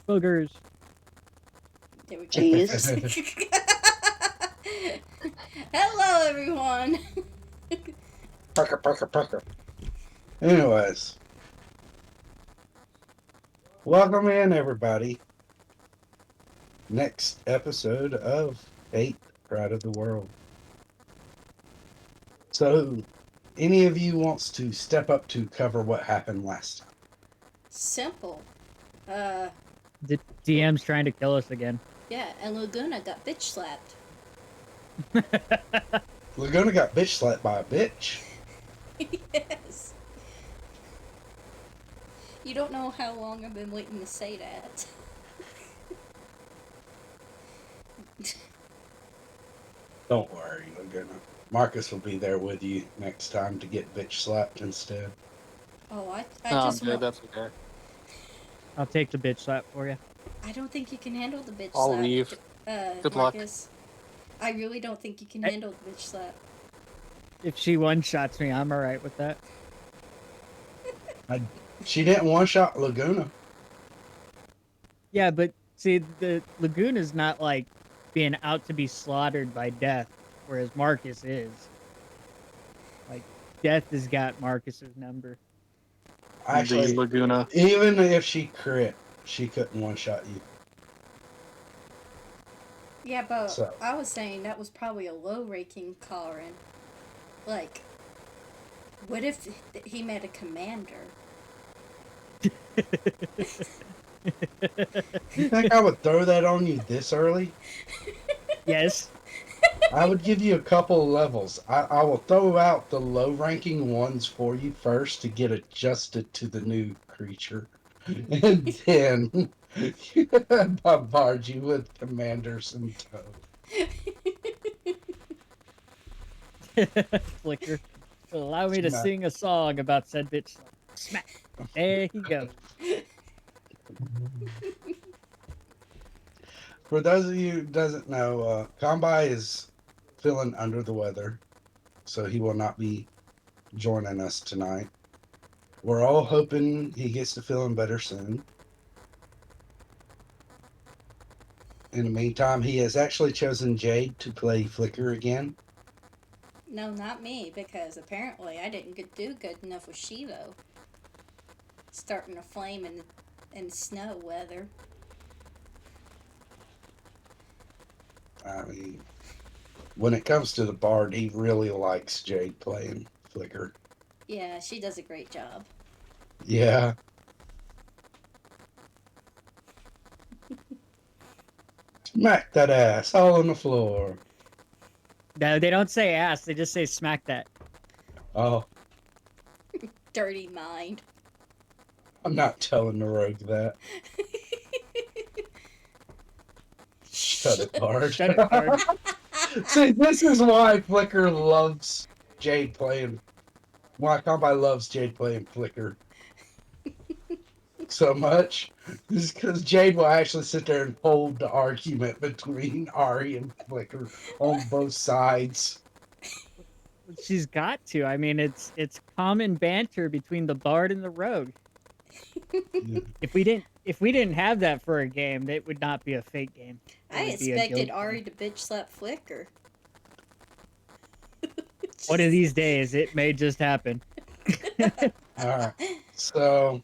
Boogers. There we go. Cheese. Hello, everyone. Pucker, pucker, pucker. Anyways, welcome in, everybody. Next episode of Fate, Pride of the World. So, any of you wants to step up to cover what happened last time? Simple. The DM's trying to kill us again. Yeah, and Laguna got bitch slapped. Laguna got bitch slapped by a bitch. Yes. You don't know how long I've been waiting to say that. Don't worry, Laguna. Marcus will be there with you next time to get bitch slapped instead. Oh, I Oh, just good. want. That's okay. I'll take the bitch slap for you. I don't think you can handle the bitch I'll slap. leave. Good luck. Marcus. I really don't think you can I- handle the bitch slap. If she one-shots me, I'm alright with that. She didn't one-shot Laguna. Yeah, but see, the Laguna's not like being out to be slaughtered by death, whereas Marcus is. Like, death has got Marcus's number. Actually, The Laguna. even if she crit, she couldn't one-shot you. Yeah, but So. I was saying that was probably a low-ranking Karen. Like, what if he met a commander? You think I would throw that on you this early? Yes. I would give you a couple of levels. I will throw out the low-ranking ones for you first to get adjusted to the new creature. And then bombard you with commanders in tow. Flicker. Allow me to Smack. sing a song about said bitch slap. Smack. There he goes. For those of you who doesn't know, Combi is feeling under the weather, so he will not be joining us tonight. We're all hoping he gets to feeling better soon. In the meantime, he has actually chosen Jade to play Flicker again. No, not me, because apparently I didn't do good enough with Shivo. Starting a flame in snow weather. I mean, when it comes to the Bard, he really likes Jade playing Flicker. Yeah, she does a great job. Yeah. Smack that ass all on the floor. No, they don't say ass. They just say smack that. Oh, Dirty mind. I'm not telling the rogue that. Shut it, Bard. Shut it, Bard. See, this is why Flicker loves Jade playing. Why Combi loves Jade playing Flicker so much. Is because Jade will actually sit there and hold the argument between Ari and Flicker on both sides. She's got to. I mean, it's common banter between the bard and the rogue. Yeah. If we didn't have that for a game, it would not be a fake game. It I would be a expected guild Ari game. to bitch slap Flicker. One of these days, it may just happen. All right. So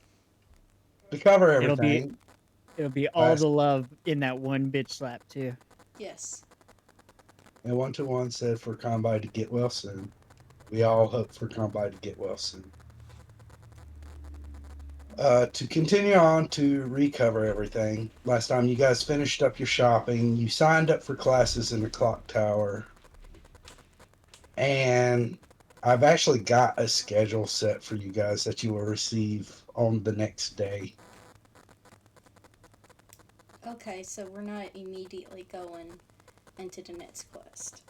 to cover everything, It'll be all the love in that one bitch slap too. Yes. and 121 said for Combi to get well soon. We all hope for Combi to get well soon. To continue on to recover everything, last time you guys finished up your shopping, you signed up for classes in the clock tower, and I've actually got a schedule set for you guys that you will receive on the next day. Okay, so we're not immediately going into the next quest.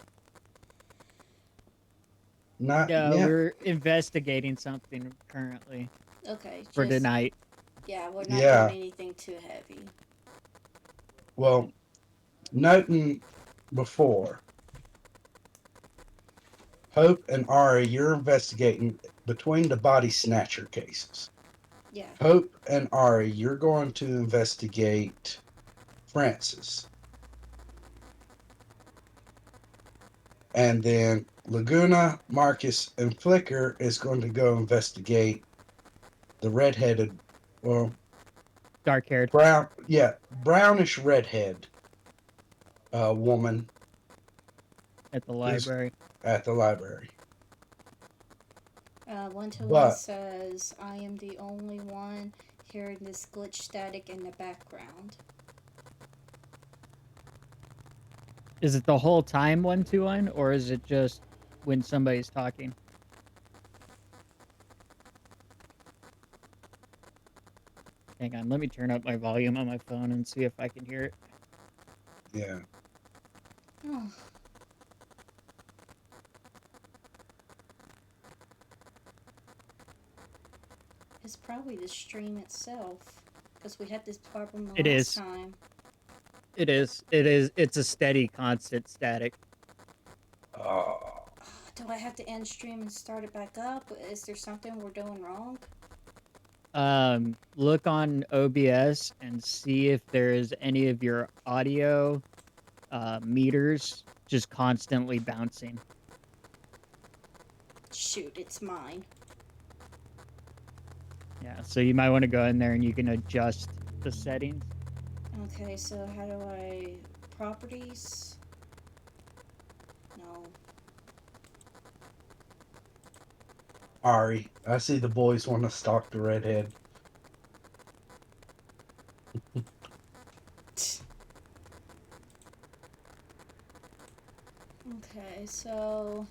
Not Yeah, yet. we're investigating something currently Okay, for just tonight. yeah, we're not Yeah. doing anything too heavy. Well, noting before, Hope and Ari, you're investigating between the body snatcher cases. Yeah. Hope and Ari, you're going to investigate Francis. And then Laguna, Marcus, and Flicker is going to go investigate the redheaded, well, Dark haired brownish redhead woman at the who's library. at the library. 121 But says, I am the only one hearing this glitch static in the background. Is it the whole time 121, or is it just when somebody's talking? Hang on, let me turn up my volume on my phone and see if I can hear it. yeah, Oh, it's probably the stream itself. Because we had this problem the It last is. time. It is. It is. It's a steady, constant static. oh, Do I have to end stream and start it back up? Is there something we're doing wrong? Look on OBS and see if there is any of your audio meters just constantly bouncing. Shoot, it's mine. Yeah, so you might want to go in there and you can adjust the settings. Okay, so how do I... Properties? No. Ari, I see the boys want to stalk the redhead. Okay, so...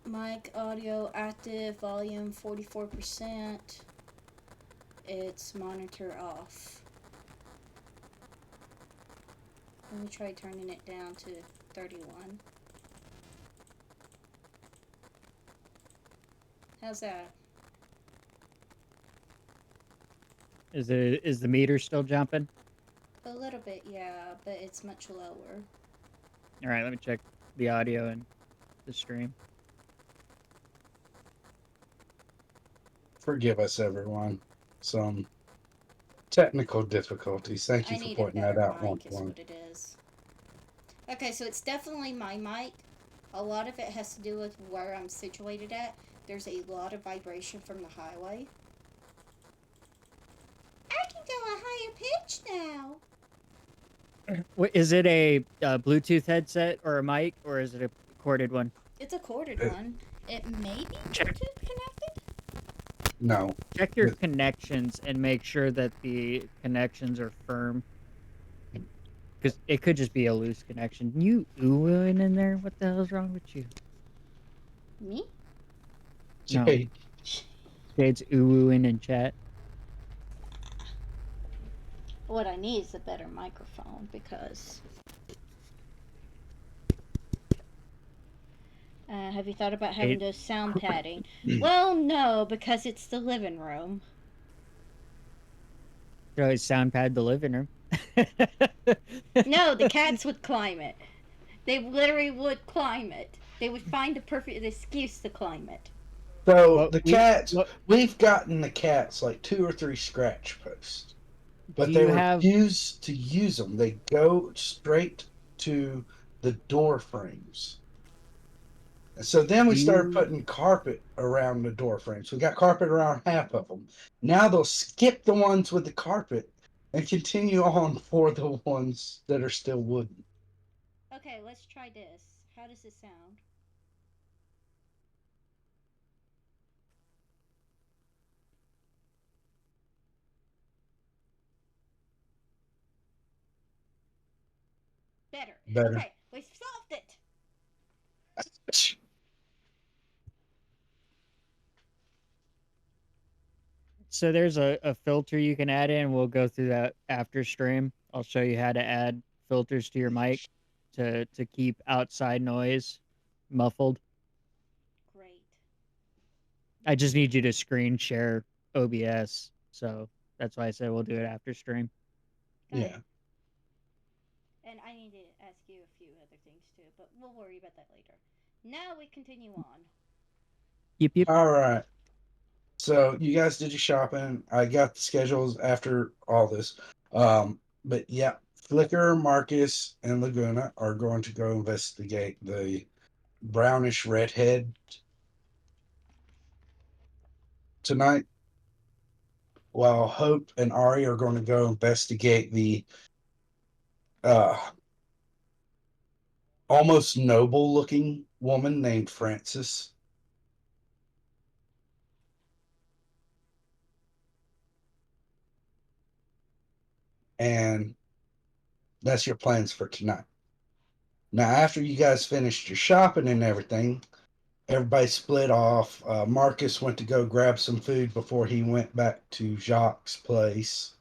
Mic audio active, volume 44%. It's monitor off. Let me try turning it down to 31. How's that? Is the meter still jumping? A little bit, yeah, but it's much lower. All right, let me check the audio and the stream. Forgive us, everyone. Some technical difficulties. Thank you I for need a pointing that better out, mic, is one. what it is. Okay, so it's definitely my mic. A lot of it has to do with where I'm situated at. There's a lot of vibration from the highway. I can go a higher pitch now. Is it a Bluetooth headset or a mic, or is it a corded one? It's a corded Uh, one. It may be Check. Bluetooth connected. No, Check your connections and make sure that the connections are firm. Because it could just be a loose connection. You oohing in there? What the hell's wrong with you? Me? No, Jay, Jade's oohing in chat. What I need is a better microphone because. Have you thought about having Jade, those sound padding? Well, no, because it's the living room. should always sound pad the living room. No, the cats would climb it. They literally would climb it. They would find a perfect excuse to climb it. so Well, the we cats, what we've gotten the cats like 2 or 3 scratch posts, do but they you have? refuse to use them. They go straight to the door frames. And so then we Do started you putting carpet around the door frames. We got carpet around half of them. Now they'll skip the ones with the carpet and continue on for the ones that are still wooden. Okay, let's try this. How does it sound? Better. Better. Okay, we solved it. so there's a filter you can add in. We'll go through that after stream. I'll show you how to add filters to your mic to keep outside noise muffled. Great. I just need you to screen share OBS. So that's why I said we'll do it after stream. Got it. Yeah. And I need to ask you a few other things too, but we'll worry about that later. Now we continue on. Yep, yep. All right. So you guys did your shopping. I got the schedules after all this. But yeah, Flicker, Marcus, and Laguna are going to go investigate the brownish redhead tonight, while Hope and Ari are going to go investigate the uh, almost noble looking woman named Frances. And that's your plans for tonight. Now, after you guys finished your shopping and everything, everybody split off. Marcus went to go grab some food before he went back to Jacques' place.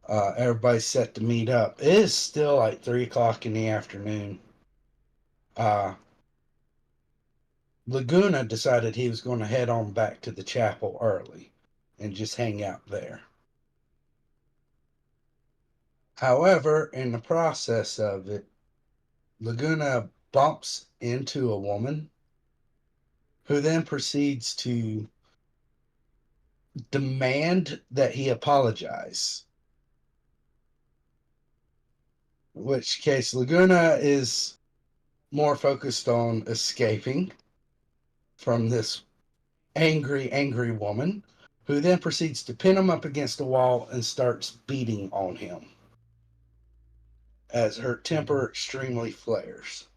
Everybody's set to meet up. It is still like 3 o'clock in the afternoon. Uh, Laguna decided he was going to head on back to the chapel early and just hang out there. However, in the process of it, Laguna bumps into a woman who then proceeds to demand that he apologize. In which case, Laguna is more focused on escaping from this angry, angry woman, who then proceeds to pin him up against a wall and starts beating on him as her temper extremely flares.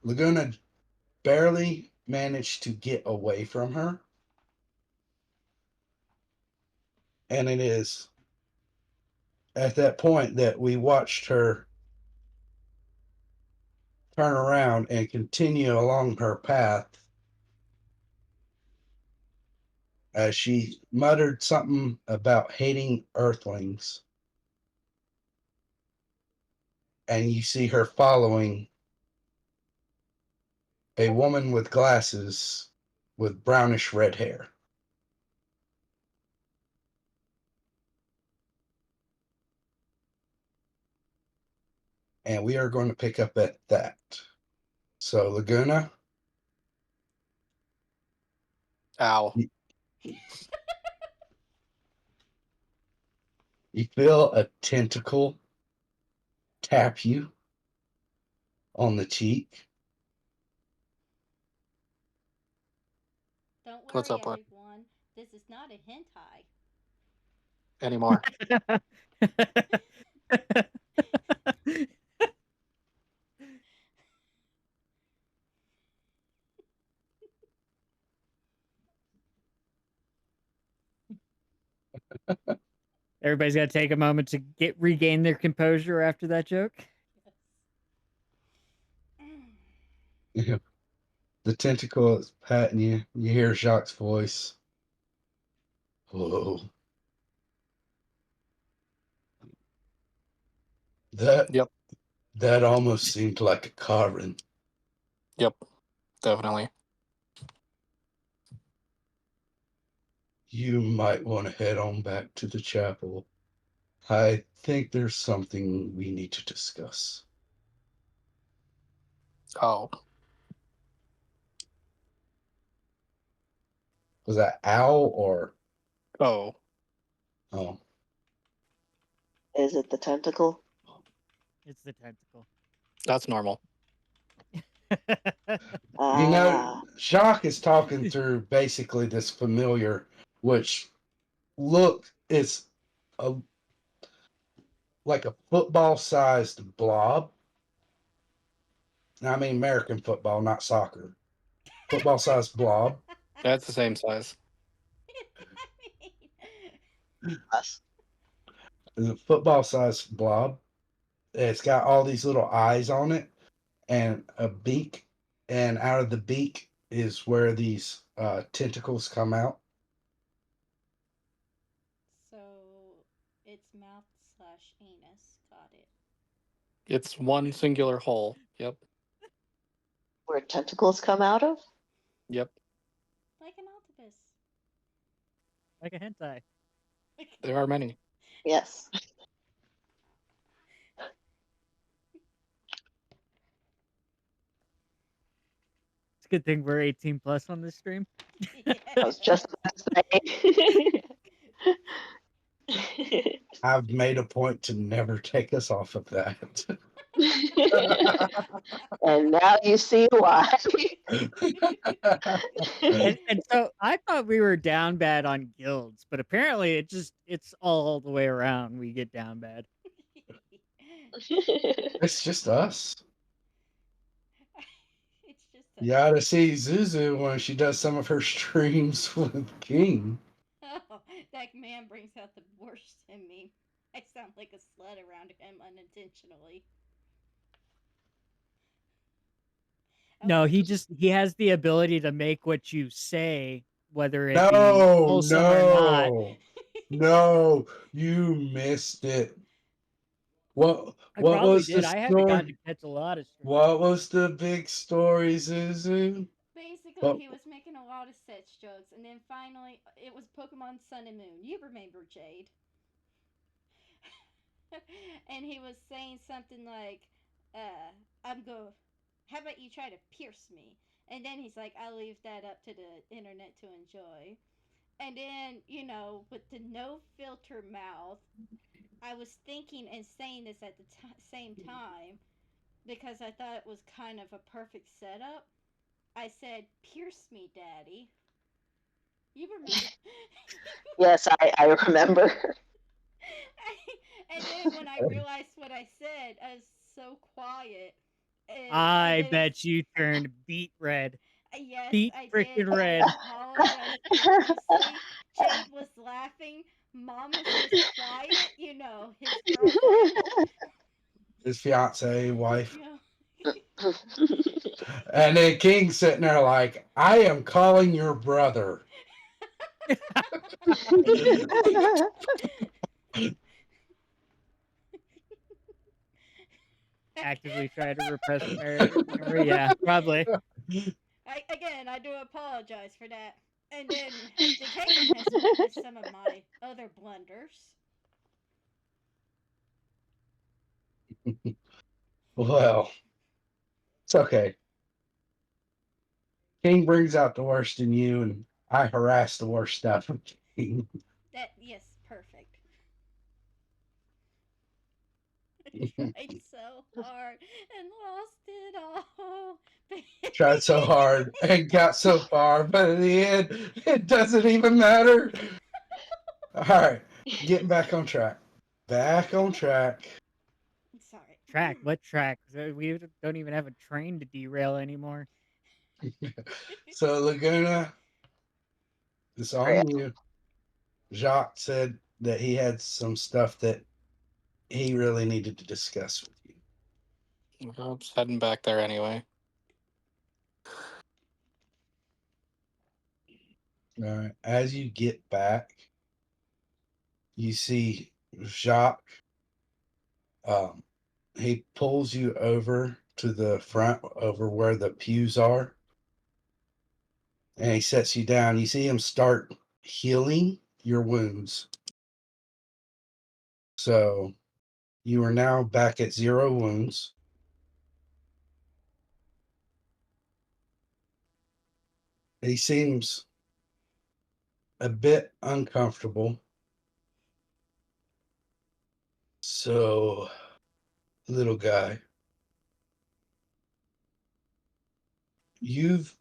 Laguna barely managed to get away from her, and it is at that point that we watched her turn around and continue along her path as she muttered something about hating earthlings. And you see her following a woman with glasses with brownish red hair. And we are going to pick up at that. So, Laguna, Ow. you feel a tentacle tap you on the cheek. Don't What's worry, up, bud? everyone. This is not a hentai. Anymore. Everybody's got to take a moment to regain their composure after that joke. The tentacle is patting you. You hear Jacques' voice. Hello. That Yep. that almost seemed like a carving. Yep. Definitely. You might want to head on back to the chapel. I think there's something we need to discuss. Oh. Was that owl or Oh. oh? Is it the tentacle? It's the tentacle. That's normal. You know, Ah, Jacques is talking through basically this familiar, which look it's a like a football-sized blob. I mean American football, not soccer. Football-sized blob. That's the same size. us. It's a football-sized blob. It's got all these little eyes on it and a beak, and out of the beak is where these tentacles come out. So it's mouth/anus. Got it. It's one singular hole. Yep. Where tentacles come out of? Yep. Like an octopus. Like a hentai. There are many. Yes. It's good thing we're 18 plus on this stream. I was just about to say. I've made a point to never take us off of that. And now you see why. And so I thought we were down bad on guilds, but apparently it's all the way around. We get down bad. It's just us. It's just You ought to see Zuzu when she does some of her streams with King. Oh, that man brings out the worst in me. I sound like a slut around him unintentionally. No, Okay. he has the ability to make what you say, whether it be No, wholesome or not. no, you missed it. What I what probably was the did. I haven't gotten to story? catch a lot of streams. What was the big story, Zuzu? Basically, What? he was making a lot of sex jokes, and then finally, it was Pokemon Sun and Moon. You remember Jade? And he was saying something like, I'm go. How about you try to pierce me? And then he's like, I'll leave that up to the internet to enjoy. And then, with the no filter mouth, I was thinking and saying this at the same time because I thought it was kind of a perfect setup. I said, pierce me, daddy. You remember? Yes, I remember. And then when I realized what I said, I was so quiet. And I then bet you turned beet red. yes, Beet I did. freaking I red. apologized profusely. Jade was laughing. Mamas was quiet. His girlfriend. His fiance, wife. You know. And then King's sitting there like, I am calling your brother. Actively try to repress memory. Yeah, probably. I do apologize for that. And then the Cajun has witnessed some of my other blunders. Well, it's okay. King brings out the worst in you, and I harass the worst out of King. Yes, perfect. I tried so hard and lost it all. Tried so hard and got so far, but in the end, it doesn't even matter. All right, getting back on track. Back on track. Sorry. Track? What track? We don't even have a train to derail anymore. So, Laguna, it's on you. Jacques said that he had some stuff that he really needed to discuss with you. I'm just heading back there anyway. All right. As you get back, you see Jacques. He pulls you over to the front, over where the pews are, and he sets you down. You see him start healing your wounds. So you are now back at 0 wounds. He seems a bit uncomfortable. So, little guy, you've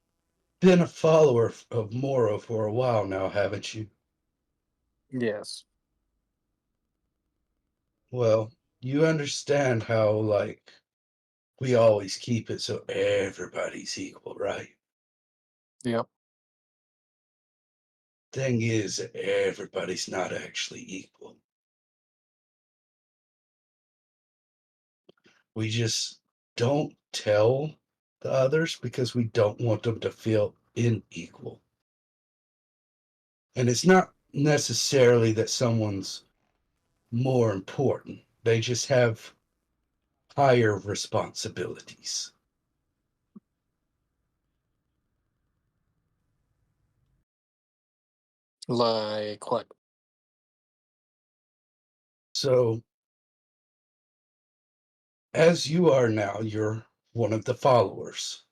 been a follower of Moro for a while now, haven't you? Yes. Well, you understand how, like, we always keep it so everybody's equal, right? Yep. Thing is, everybody's not actually equal. We just don't tell the others because we don't want them to feel unequal. And it's not necessarily that someone's more important, they just have higher responsibilities. Like what? So, as you are now, you're one of the followers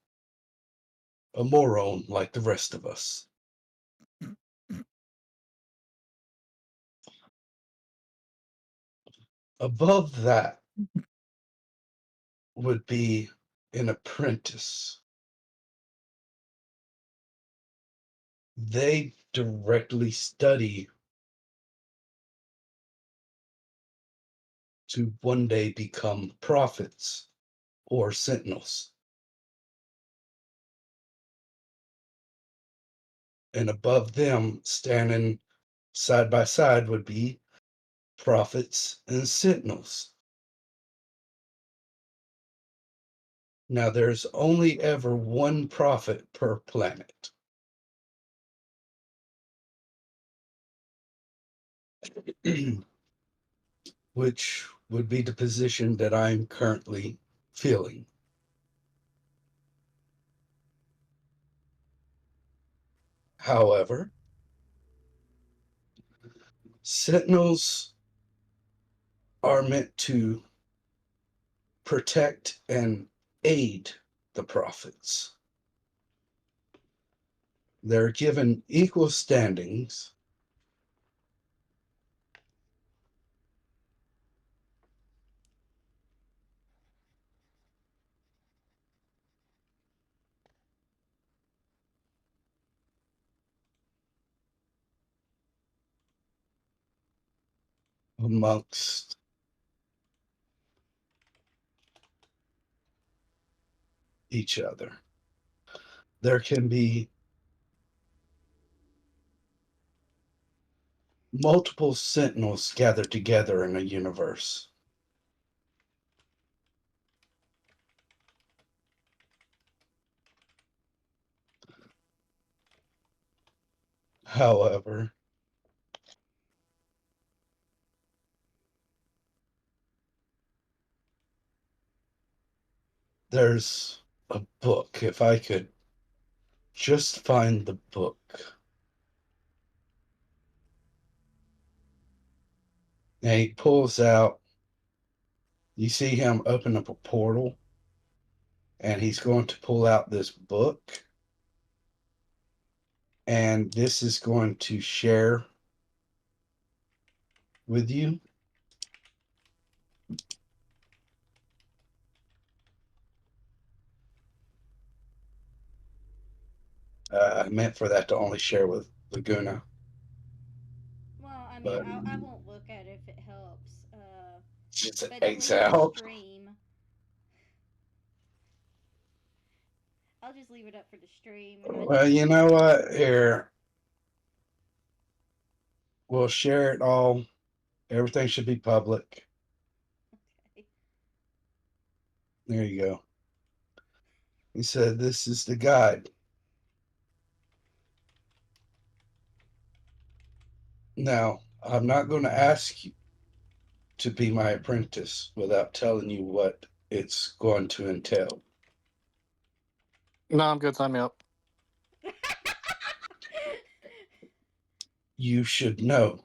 a moron like the rest of us. Above that would be an apprentice. They directly study to one day become prophets or sentinels. And above them, standing side by side, would be prophets and sentinels. Now, there's only ever one prophet per planet. Which would be the position that I'm currently filling. However, sentinels are meant to protect and aid the prophets. They're given equal standings amongst each other. There can be multiple sentinels gathered together in a universe. However, there's a book. If I could just find the book. And he pulls out, you see him open up a portal, and he's going to pull out this book. And this is going to share with you. I meant for that to only share with Laguna, Well, I mean, but I won't look at it if it helps. just But don't eggs leave it to out. stream. I'll just leave it up for the stream, and I Well, just you know what? Here, we'll share it all. Everything should be public. okay. There you go. He said, "This is the guide." Now, I'm not going to ask you to be my apprentice without telling you what it's going to entail. No, I'm good. Sign me up. You should know.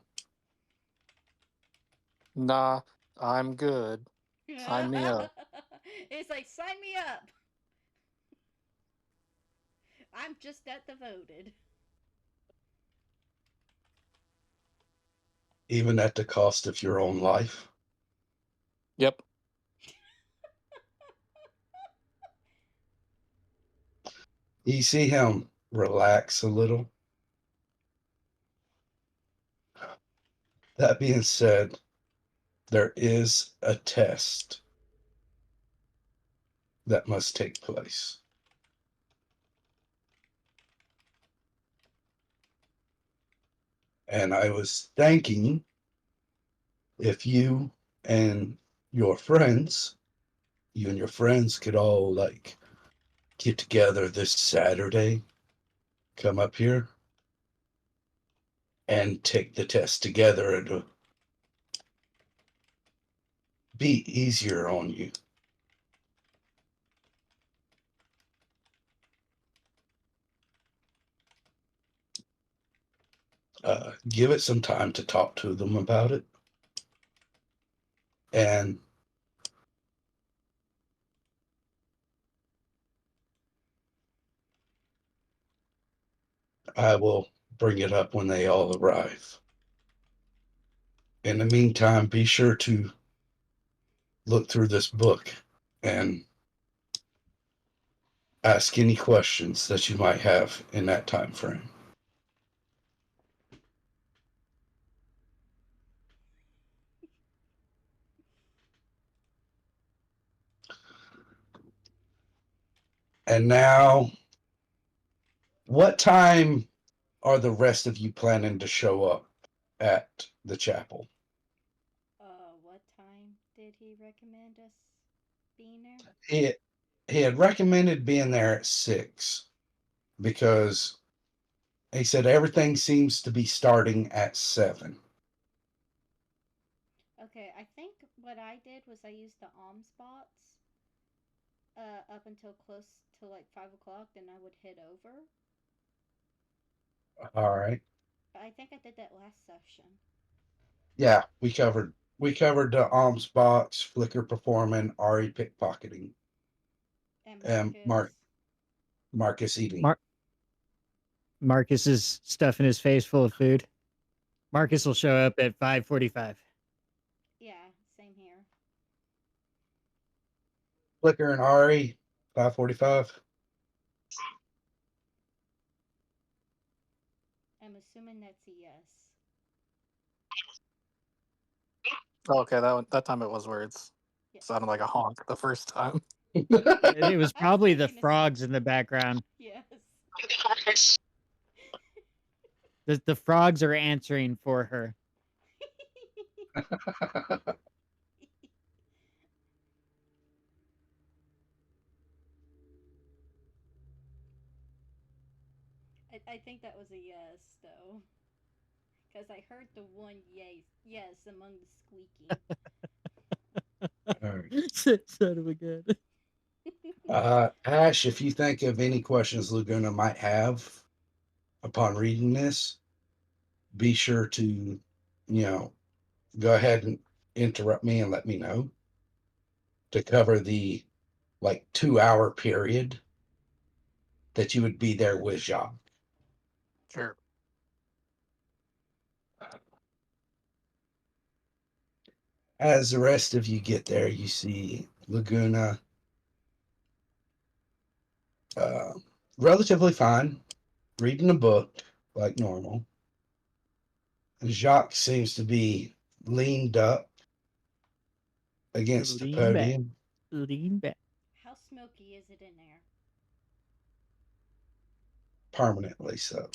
Nah, I'm good. Sign me up. It's like, sign me up. I'm just that devoted. Even at the cost of your own life. Yep. You see him relax a little. That being said, there is a test that must take place. And I was thinking if and your friends, you and your friends could all like get together this Saturday, come up here and take the test together. It'll be easier on you. Give it some time to talk to them about it. And I will bring it up when they all arrive. In the meantime, be sure to look through this book and ask any questions that you might have in that time frame. And now, what time are the rest of you planning to show up at the chapel? What time did he recommend us being there? He, he had recommended being there at 6 because he said everything seems to be starting at 7. Okay, I think what I did was I used the alms bots up until close to like 5 o'clock. Then I would head over. All right. I think I did that last session. Yeah, we covered the alms box, flicker performing, Ari pickpocketing, And and Marcus. Marcus eating. Marcus is stuffing his face full of food. Marcus will show up at 5:45. Yeah, same here. Flicker and Ari, 5:45. I'm assuming that's a yes. Okay, that time it was words. Yeah. Sounded like a honk the first time. It was I was probably the thinking the same. frogs in the background. Yes. The frogs are answering for her. I think that was a yes, though. Because I heard the one yes among the squeaking. All right. Son of a gun. Ash, if you think of any questions Laguna might have upon reading this, be sure to, go ahead and interrupt me and let me know to cover the like 2 hour period that you would be there with Jacques. Sure. As the rest of you get there, you see Laguna uh, relatively fine, reading a book like normal. Jacques seems to be leaned up against the Lean back. podium, Lean back. How smoky is it in there? permanently so.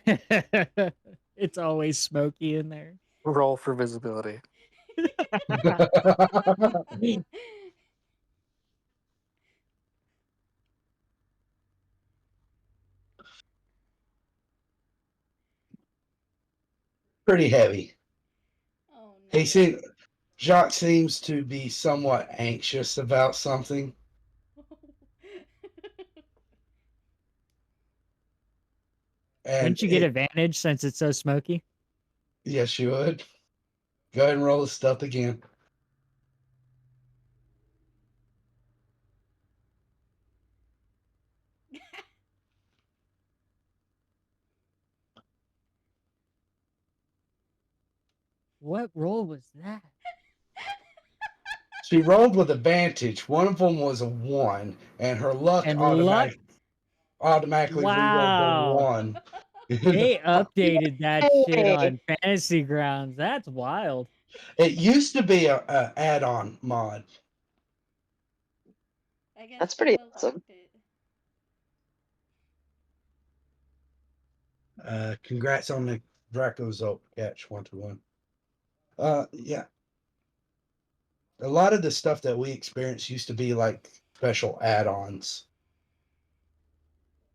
Okay. It's always smoky in there. Roll for visibility. Pretty heavy. Oh He no. seems Jacques seems to be somewhat anxious about something. And Wouldn't you get advantage since it's so smoky? yes, you would. Go ahead and roll the stuff again. What roll was that? She rolled with advantage. One of them was a 1, and her luck And luck. automatically re-rolled the Wow. 1. They updated that shit Yay! on Fantasy Grounds. That's wild. It used to be a add-on mod. I guess That's pretty people awesome. liked it. Congrats on the Draco's catch 1-1. Yeah, a lot of the stuff that we experienced used to be like special add-ons,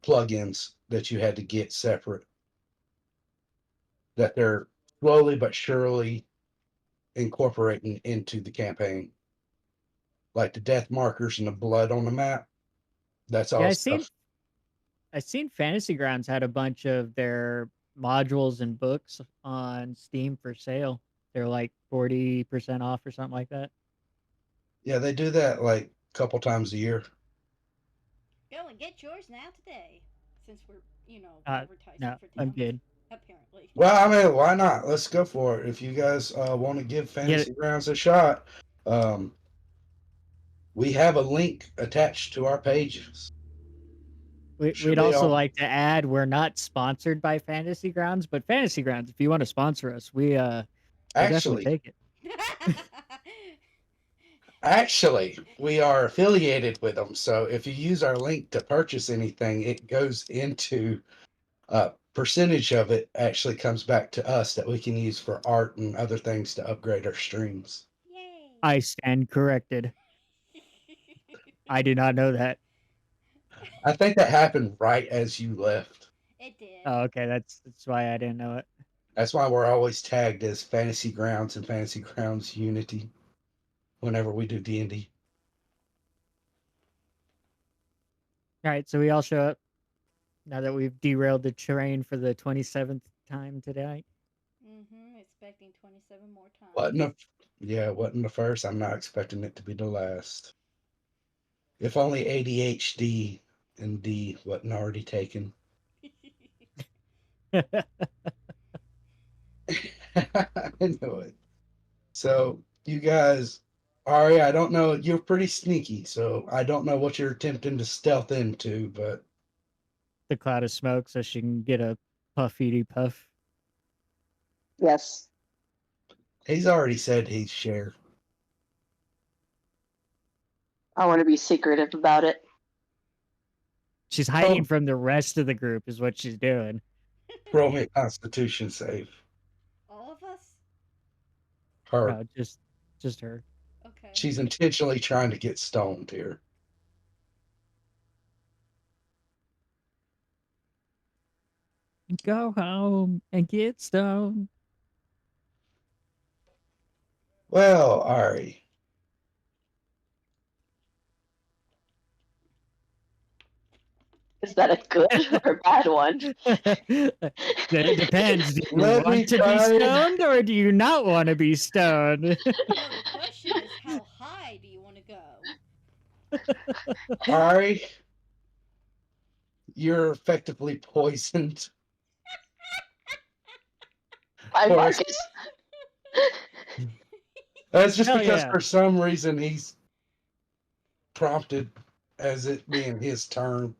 plugins that you had to get separate. That they're slowly but surely incorporating into the campaign, like the death markers and the blood on the map. That's Yeah, all I seen stuff. I seen Fantasy Grounds had a bunch of their modules and books on Steam for sale. They're like 40% off or something like that. Yeah, they do that like a couple times a year. Go and get yours now today. Since we're advertising No, for I'm them. good. Apparently. Well, I mean, why not? Let's go for it. If you guys want to give Get Fantasy it. Grounds a shot, we have a link attached to our pages. We'd Should be also all. like to add we're not sponsored by Fantasy Grounds, but Fantasy Grounds, if you want to sponsor us, we'll definitely Actually, take it. actually, we are affiliated with them. So if you use our link to purchase anything, it goes into percentage of it actually comes back to us that we can use for art and other things to upgrade our streams. Yay. I stand corrected. I did not know that. I think that happened right as you left. It did. Oh, okay, that's why I didn't know it. That's why we're always tagged as Fantasy Grounds and Fantasy Grounds Unity whenever we do D&D. All right, so we all show up now that we've derailed the terrain for the 27th time today. Expecting 27 more times. Wasn't the first. I'm not expecting it to be the last. If only ADHD and D wasn't already taken. I know it. So you guys, Ari, I don't know. You're pretty sneaky, so I don't know what you're attempting to stealth into, but The cloud of smoke so she can get a puffy puff. Yes. he's already said he's share. I want to be secretive about it. She's hiding from the rest of the group, is what she's doing. Roll me a Constitution save. All of us? Her. No, just her. Okay. She's intentionally trying to get stoned here. Go home and get stoned. Well, Ari. Is that a good or bad one? It depends. Do you Let me want to be try it. stoned or do you not want to be stoned? No, the question is how high do you want to go? Ari, you're effectively poisoned. By Or- Marcus. That's just Hell because yeah. for some reason he's prompted as it being his turn.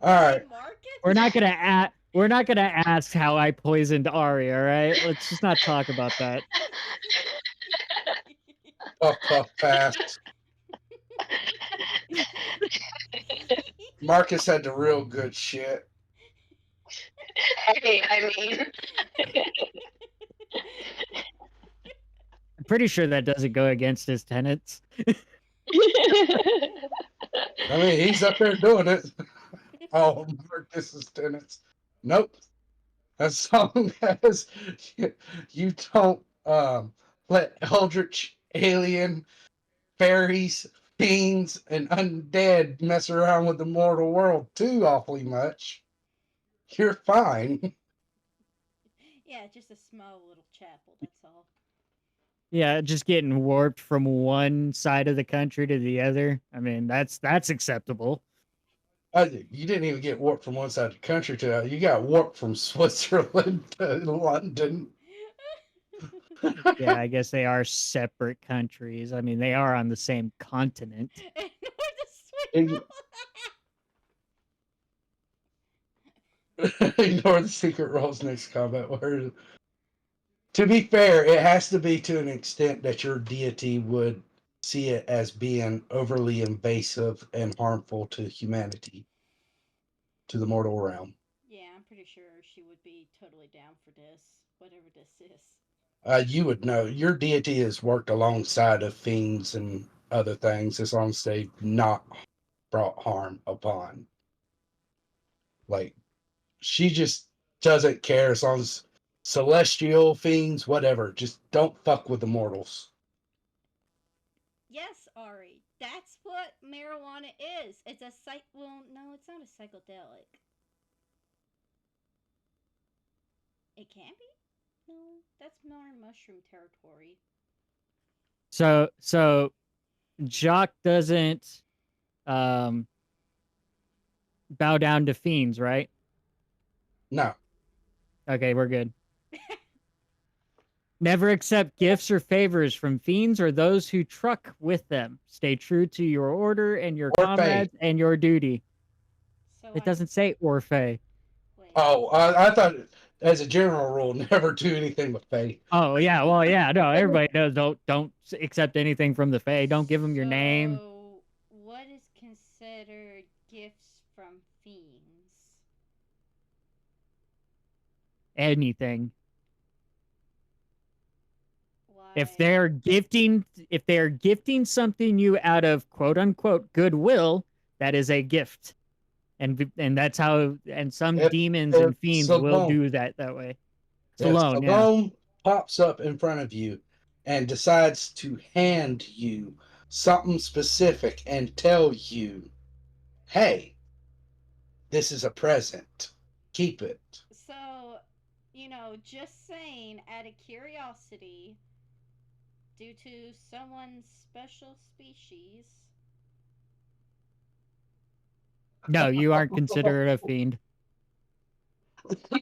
All right. Marcus? We're not gonna ask how I poisoned Ari, all right? Let's just not talk about that. Puff fast. Marcus had the real good shit. Hey, I mean. I'm pretty sure that doesn't go against his tenets. I mean, he's up there doing it. Oh, Marcus's tenants. Nope. As long as you don't let eldritch, alien, fairies, fiends, and undead mess around with the mortal world too awfully much, you're fine. Yeah, just a small little chapel, that's all. Yeah, just getting warped from one side of the country to the other. I mean, that's acceptable. You didn't even get warped from one side of the country to you got warped from Switzerland to London. Yeah, I guess they are separate countries. I mean, they are on the same continent. Ignore the secret roles next combat. Where, to be fair, it has to be to an extent that your deity would see it as being overly invasive and harmful to humanity, to the mortal realm. Yeah, I'm pretty sure she would be totally down for this, whatever this is. You would know your deity has worked alongside of fiends and other things as long as they've not brought harm upon. Like, she just doesn't care as long as celestial fiends, whatever. Just don't fuck with the mortals. Yes, Ari, that's what marijuana is. It's a well, no, it's not a psychedelic. It can be? No, that's more mushroom territory. So Jock doesn't bow down to fiends, right? No. Okay, we're good. Never accept gifts or favors from fiends or those who truck with them. Stay true to your order and your Or Faye. comrades and your duty. So It I doesn't say Orphe. wait. Oh, I thought as a general rule, never do anything with Faye. Oh yeah, well yeah, no, everybody knows don't accept anything from the Fae. Don't give them your name, So what is considered gifts from fiends? anything. If Like they're gifting something you out of quote unquote goodwill, that is a gift. And that's how and some If demons if and fiends will Salome, do that way. It's if alone, yeah. Salome pops up in front of you and decides to hand you something specific and tell you, "Hey, this is a present. Keep it." so, just saying out of curiosity, due to someone's special species. No, you aren't considered a fiend.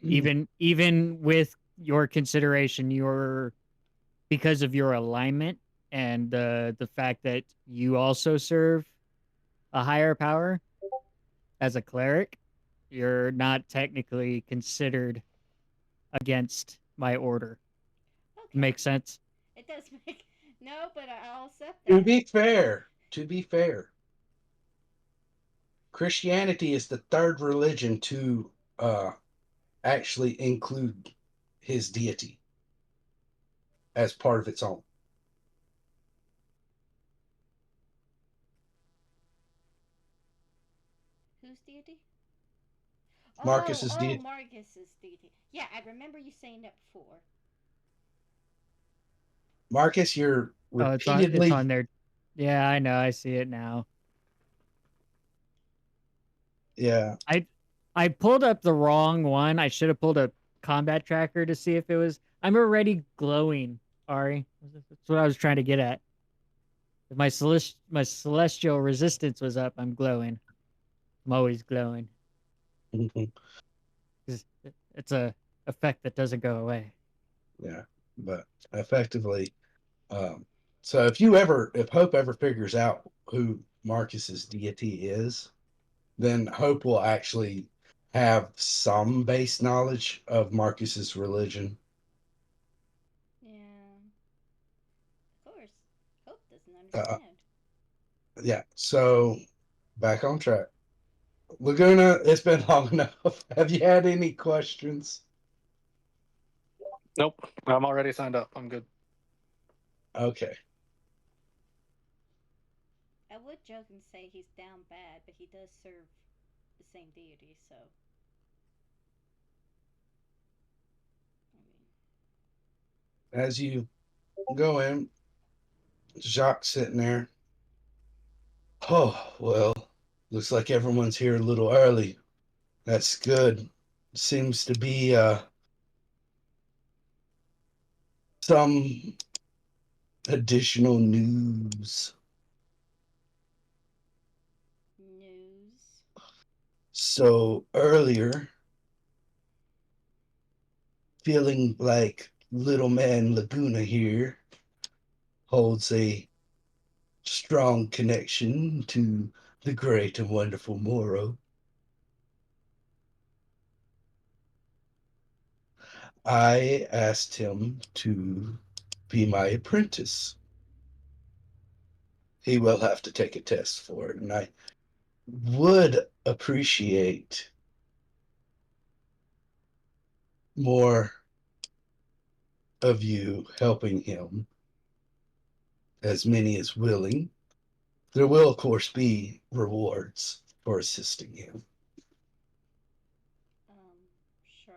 Even with your consideration, you're because of your alignment and the fact that you also serve a higher power as a cleric, you're not technically considered against my order. Okay, Makes sense? it does make no, but I'll accept To that. be fair, Christianity is the third religion to actually include his deity as part of its own. Whose deity? Marcus's Oh, deity. Marcus's deity. Yeah, I remember you saying that before. Marcus, you're Oh, it's repeatedly. on there. Yeah, I know. I see it now. Yeah. I I pulled up the wrong one. I should have pulled a combat tracker to see if it was. I'm already glowing, Ari. That's what I was trying to get at. If my celestial resistance was up, I'm glowing. I'm always glowing. It's a effect that doesn't go away. Yeah. But effectively, um, so if Hope ever figures out who Marcus's deity is, then Hope will actually have some base knowledge of Marcus's religion. Yeah, of course. Hope doesn't Uh, understand. yeah. So back on track. Laguna, it's been long enough. Have you had any questions? Nope. I'm already signed up. I'm good. Okay. I would joke and say he's down bad, but he does serve the same deity, so I mean, As you go in, Jacques sitting there. Oh, well, looks like everyone's here a little early. That's good. Seems to be some additional news. news. So earlier, feeling like little man Laguna here holds a strong connection to the great and wonderful Moro. I asked him to be my apprentice. He will have to take a test for it, and I would appreciate more of you helping him, as many as willing. There will, of course, be rewards for assisting him. Sure.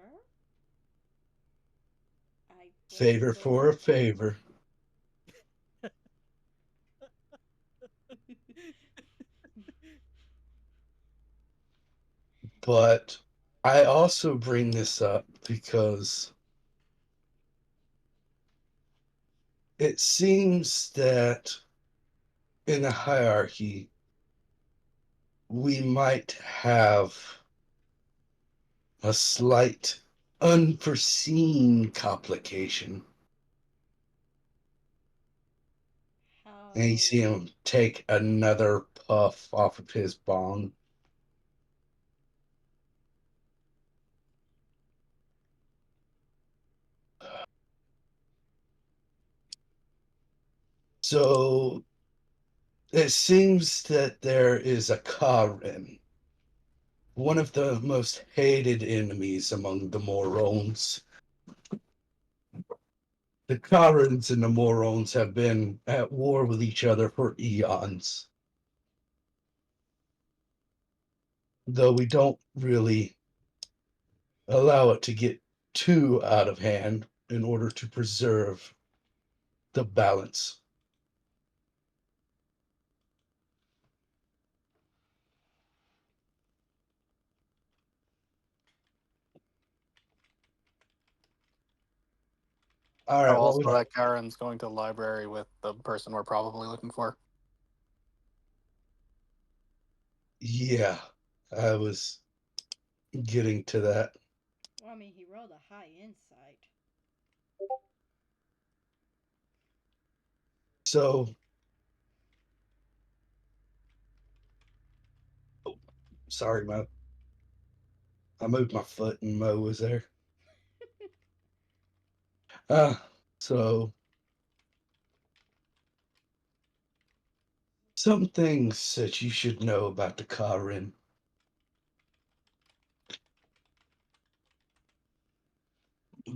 I would Favor for a gladly. favor. But I also bring this up because it seems that in the hierarchy, we might have a slight unforeseen complication. And you see How? him take another puff off of his bong. So it seems that there is a Karen, one of the most hated enemies among the Morons. The Karens and the Morons have been at war with each other for eons. Though we don't really allow it to get too out of hand in order to preserve the balance. All Oh, right, what also, would that Karen's going to the library with the person we're probably looking for. yeah, I was getting to that. Well, I mean, he rolled a high insight. So, sorry, I moved my foot and Mo was there. Uh, so some things that you should know about the Karen.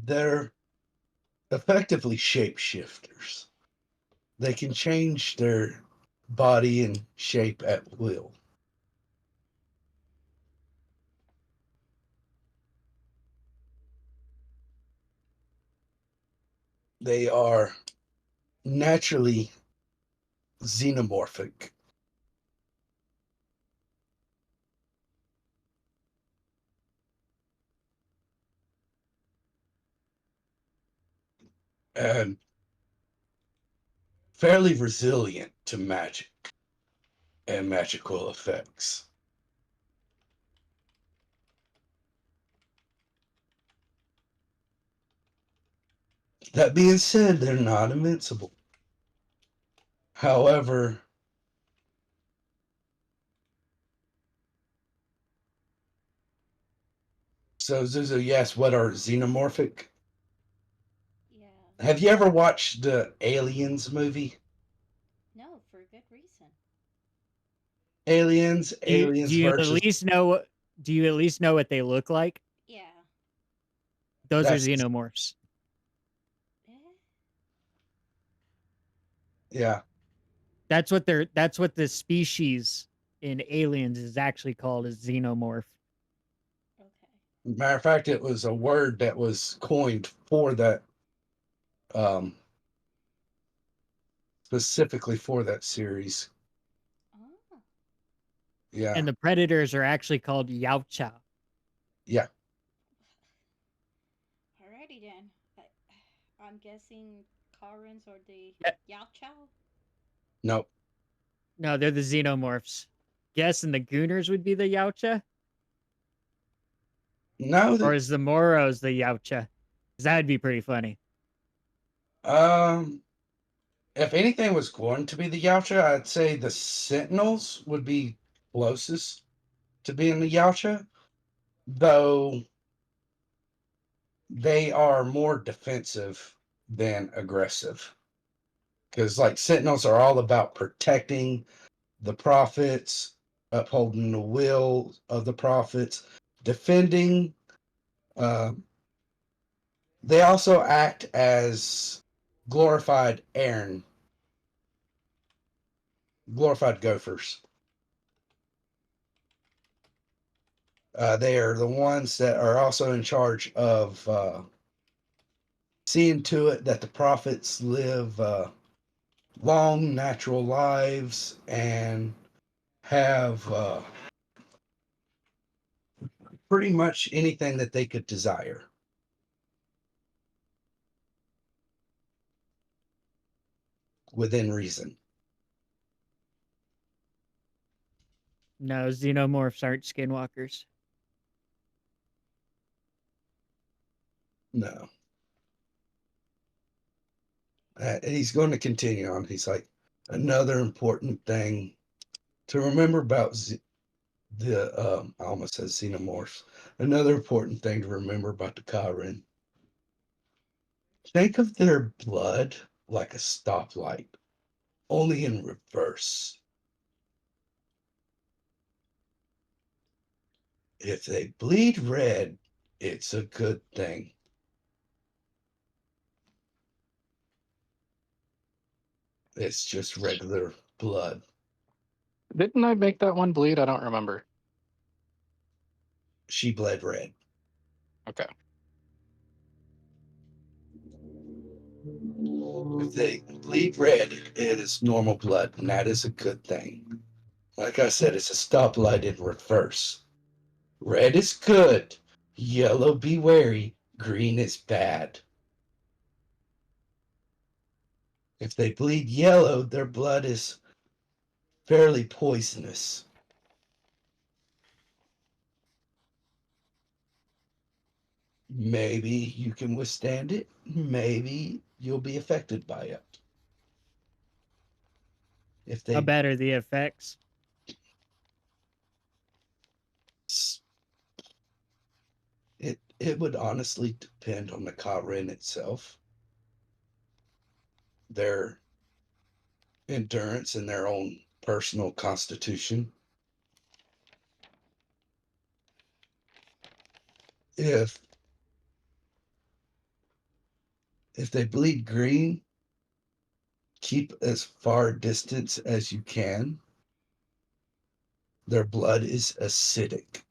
They're effectively shapeshifters. They can change their body and shape at will. They are naturally xenomorphic. And fairly resilient to magic and magical effects. That being said, they're not invincible. However, so Zuzu, yes, what are xenomorphic? Yeah. Have you ever watched the Aliens movie? No, for a good reason. Aliens, Do you Aliens versus do you at least know what they look like? Yeah. Those are that's xenomorphs. Eh? yeah. That's what the species in Aliens is actually called, is xenomorph. Okay. Matter of fact, it was a word that was coined for that, um, specifically for that series. Oh. Yeah, And the predators are actually called Yautja. yeah. Alrighty then. I'm guessing Karens or the Yeah, Yao Chow? No, no, they're the xenomorphs. Guessing the Gooners would be the Yautja? no. Or is the Moros the Yautja? Because that'd be pretty funny. Um, if anything was going to be the Yautja, I'd say the Sentinels would be closest to being the Yautja, though they are more defensive than aggressive. Because like Sentinels are all about protecting the prophets, upholding the will of the prophets, defending. Uh, they also act as glorified Aaron, glorified gophers. They are the ones that are also in charge of seeing to it that the prophets live long, natural lives and have pretty much anything that they could desire within reason. No, xenomorphs aren't skinwalkers. No. He's going to continue on. He's like, another important thing to remember about I almost said xenomorphs. Another important thing to remember about the Karen. Think of their blood like a stoplight, only in reverse. If they bleed red, it's a good thing. It's just regular blood. Didn't I make that one bleed? I don't remember. She bled red. Okay. If they bleed red, it is normal blood, and that is a good thing. Like I said, it's a stoplight in reverse. Red is good. Yellow, be wary. Green is bad. If they bleed yellow, their blood is fairly poisonous. Maybe you can withstand it. Maybe you'll be affected by it. If How they, bad are the effects? it would honestly depend on the Karen itself, their endurance, and their own personal constitution. If if they bleed green, keep as far distance as you can. Their blood is acidic.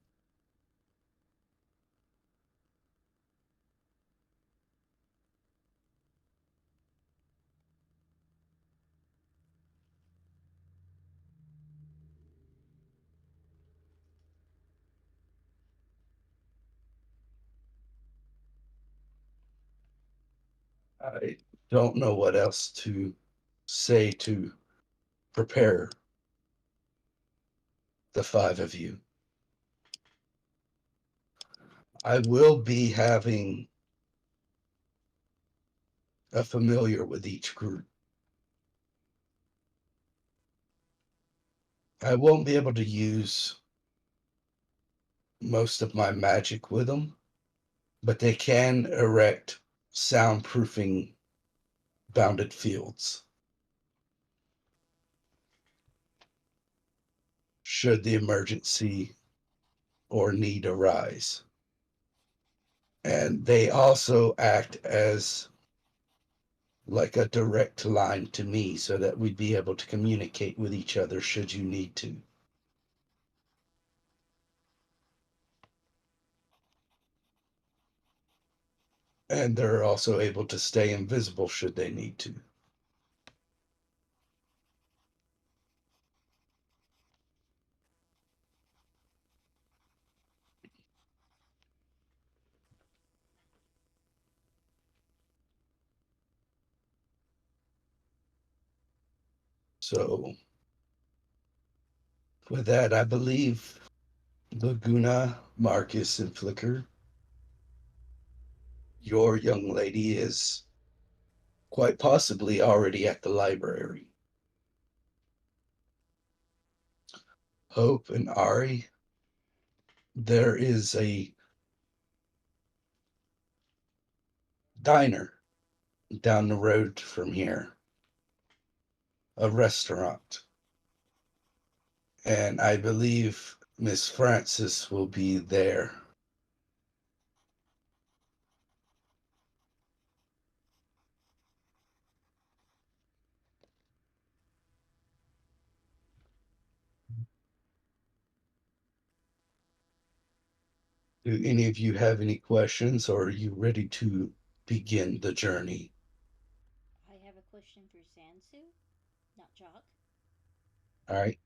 I don't know what else to say to prepare the five of you. I will be having a familiar with each group. I won't be able to use most of my magic with them, but they can erect soundproofing bounded fields should the emergency or need arise. And they also act as like a direct line to me so that we'd be able to communicate with each other should you need to. And they're also able to stay invisible should they need to. So, with that, I believe Laguna, Marcus, and Flicker, your young lady is quite possibly already at the library. Hope and Ari, there is a diner down the road from here, a restaurant. And I believe Miss Frances will be there. Do any of you have any questions, or are you ready to begin the journey? I have a question for Sansu, not Jock. All right.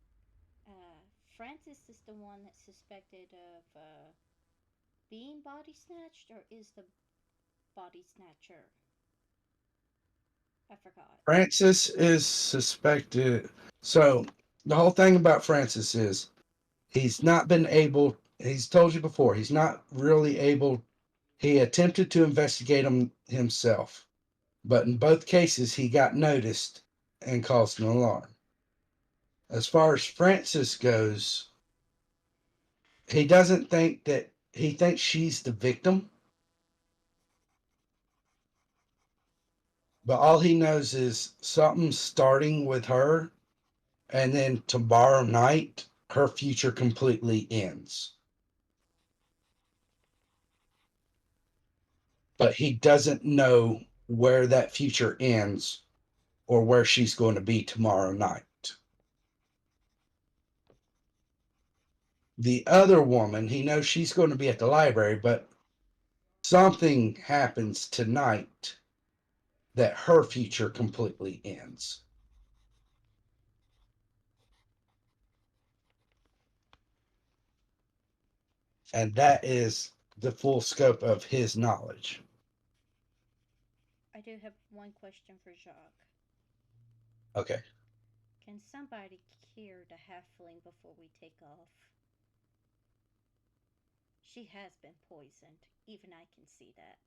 Francis is the one that's suspected of being body snatched, or is the body snatcher? I forgot. Francis is suspected. So the whole thing about Francis is He's not been able, he's told you before, he's not really able. He attempted to investigate him himself, but in both cases, he got noticed and caused an alarm. As far as Francis goes, he doesn't think that he thinks she's the victim, but all he knows is something's starting with her, and then tomorrow night, her future completely ends. But he doesn't know where that future ends or where she's going to be tomorrow night. The other woman, he knows she's going to be at the library, but something happens tonight that her future completely ends. And that is the full scope of his knowledge. I do have one question for Jacques. Okay. Can somebody cure the halfling before we take off? She has been poisoned. Even I can see that.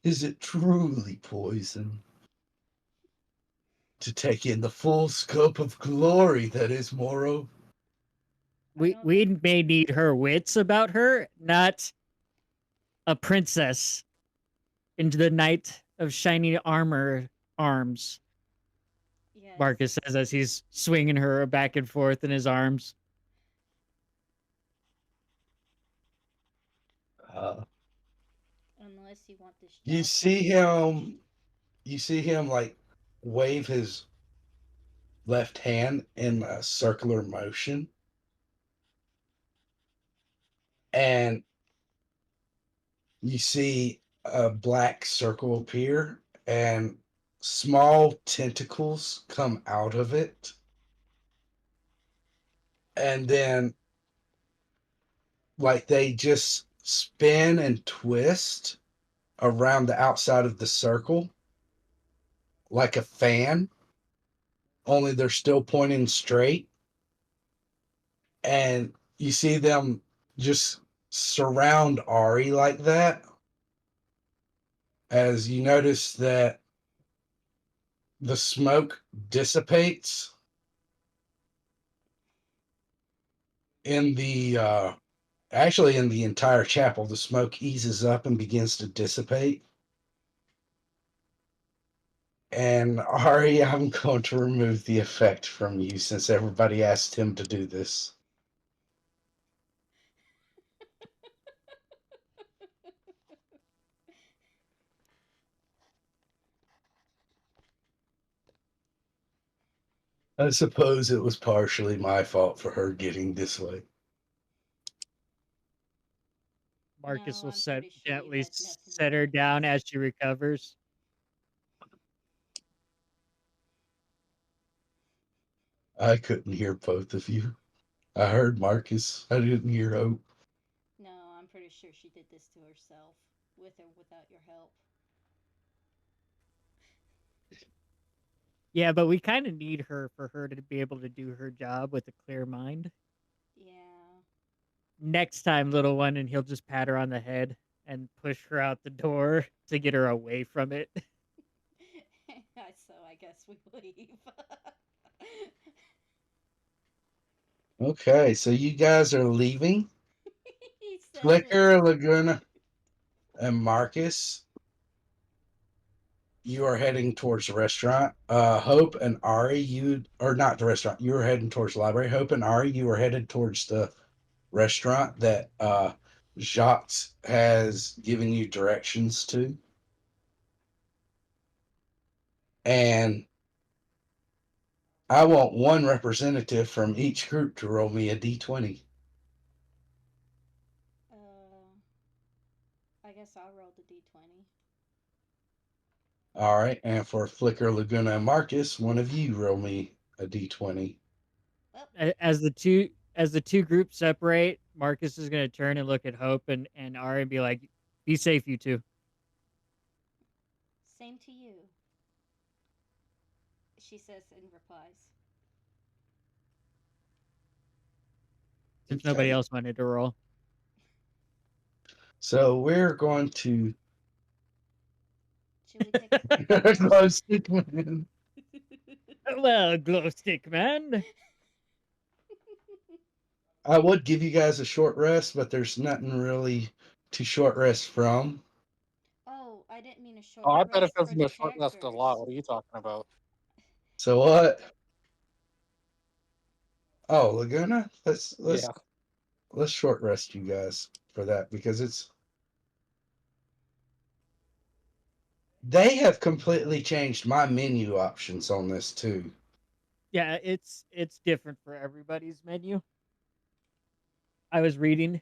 Is it truly poison? To take in the full scope of glory that is Moro? I We don't we think. may need her wits about her, not a princess into the night of shining armor arms. Yes. Marcus says as he's swinging her back and forth in his arms. Uh, Unless you want this you job see sabotage. him. You see him like wave his left hand in a circular motion, and you see a black circle appear, and small tentacles come out of it, and then like they just spin and twist around the outside of the circle like a fan, only they're still pointing straight. And you see them just surround Ari like that. As you notice that the smoke dissipates in the actually in the entire chapel, the smoke eases up and begins to dissipate. And Ari, I'm going to remove the effect from you since everybody asked him to do this. I suppose it was partially my fault for her getting this way. Marcus No, will I'm pretty sure you gently had nothing to set do her with down this. as she recovers. I couldn't hear both of you. I heard Marcus. I didn't hear Hope. No, I'm pretty sure she did this to herself, with or without your help. Yeah, but we kind of need her for her to be able to do her job with a clear mind. Yeah. Next time, little one, and he'll just pat her on the head and push her out the door to get her away from it. So I guess we leave. Okay, so you guys are leaving. He says it. Flicker, Laguna, and Marcus, you are heading towards the restaurant. Hope and Ari, you or not the restaurant. You are heading towards the library. Hope and Ari, you are headed towards the restaurant that Jacques has given you directions to. And I want one representative from each group to roll me a d20. Uh, I guess I'll roll the d20. All right, and for Flicker, Laguna, and Marcus, one of you roll me a d20. Well, As the two groups separate, Marcus is gonna turn and look at Hope and Ari and be like, "Be safe, you two." same to you. she says in replies. Since nobody Okay. else wanted to roll. So we're going to Should we take a break first? glow stick man. Well, glow stick man. I would give you guys a short rest, but there's nothing really to short rest from. Oh, I didn't mean a short Oh, I rest benefit for from the the short rest a lot. characters. What are you talking about? So what? Oh, Laguna. Let's Yeah. let's short rest you guys for that because they have completely changed my menu options on this too. Yeah, it's different for everybody's menu. I was reading.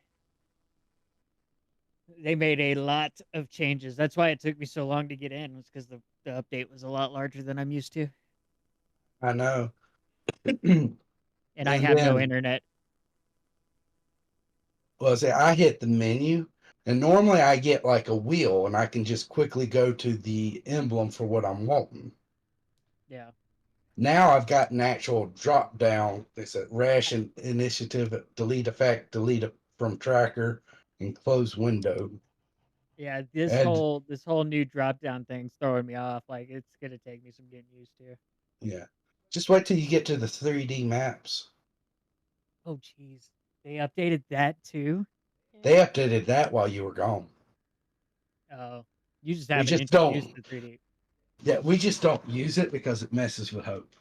They made a lot of changes. That's why it took me so long to get in, was because the update was a lot larger than I'm used to. I know. And And I have no then internet. well, say I hit the menu, and normally I get like a wheel, and I can just quickly go to the emblem for what I'm wanting. Yeah. Now I've got an actual drop down. It's a ration initiative, delete effect, delete it from tracker, and close window. Yeah, this And whole new drop down thing's throwing me off. Like it's gonna take me some getting used to. yeah, just wait till you get to the 3D maps. Oh jeez. They updated that too? They Yeah. updated that while you were gone. Oh. You just We haven't just introduced don't. the 3D. Yeah, we just don't use it because it messes with Hope.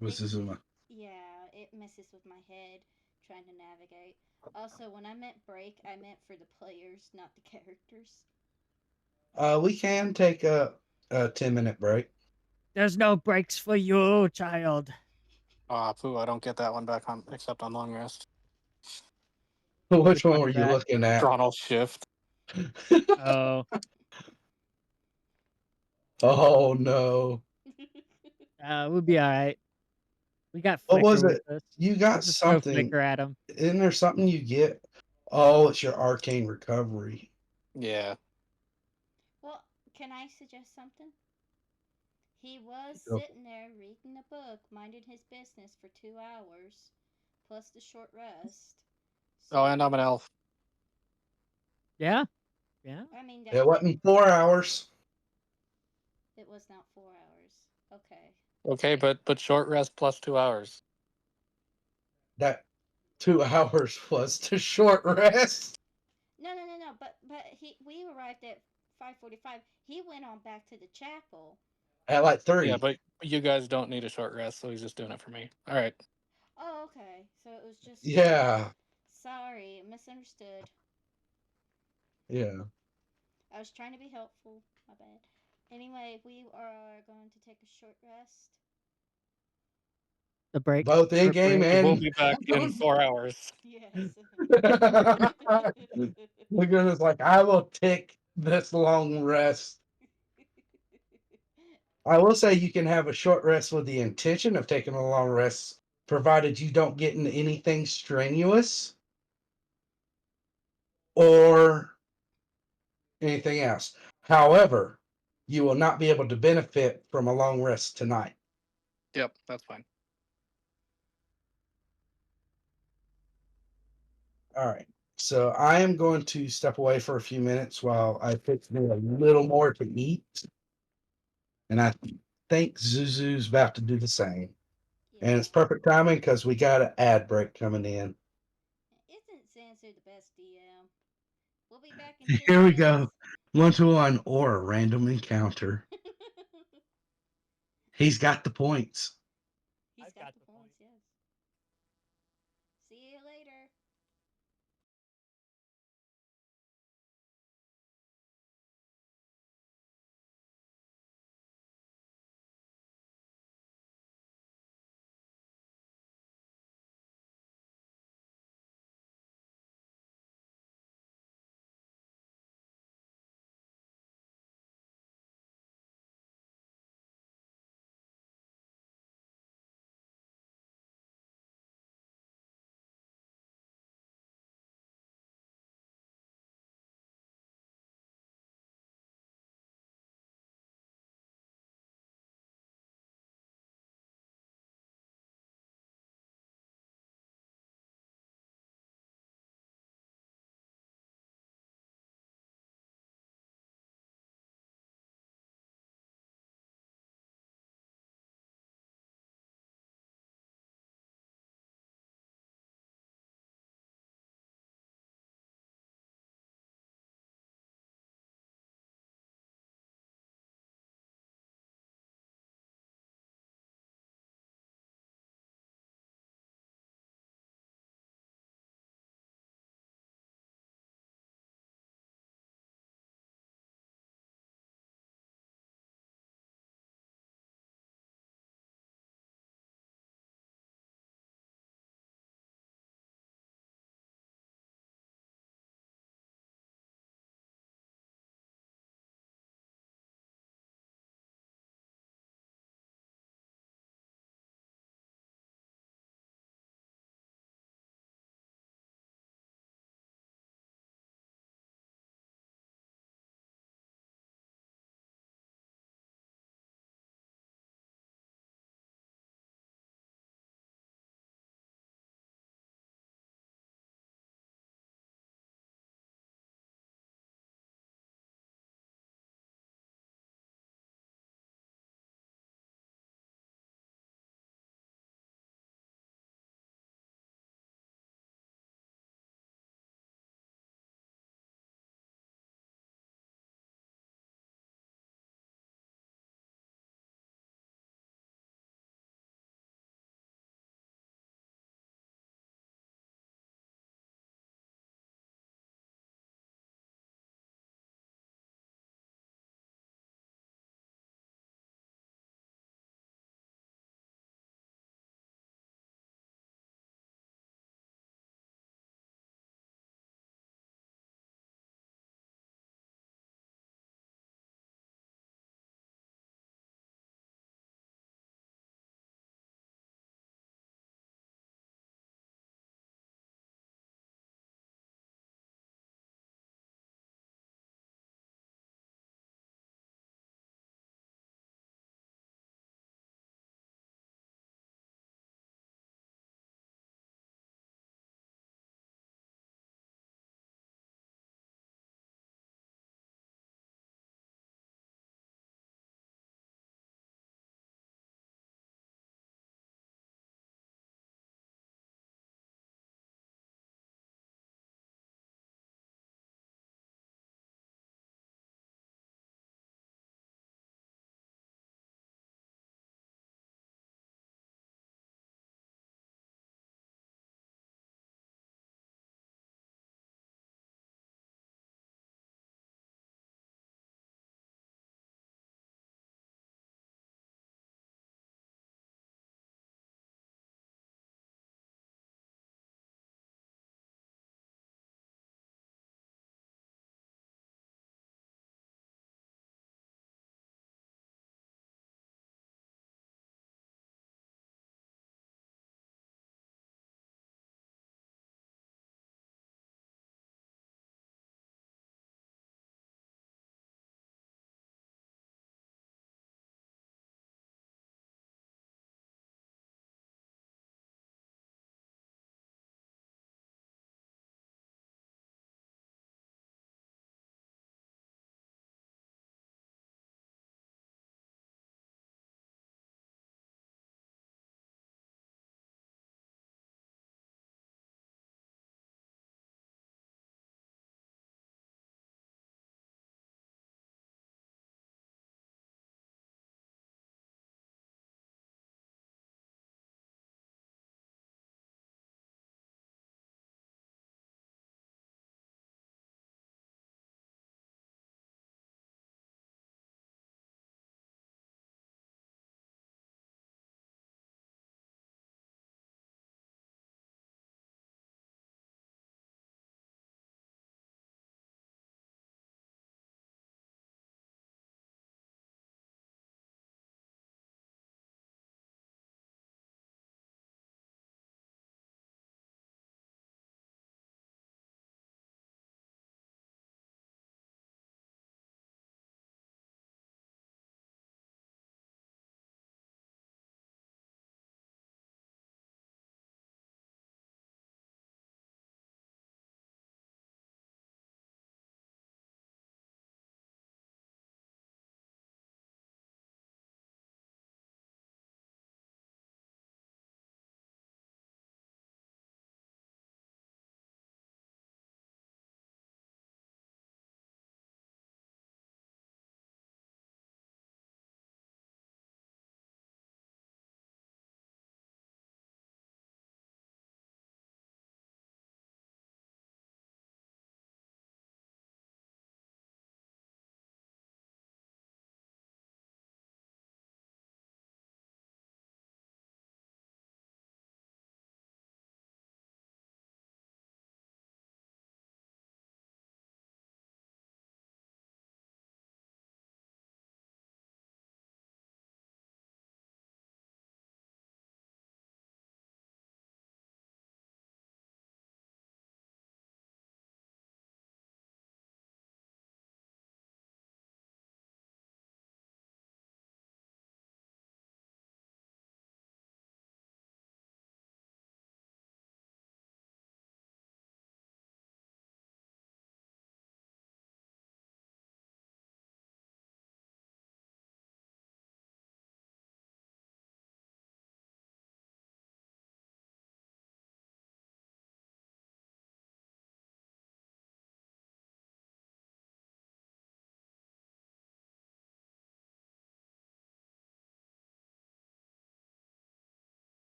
With It Zuzuma. yeah, it messes with my head trying to navigate. Also, when I meant break, I meant for the players, not the characters. We can take a 10-minute break. There's no breaks for you, child. Ah, poo, I don't get that one back on except on long rest. Which Which one one were is you that? looking at? Drawn all shift. Oh. Oh no. We'll be alright. We got What Flicker was with it? us. You We'll got just throw something. Flicker at him. Isn't there something you get? Oh, it's your arcane recovery. Yeah. Well, can I suggest something? He was Go. sitting there reading a book, minding his business for 2 hours, plus the short rest. Oh, and I'm So, an elf. Yeah? Yeah. I mean, It that wasn't 4 hours. it was not 4 hours. Okay. Okay, but short rest plus 2 hours. That 2 hours was the short rest. No. But we arrived at 5:45. He went on back to the chapel. At like Yeah, 3. but you guys don't need a short rest, so he's just doing it for me. All right. Oh, okay. So it was just for me. Yeah. Sorry, misunderstood. Yeah. I was trying to be helpful. My bad. Anyway, we are going to take a short rest. The break. Both in Short game break. We'll and be back in 4 hours. Yes. Laguna's like, I will take this long rest. I will say you can have a short rest with the intention of taking a long rest, provided you don't get into anything strenuous or anything else. However, you will not be able to benefit from a long rest tonight. Yep, that's fine. All right. So I am going to step away for a few minutes while I fix me a little more to eat. And I think Zuzu's about to do the same. And it's Yeah. perfect timing because we got an ad break coming in. Isn't Sansu the best DM? We'll be back in two Here we minutes. go. 1-1 or a random encounter. He's got the points. He's I've got got the the point. points, yes. See you later.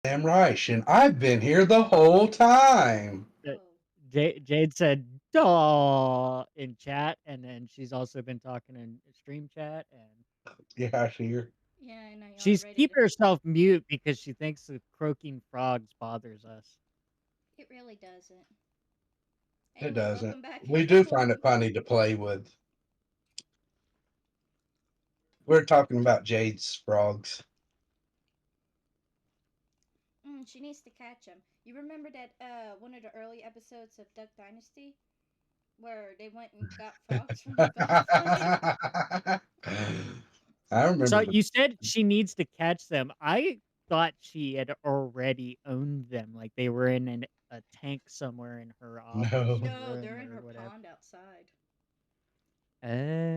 Damn right, and I've been here the whole time. Uh, Oh. Jade said "daw" in chat, and then she's also been talking in stream chat, and Yeah, I hear. Yeah, I know y'all are she's ready to. keeping herself mute because she thinks the croaking frogs bothers us. It really doesn't. It Anyway, doesn't. welcome back, We do find everyone. it funny to play with. We're talking about Jade's frogs. She needs to catch him. You remember that one of the early episodes of Duck Dynasty where they went and got frogs from the Gulf? I So remember the you said she needs to catch them. I thought she had already owned them, like they were in a tank somewhere in her office or no. No, room they're in or her whatever. pond outside. Uh,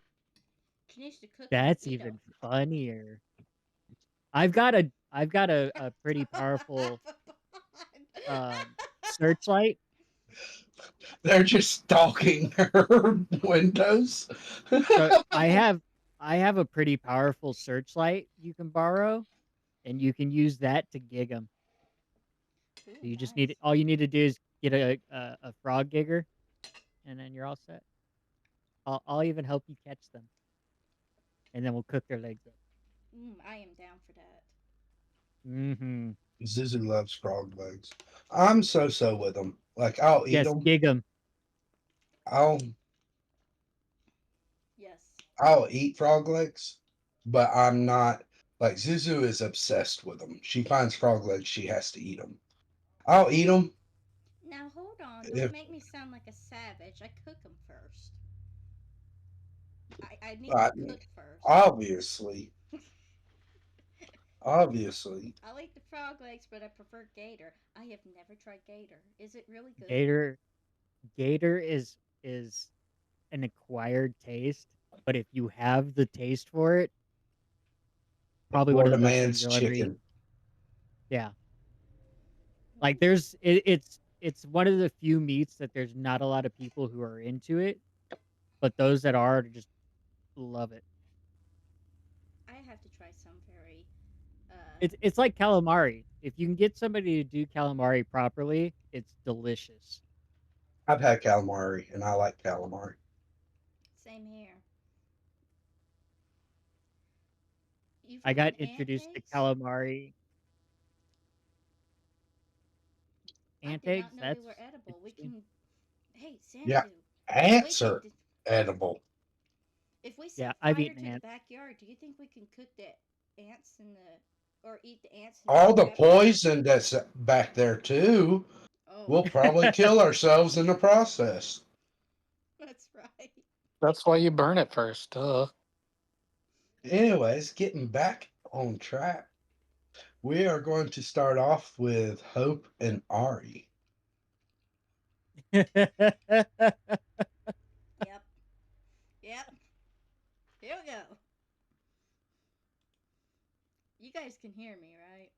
She needs to cook them and that's eat them. even funnier. I've got a pretty powerful searchlight. They're just stalking her windows. So I have a pretty powerful searchlight you can borrow, and you can use that to gig them. Ooh, So you just nice. need all you need to do is get a frog gigger, and then you're all set. I'll even help you catch them, and then we'll cook their legs up. I am down for that. Mm-hmm. Zuzu loves frog legs. I'm so with them. Like I'll eat Yes, them. gig them. I'll Yes. I'll eat frog legs, but I'm not like Zuzu is obsessed with them. She finds frog legs, she has to eat them. I'll eat them Now hold on. Don't if make me sound like a savage. I cook them first. I need I to cook first. obviously, obviously. I like the frog legs, but I prefer gator. I have never tried gator. Is it really good? Gator Gator is an acquired taste, but if you have the taste for it, The probably one of Florida the best things man's you'll ever eat. chicken. Yeah. Like Ooh. it's one of the few meats that there's not a lot of people who are into it, but those that are just love it. I have to try some very. It's like calamari. If you can get somebody to do calamari properly, it's delicious. I've had calamari and I like calamari. Same here. You've I eaten got ant introduced to eggs? calamari I ant did not eggs. know they That's were edible. We interesting. can. Hey, Yeah, Sansu. If we ants can. are edible. If we Yeah, set I've fire eaten to the ants. backyard, do you think we can cook the ants in the. Or eat the ants in the All the backyard? poison that's back there too. Oh, We'll probably kill ourselves in the process. that's right. That's why you burn it first. Duh. Anyways, getting back on track, we are going to start off with Hope and Ari. Yep. Yep. Here we go. You guys can hear me, right?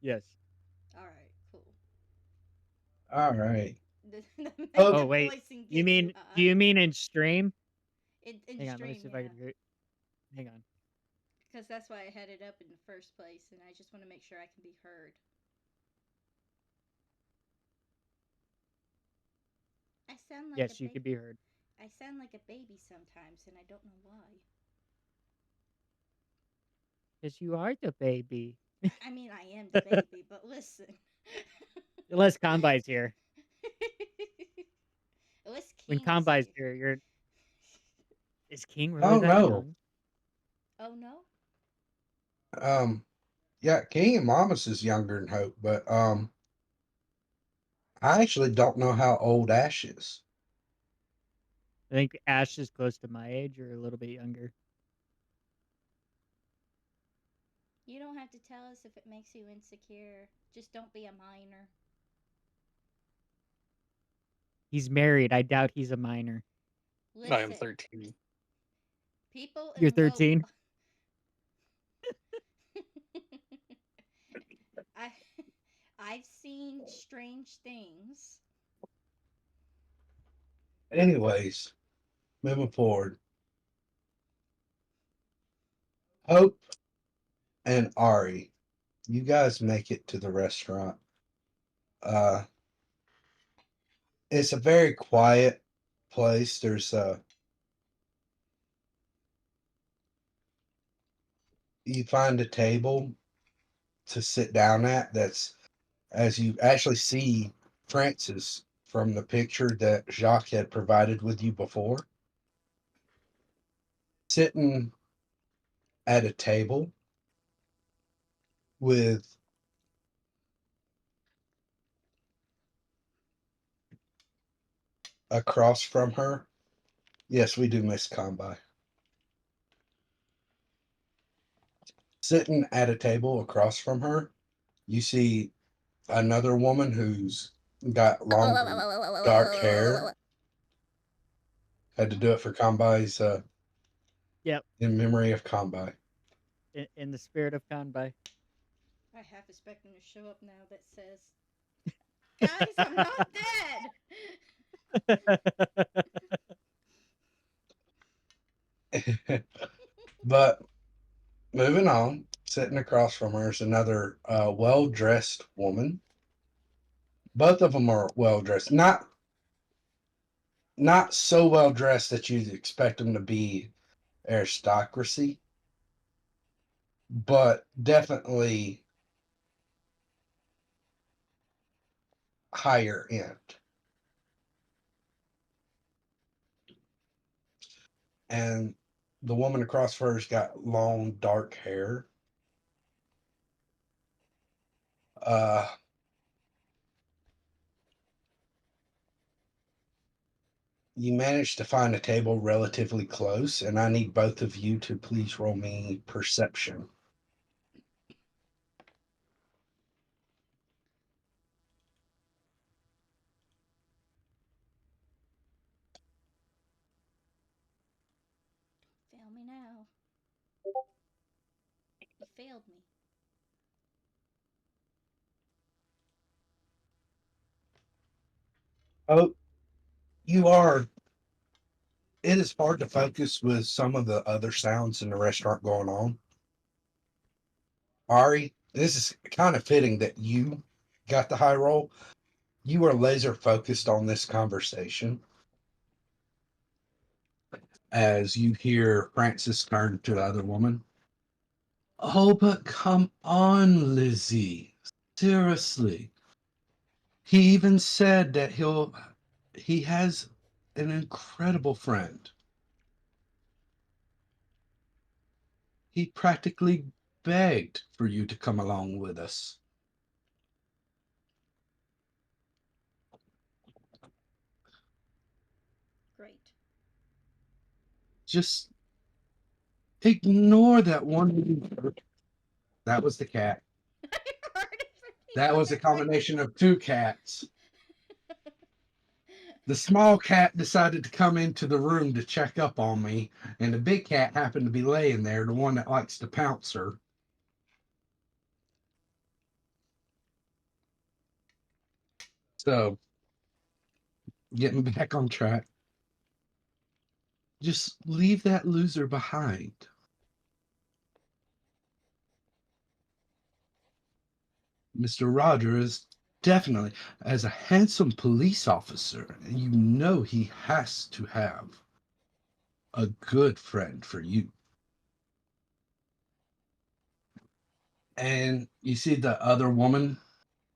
Yes. All right, cool. All right. The Hope, Oh makeup wait. voicing You gets too mean do hot. you mean in stream? In Hang on, let me stream, see if I yeah. can hear. Hang on. Because that's why I had it up in the first place, and I just want to make sure I can be heard. I sound like a Yes, you baby. could be heard. I sound like a baby sometimes, and I don't know why. Because you are the baby. I mean, I am the baby, but listen. Unless Combai's here. Unless When King is Combai's here. here, you're is King really oh that no. young? Oh no? Um, yeah, King and Mamas is younger than Hope, but I actually don't know how old Ash is. I think Ash is close to my age or a little bit younger. You don't have to tell us if it makes you insecure. Just don't be a minor. He's married. I doubt he's a minor. I am Listen, 13. people You're in 13? I I've seen strange things. Anyways, moving forward. Hope and Ari. You guys make it to the restaurant. Uh, it's a very quiet place. There's you find a table to sit down at that's as you actually see Francis from the picture that Jacques had provided with you before, sitting at a table with across from her. Yes, we do miss Combi. Sitting at a table across from her, you see another woman who's got long dark hair. Had to do it for Combi's Yep. in memory of Combi. In the spirit of Kanbai. I half expect him to show up now that says, "Guys, I'm not dead." But moving on, sitting across from her is another well-dressed woman. Both of them are well-dressed. Not so well-dressed that you'd expect them to be aristocracy, but definitely higher end. And the woman across from her's got long dark hair. Uh, you managed to find a table relatively close, and I need both of you to please roll me perception. Fail me now. He failed me. Oh, you are. It is hard to focus with some of the other sounds in the restaurant going on. Ari, this is kind of fitting that you got the high roll. You are laser focused on this conversation as you hear Francis turn to the other woman. Oh, but come on, Lizzie. Seriously. He even said that he has an incredible friend. He practically begged for you to come along with us. Great. Just ignore that one. That was the cat. I heard it from the That was a other way. combination of two cats. The small cat decided to come into the room to check up on me, and the big cat happened to be laying there, the one that likes to pounce her. So, getting back on track, just leave that loser behind. Mr. Roger is definitely, as a handsome police officer, you know he has to have a good friend for you. And you see the other woman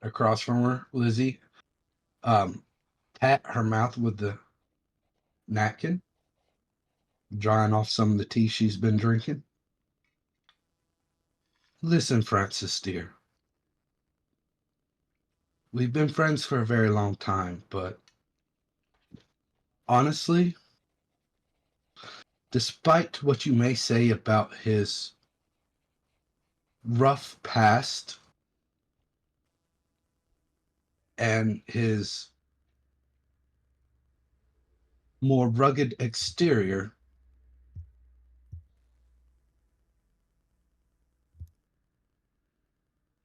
across from her, Lizzie, pat her mouth with the napkin, drying off some of the tea she's been drinking. Listen, Francis, dear, we've been friends for a very long time, but honestly, despite what you may say about his rough past and his more rugged exterior,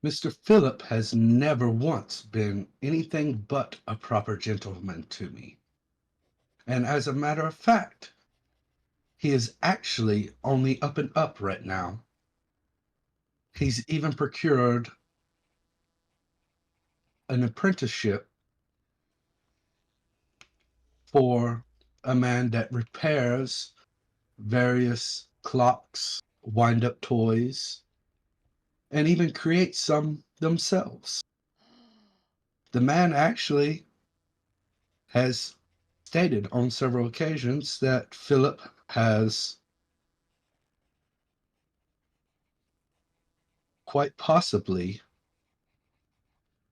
Mr. Philip has never once been anything but a proper gentleman to me. And as a matter of fact, he is actually on the up and up right now. He's even procured an apprenticeship for a man that repairs various clocks, wind up toys, and even creates some themselves. The man actually has stated on several occasions that Philip has quite possibly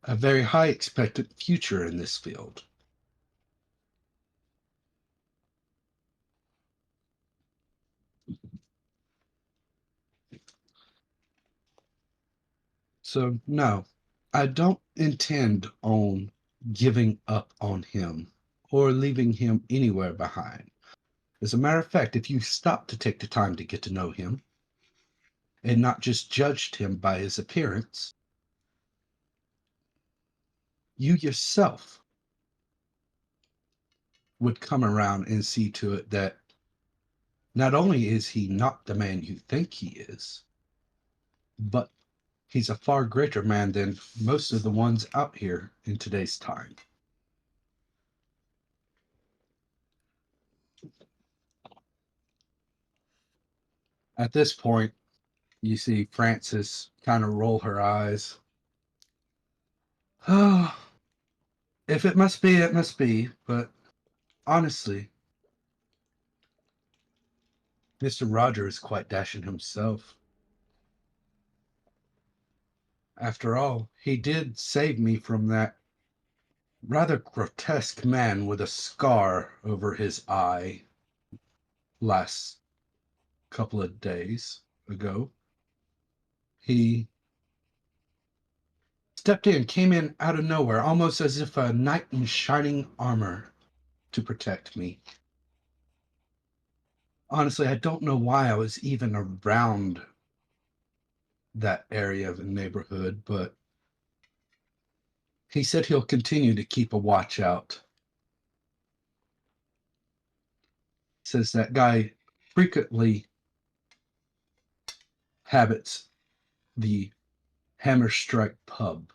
a very high expected future in this field. So, no, I don't intend on giving up on him or leaving him anywhere behind. As a matter of fact, if you stop to take the time to get to know him and not just judged him by his appearance, you yourself would come around and see to it that not only is he not the man you think he is, but he's a far greater man than most of the ones out here in today's time. At this point, you see Frances kind of roll her eyes. Oh, if it must be, it must be. But honestly, Mr. Roger is quite dashing himself. After all, he did save me from that rather grotesque man with a scar over his eye last couple of days ago. He stepped in, came in out of nowhere, almost as if a knight in shining armor to protect me. Honestly, I don't know why I was even around that area of the neighborhood, but he said he'll continue to keep a watch out. Says that guy frequently habits the Hammer Strike pub.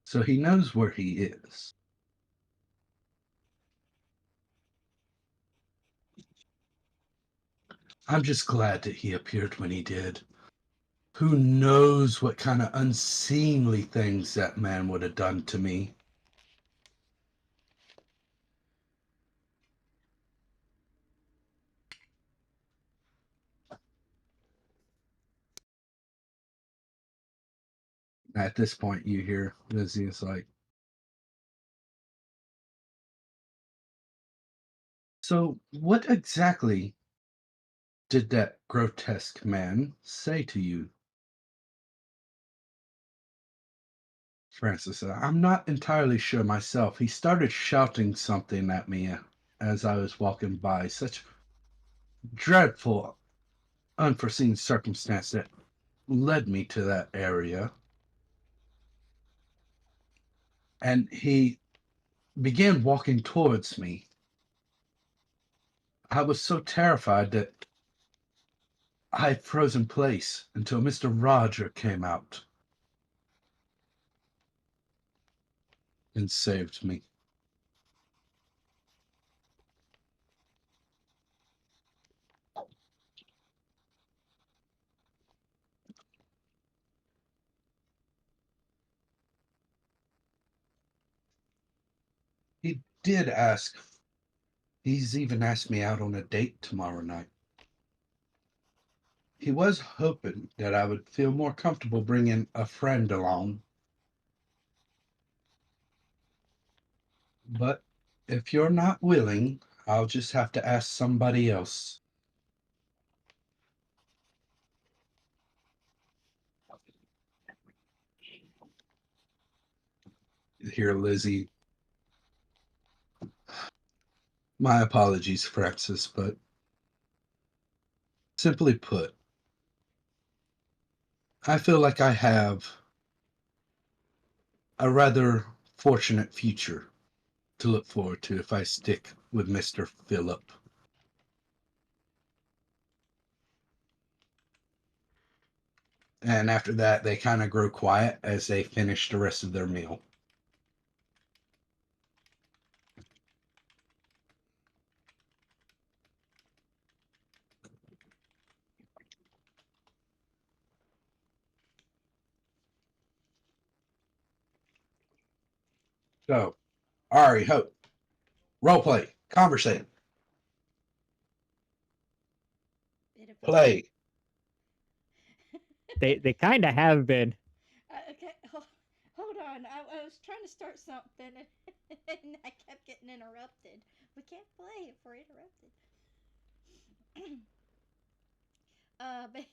So he knows where he is. I'm just glad that he appeared when he did. Who knows what kind of unseemly things that man would have done to me. At this point, you hear Lizzie is like, so what exactly did that grotesque man say to you? Francis said, I'm not entirely sure myself. He started shouting something at me as I was walking by. Such dreadful, unforeseen circumstance that led me to that area. And he began walking towards me. I was so terrified that I froze in place until Mr. Roger came out and saved me. He did ask. He's even asked me out on a date tomorrow night. He was hoping that I would feel more comfortable bringing a friend along. But if you're not willing, I'll just have to ask somebody else. Here, Lizzie. My apologies, Francis, but simply put, I feel like I have a rather fortunate future to look forward to if I stick with Mr. Philip. And after that, they kind of grow quiet as they finish the rest of their meal. So, Ari, Hope, role play, conversate, Bit of both. play. They kind of have been. Okay, hold on. I was trying to start something and I kept getting interrupted. We can't play if we're interrupted.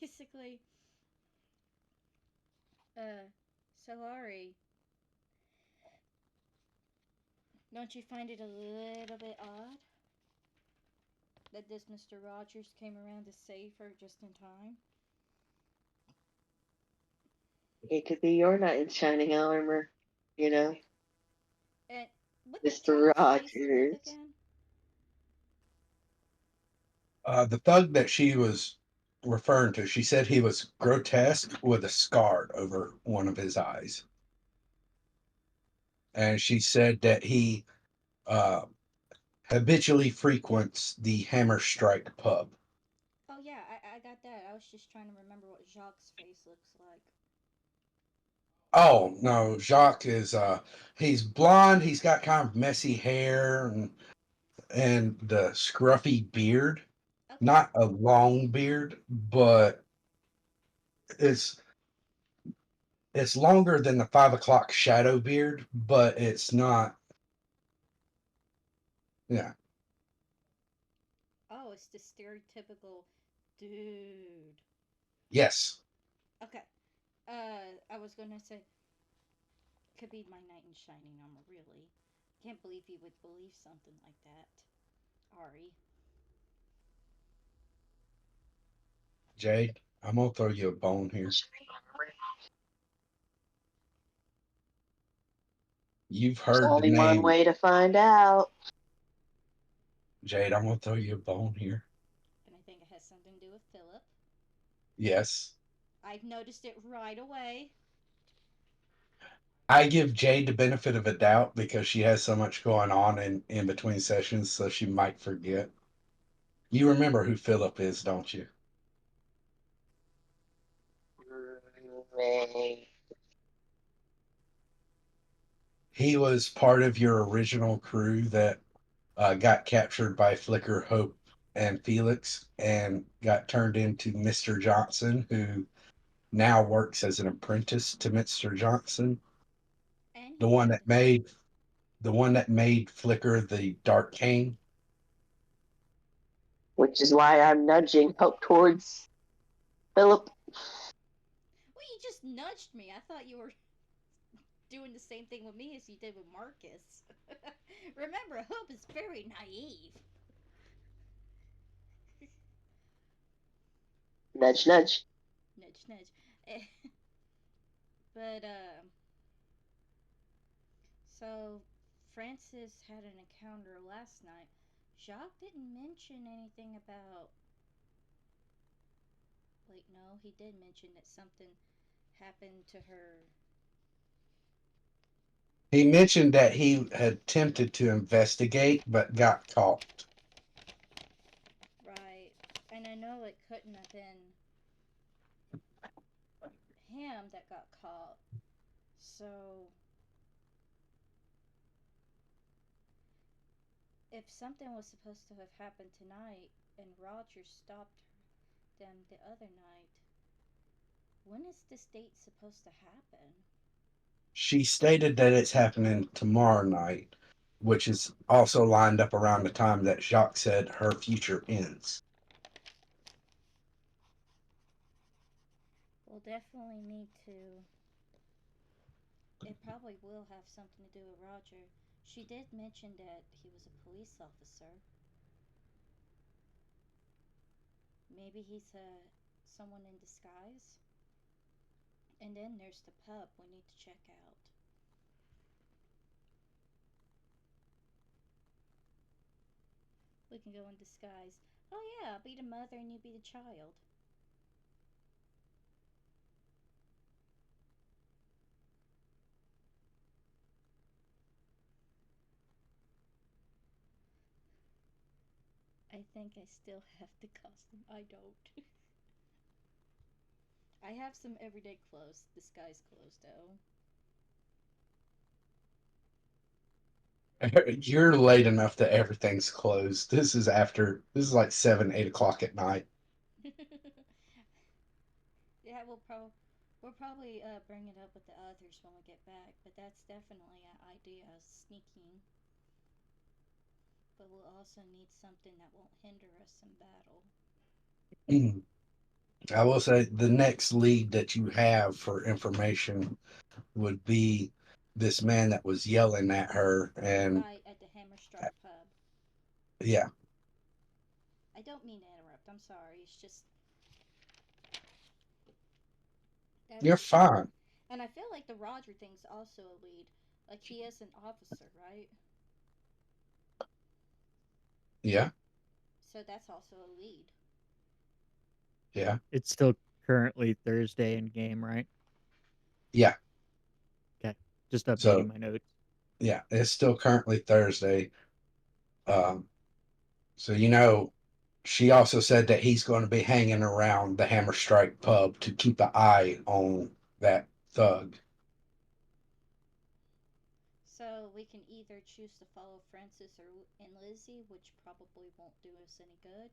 Basically, uh, so Ari, don't you find it a little bit odd that this Mr. Rogers came around to save her just in time? It could be your knight in shining armor, you know, And what did Mr. Jock's face look like Rogers. again? The thug that she was referring to, she said he was grotesque with a scar over one of his eyes. And she said that he uh, habitually frequents the Hammer Strike pub. Oh yeah, I got that. I was just trying to remember what Jacques' face looks like. Oh no, Jacques is he's blonde, he's got kind of messy hair and the scruffy beard. Okay. Not a long beard, but it's it's longer than the 5 o'clock shadow beard, but it's not. Yeah. Oh, it's the stereotypical dude. Yes. Okay. I was gonna say could be my knight in shining armor. Really, can't believe you would believe something like that, Ari. Jade, I'm gonna throw you a bone here. You've There's heard the only one name. way to find out. Jade, I'm gonna throw you a bone here. And I think it has something to do with Philip. Yes. I've noticed it right away. I give Jade the benefit of a doubt because she has so much going on in between sessions, so she might forget. You remember who Philip is, don't you? May. He was part of your original crew that got captured by Flicker, Hope, and Felix and got turned into Mr. Johnson, who now works as an apprentice to Mr. Johnson. And The he one killed that him. made the one that made Flicker the Dark Cane. Which is why I'm nudging Hope towards Philip. Well, you just nudged me. I thought you were doing the same thing with me as you did with Marcus. Remember, Hope is very naive. Nudge, nudge. Nudge, nudge. But so Francis had an encounter last night. Jacques didn't mention anything about. Wait, no, he did mention that something happened to her. He mentioned that he had attempted to investigate but got caught. Right. And I know it couldn't have been him that got caught. So if something was supposed to have happened tonight and Roger stopped them the other night, when is this date supposed to happen? She stated that it's happening tomorrow night, which is also lined up around the time that Jacques said her future ends. We'll definitely need to. It probably will have something to do with Roger. She did mention that he was a police officer. Maybe he's someone in disguise. And then there's the pub we need to check out. We can go in disguise. Oh yeah, I'll be the mother and you be the child. I think I still have the costume. I don't. I have some everyday clothes, disguise clothes though. You're late enough that everything's closed. This is like 7, 8 o'clock at night. Yeah, we'll probably bring it up with the others when we get back. But that's definitely an idea, sneaking. But we'll also need something that won't hinder us in battle. I will say the next lead that you have for information would be this man that was yelling at her. And Right at the Hammer Strike pub. yeah, I don't mean to interrupt. I'm sorry. It's just you're that's, fine. and I feel like the Roger thing's also a lead. Like he is an officer, right? Yeah, So that's also a lead. yeah, It's still currently Thursday in game, right? yeah. Okay. Just updating So my notes. yeah, it's still currently Thursday. Um, so you know, she also said that he's going to be hanging around the Hammer Strike pub to keep an eye on that thug. So we can either choose to follow Francis or and Lizzie, which probably won't do us any good,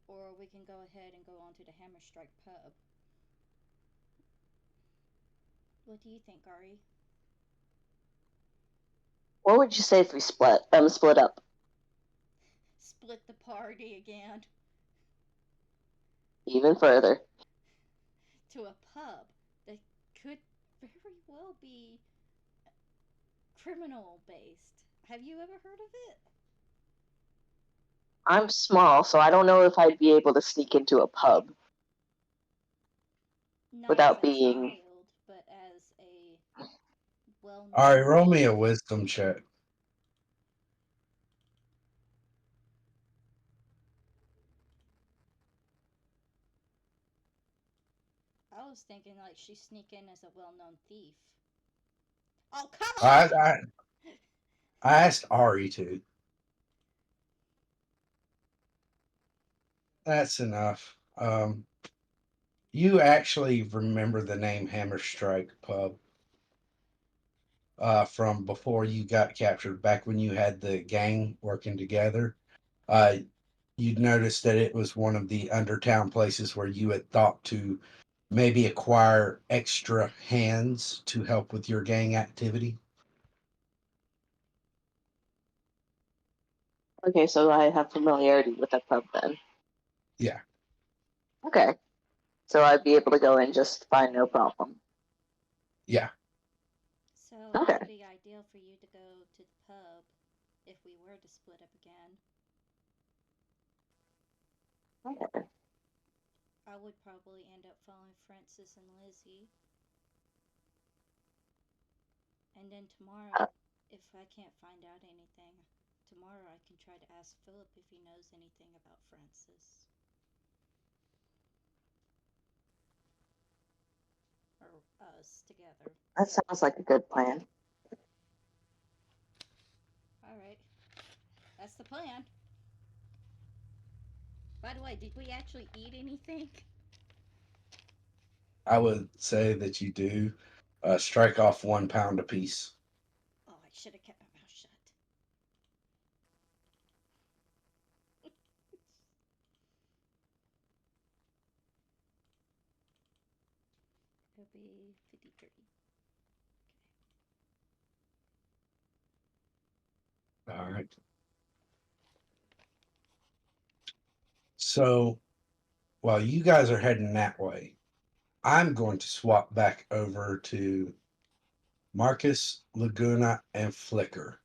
or we can go ahead and go on to the Hammer Strike pub. What do you think, Ari? What would you say if we split up? Split the party again Even further. to a pub that could very well be criminal based. Have you ever heard of it? I'm small, so I don't know if I'd be able to sneak into a pub Not as without a being. child, but as a well All right, known roll me thief. a wisdom check. I was thinking like she sneak in as a well known thief. Oh, come I on! I, I asked Ari to. That's enough. You actually remember the name Hammer Strike Pub from before you got captured, back when you had the gang working together. Uh, you'd noticed that it was one of the undertown places where you had thought to maybe acquire extra hands to help with your gang activity. Okay, so I have familiarity with that pub then. Yeah, Okay. So I'd be able to go in just fine, no problem. yeah. So it Okay. would be ideal for you to go to the pub if we were to split up again. Okay. I would probably end up following Francis and Lizzie. And then Uh, tomorrow, if I can't find out anything, tomorrow I can try to ask Philip if he knows anything about Francis. Or us together. that sounds like a good plan. Alright, that's the plan. By the way, did we actually eat anything? I would say that you do strike off 1 pound apiece. Oh, I should have kept my mouth shut. It'll be 53. All right. So while you guys are heading that way, I'm going to swap back over to Marcus, Laguna, and Flicker.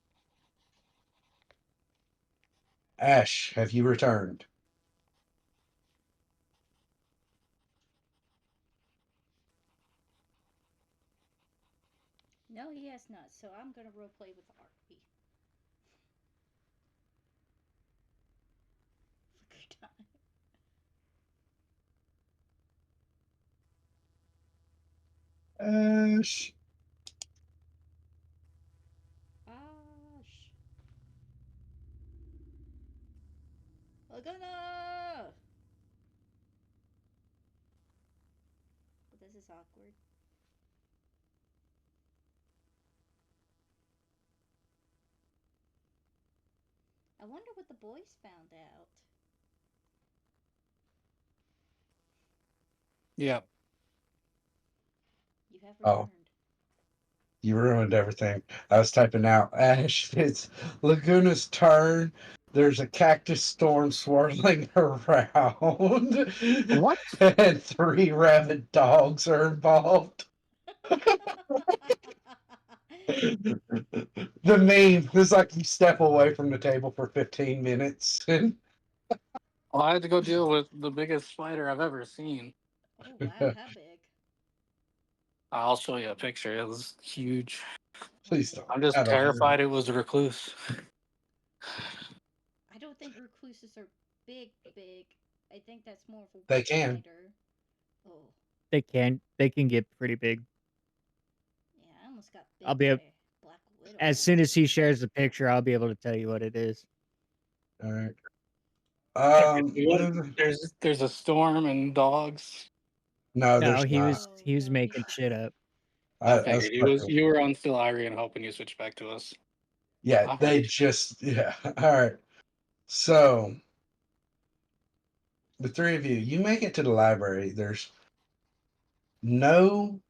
Ash, have you returned? No, he has not, so I'm gonna roleplay with Ari. For time. Ash. Gosh. Laguna! Well, this is awkward. I wonder what the boys found out. Yeah. You have Oh, returned. you ruined everything. I was typing out Ash. It's Laguna's turn. There's a cactus storm swirling around, What? and three rabid dogs are involved. The meme is like you step away from the table for 15 minutes. And Well, I had to go deal with the biggest spider I've ever seen. Oh wow, how big? I'll show you a picture. It was huge. please don't. Oh, I'm I just don't want terrified it was a recluse. I don't think recluses are big, big. I think that's more of a They can. spider. Oh, They can get pretty big. yeah, I almost got I'll bit be by ab- a black widow as soon once. as he shares the picture, I'll be able to tell you what it is. All right. Okay, what? Move. There's a storm and dogs. No, No, there's he not. was Oh he was no, he's making just. shit up. I I was figured fucking. you were on still Irene hoping you switched back to us. Yeah, I they heard. just. Yeah. All right. So the three of you, you make it to the library. There's no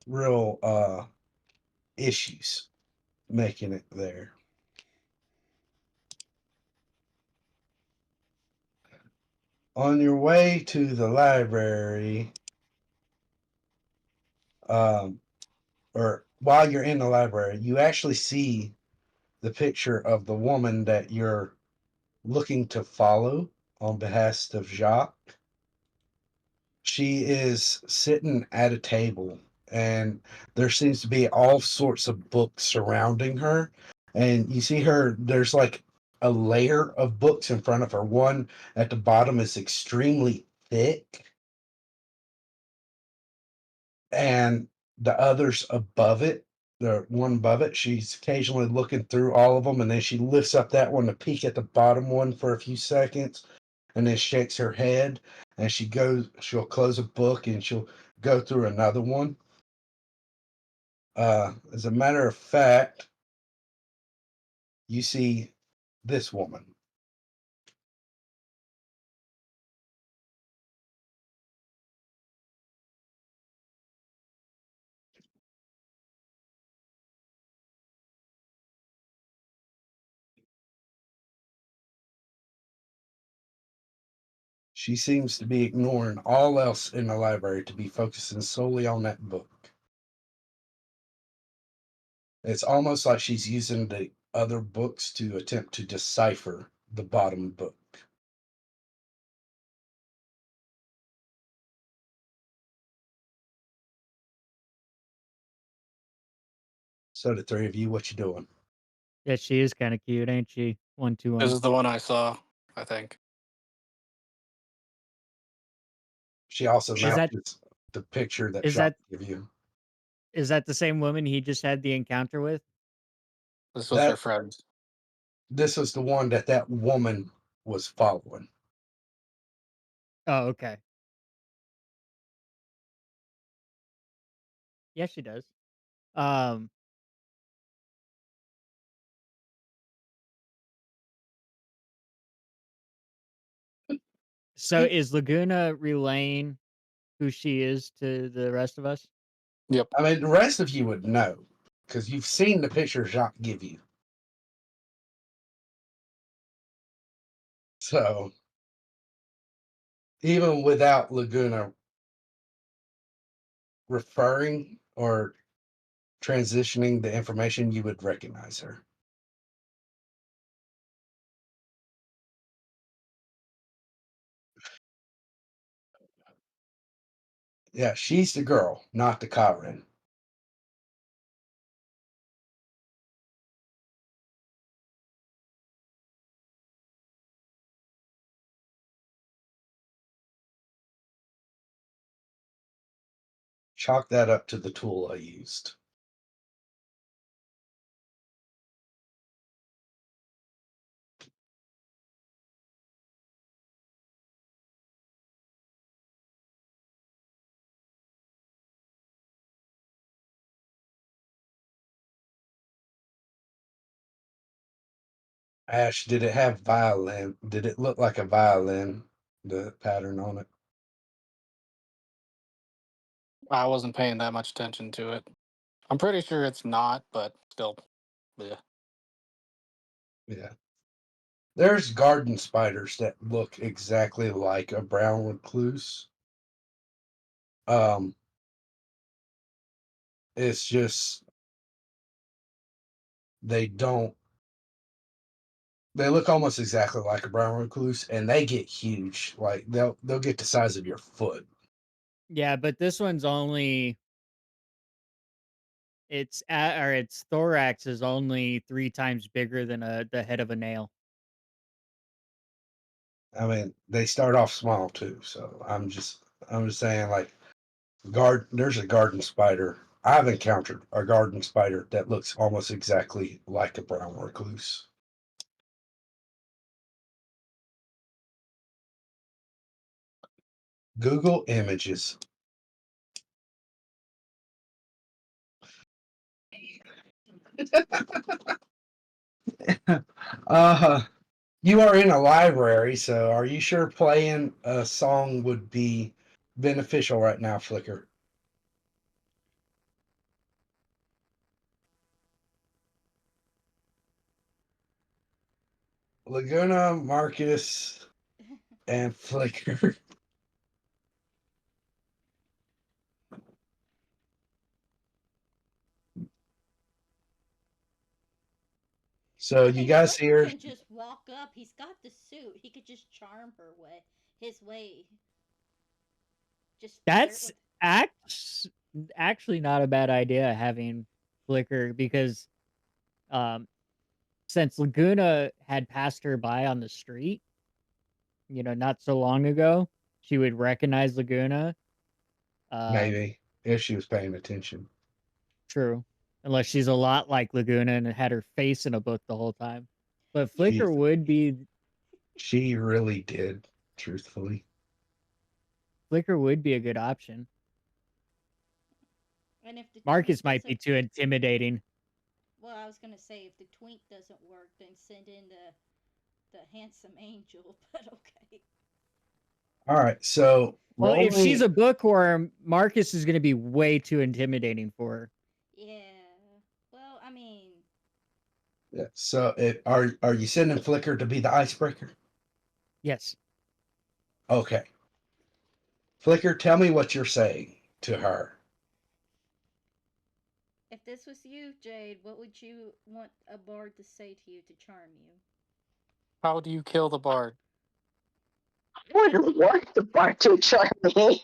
real issues making it there. On your way to the library, um, or while you're in the library, you actually see the picture of the woman that you're looking to follow on behalf of Jacques. She is sitting at a table, and there seems to be all sorts of books surrounding her. And you see her, there's like a layer of books in front of her. One at the bottom is extremely thick, and the others above it, the one above it, she's occasionally looking through all of them, and then she lifts up that one to peek at the bottom one for a few seconds, and then shakes her head, and she'll close a book and she'll go through another one. As a matter of fact, you see this woman. She seems to be ignoring all else in the library to be focusing solely on that book. It's almost like she's using the other books to attempt to decipher the bottom book. So the three of you, what you doing? Yeah, she is kind of cute, ain't she? 121. This is the one I saw. I think. She also Is that matches the picture that is Jacques that gave you. is that the same woman he just had the encounter with? This was her That friend. this was the one that woman was following. Oh, okay. Yeah, she does. Um, so is Laguna relaying who she is to the rest of us? Yep. I mean, the rest of you would know because you've seen the picture Jacques give you. So even without Laguna referring or transitioning the information, you would recognize her. Yeah, she's the girl, not the Karen. Chalk that up to the tool I used. Ash, did it have violin? Did it look like a violin? The pattern on it. I wasn't paying that much attention to it. I'm pretty sure it's not, but still. Yeah. Yeah. There's garden spiders that look exactly like a brown recluse. Um, it's just they don't. They look almost exactly like a brown recluse, and they get huge. Like they'll get the size of your foot. Yeah, but this one's only its thorax is only 3 times bigger than the head of a nail. I mean, they start off small too. So I'm just saying, like, there's a garden spider. I've encountered a garden spider that looks almost exactly like a brown recluse. Google images. uh You are in a library, so are you sure playing a song would be beneficial right now, Flicker? Laguna, Marcus, and Flicker. So you Okay, guys Flicker here? can just walk up. He's got the suit. He could just charm her way his way. Just flirt That's with. act- actually not a bad idea having Flicker because um since Laguna had passed her by on the street, not so long ago, she would recognize Laguna. Um, Maybe if she was paying attention. True. Unless she's a lot like Laguna and had her face in a book the whole time. But She she really did, truthfully. Flicker would be a good option. And if the twink Marcus might be doesn't, too intimidating. well, I was gonna say if the twink doesn't work, then send in the handsome angel. But okay. All right, so Well, roll if she's me. a bookworm, Marcus is going to be way too intimidating for her. Yeah. Well, I mean, Yeah, so are you sending Flicker to be the icebreaker? Yes. Okay, Flicker, tell me what you're saying to her. if this was you, Jade, what would you want a bard to say to you to charm you? How do you kill the bard? I would want the bar to charm me.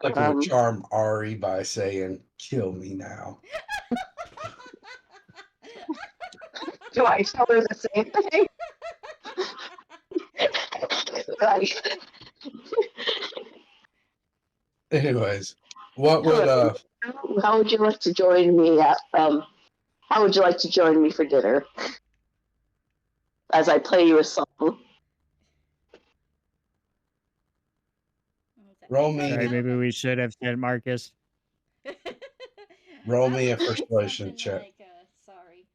Flicker would charm Ari by saying, "Kill me now." Do I tell her the same thing? Like, Anyways, what would hello, how would you like to join me at, how would you like to join me for dinner? As I play you a song. roll Actually, me Sorry, I would maybe like. we should have said Marcus. roll I me would a say persuasion something check? like, sorry.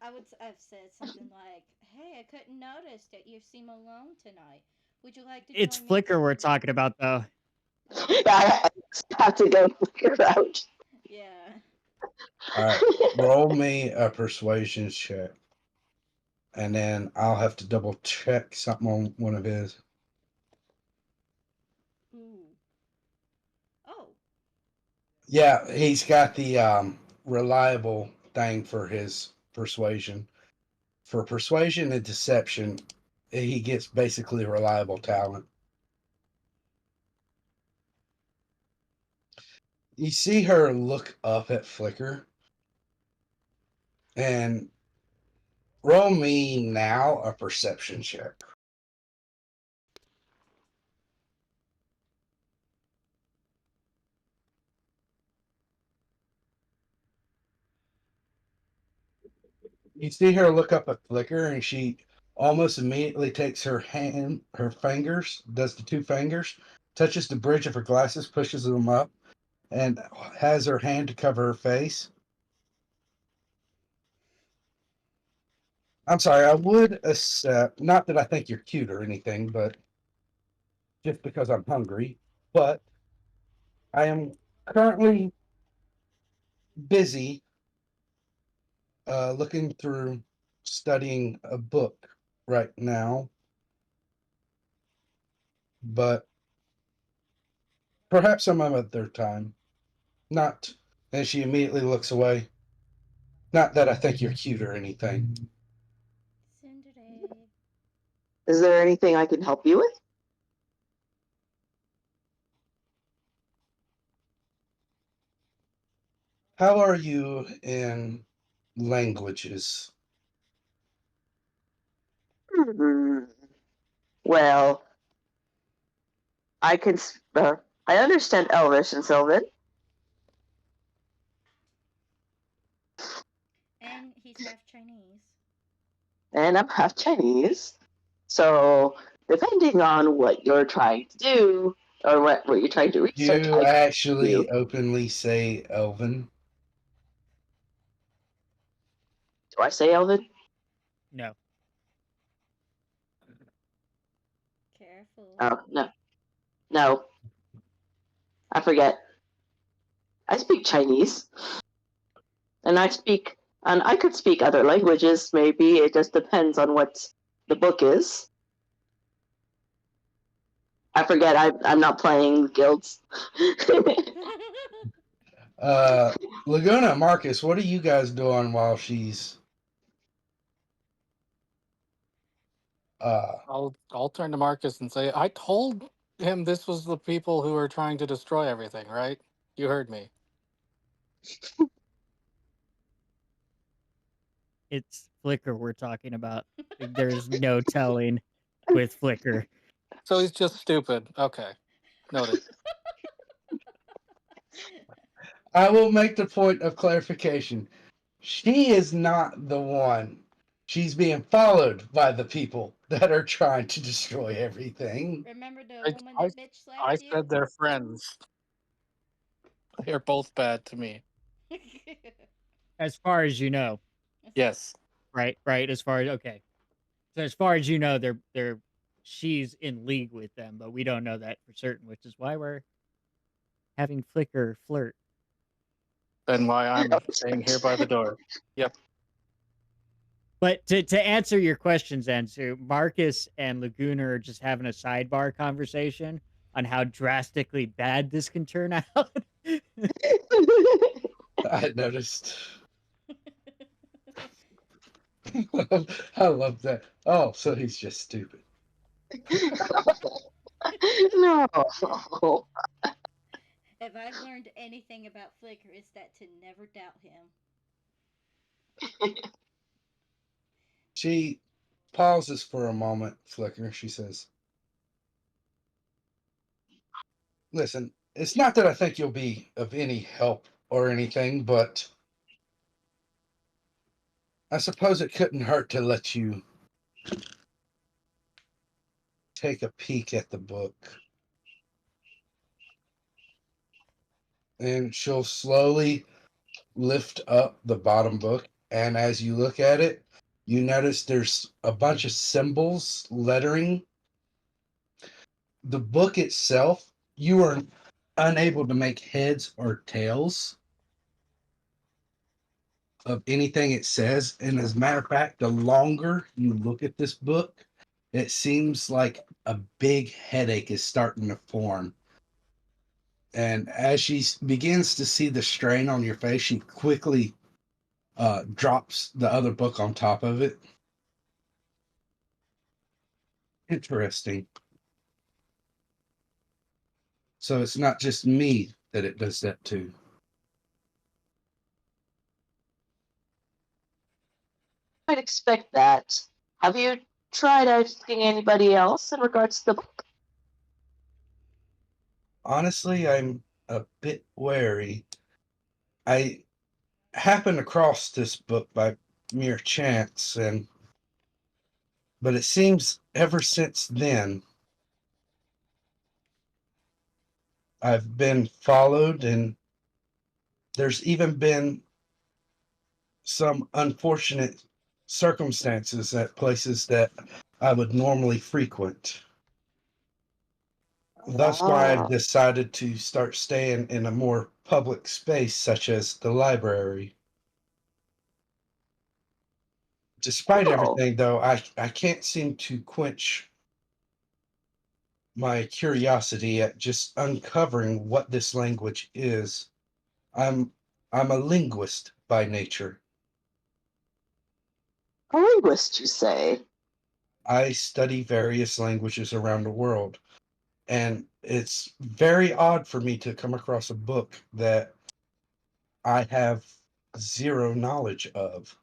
I've said something like, hey, I couldn't notice that you seem alone tonight. Would you like to It's join me for Flicker we're dinner? talking about, though. I have to go figure out. Yeah. All right, roll me a persuasion check, and then I'll have to double check something on one of his. Ooh. Oh. Yeah, he's got the reliable thing for his persuasion. For persuasion and deception, he gets basically reliable talent. You see her look up at Flicker and roll me now a perception check. You see her look up at Flicker and she almost immediately takes her fingers, does the two fingers, touches the bridge of her glasses, pushes them up, and has her hand to cover her face. I'm sorry, I would accept, not that I think you're cute or anything, but just because I'm hungry, but I am currently busy looking through studying a book right now, but perhaps some other time. Not, and she immediately looks away. Not that I think you're cute or anything. Tsundere. Is there anything I can help you with? How are you in languages? Hmm. Well, I can. I understand Elvish and Sylvan, And he's half Chinese. and I'm half Chinese. So, depending on what you're trying to do or what you're trying to Do research, you I can help you. actually openly say Elven? Do I say Elven? No. Careful. Oh, no. No, I forget. I speak Chinese. And I could speak other languages, maybe. It just depends on what the book is. I forget, I'm not playing guilds. Laguna, Marcus, what are you guys doing while she's I'll turn to Marcus and say, I told him this was the people who are trying to destroy everything, right? You heard me. It's Flicker we're talking about. Like, there's no telling with Flicker. So he's just stupid. Okay. Noted. I will make the point of clarification. She is not the one. She's being followed by the people that are trying to destroy everything. Remember the I, woman I, that bitch I slapped you? said they're friends. They're both bad to me. As far as you know, Yes. right? Right. As far as okay. So as far as you know, they're she's in league with them, but we don't know that for certain, which is why we're having Flicker flirt. Then why I'm staying here by the door. Yep. But to answer your questions, Ansu, Marcus and Laguna are just having a sidebar conversation on how drastically bad this can turn out. I had noticed. I love that. Oh, so he's just stupid. No. If I've learned anything about Flicker, it's that to never doubt him. She pauses for a moment, Flicker. She says, listen, it's not that I think you'll be of any help or anything, but I suppose it couldn't hurt to let you take a peek at the book. And she'll slowly lift up the bottom book. And as you look at it, you notice there's a bunch of symbols, lettering. The book itself, you are unable to make heads or tails of anything it says. And as a matter of fact, the longer you look at this book, it seems like a big headache is starting to form. And as she begins to see the strain on your face, she quickly drops the other book on top of it. Interesting. So it's not just me that it does that to. I'd expect that. Have you tried asking anybody else in regards to the book? Honestly, I'm a bit wary. I happened across this book by mere chance, but it seems ever since then I've been followed and there's even been some unfortunate circumstances at places that I would normally frequent. That's why I've decided to start staying in a more public space, such as the library. Despite everything, though, I can't seem to quench my curiosity at just uncovering what this language is. I'm I'm a linguist by nature. A linguist, you say? I study various languages around the world, and it's very odd for me to come across a book that I have zero knowledge of.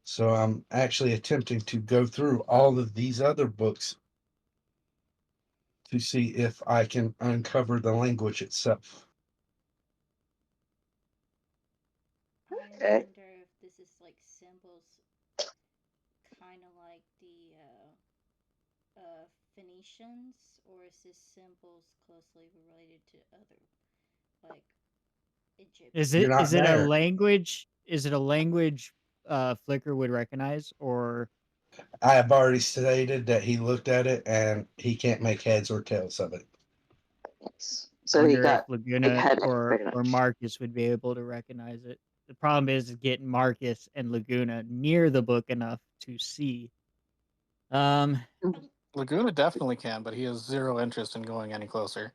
So I'm actually attempting to go through all of these other books to see if I can uncover the language itself. I Okay. wonder if this is like symbols, kind of like the Phoenicians, or is this symbols closely related to other, like Is You're it not is it a there. language? Is it a language Flicker would recognize, or I have already stated that he looked at it and he can't make heads or tails of it. Yes. I So he wonder if got big Laguna headed or pretty much. Marcus would be able to recognize it? The problem is getting Marcus and Laguna near the book enough to see. Um, Laguna definitely can, but he has zero interest in going any closer.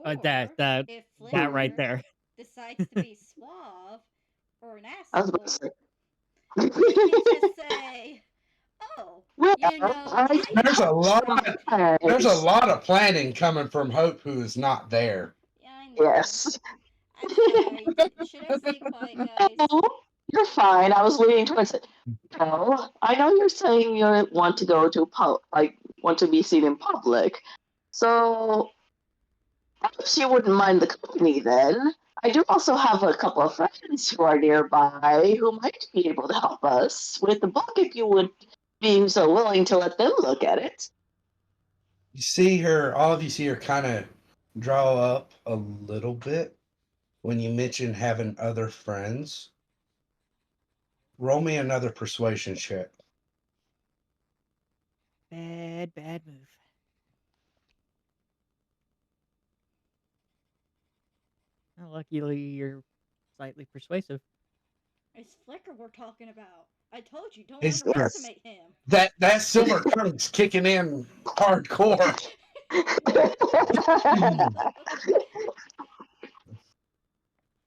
that or that if that right Flicker there. decides to be suave or an I was about to asshole, say. he can just say, "Oh, Well, you know, I I There's a have lot tried." there's a guys. lot of planning coming from Hope who is not there. Yeah, I know. Yes. I'm sorry. Should I stay quiet, guys? No, you're fine. I was leaning towards it. No, I know you're saying you want to go to want to be seen in public. So perhaps you wouldn't mind the company then. I do also have a couple of friends who are nearby who might be able to help us with the book if you would be so willing to let them look at it. You see her, all of you see her kind of draw up a little bit when you mention having other friends. Roll me another persuasion check. Bad move. Well, luckily, you're slightly persuasive. It's Flicker we're talking about. I told you, don't His Yes. underestimate him. that silver tongue's kicking in hardcore.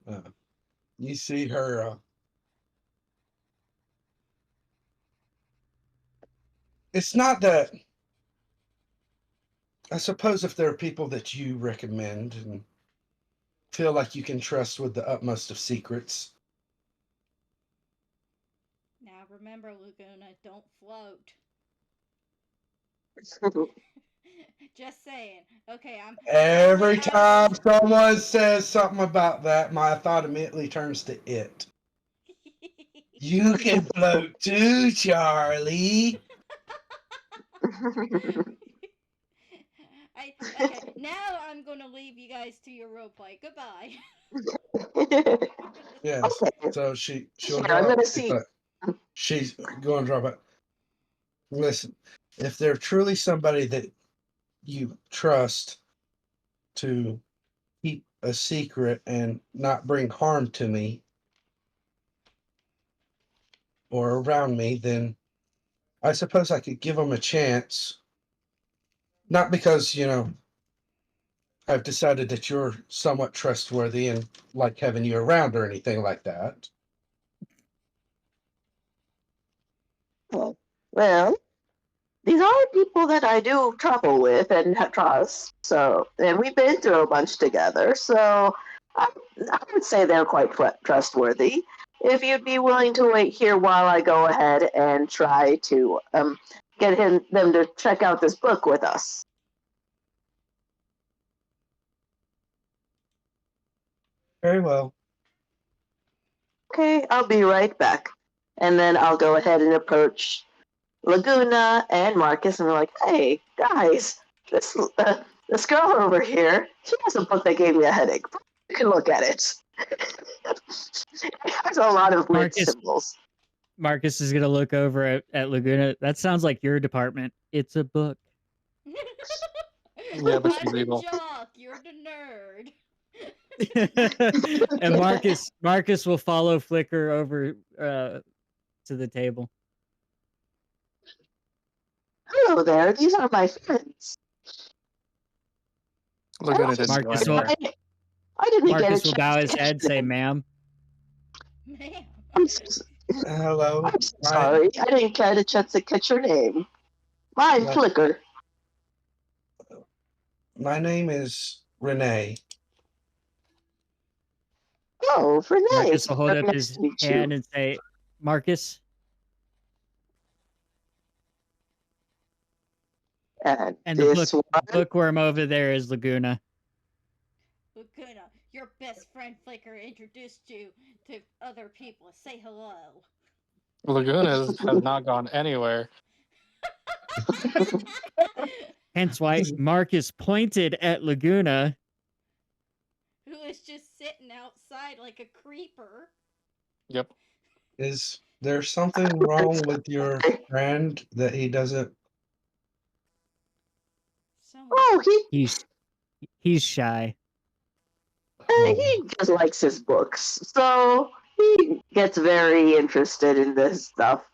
Uh, you see her. It's not that. I suppose if there are people that you recommend and feel like you can trust with the utmost of secrets, Now remember, Laguna, don't float. Just saying. Okay, I'm really every out of this. time someone says something about that, my thought immediately turns to it. You can float too, Charlie. Okay, now I'm gonna leave you guys to your role play. Goodbye. Yes. Okay. So she'll Here, I'm drop. gonna It's see. like she's going to drop it. Listen, if they're truly somebody that you trust to keep a secret and not bring harm to me or around me, then I suppose I could give them a chance. Not because, I've decided that you're somewhat trustworthy and like having you around or anything like that. Well, these are people that I do travel with and trust. So, and we've been through a bunch together. So, I, I would say they're quite trustworthy. If you'd be willing to wait here while I go ahead and try to get them to check out this book with us. Very well. Okay, I'll be right back. And then I'll go ahead and approach Laguna and Marcus and be like, hey, guys, this girl over here, she has a book that gave me a headache. You can look at it. It has a lot of weird Marcus symbols. Marcus is gonna look over at Laguna. That sounds like your department. It's a book. Yeah, but I'm she's the evil. jock. You're the nerd. And Marcus will follow Flicker over to the table. Hello there, these are my friends. Laguna didn't go Marcus will anywhere. I didn't get a Marcus will chance bow to his catch head, your say, name. "Ma'am." Man. Hello. I'm so sorry. I didn't get a chance to catch your name. I'm Well, Flicker. my name is Renee. Oh, Renee, Marcus it's will hold very up nice his to meet you. hand and say, "Marcus." And And this one, bookworm over there is Laguna. Laguna, your best friend Flicker introduced you to other people. Say hello. Lagunas have not gone anywhere. Hence why Marcus pointed at Laguna. Who is just sitting outside like a creeper. Yep. Is there something wrong with your friend that he doesn't? Someone. oh, He's shy. Oh, he just likes his books, so he gets very interested in this stuff.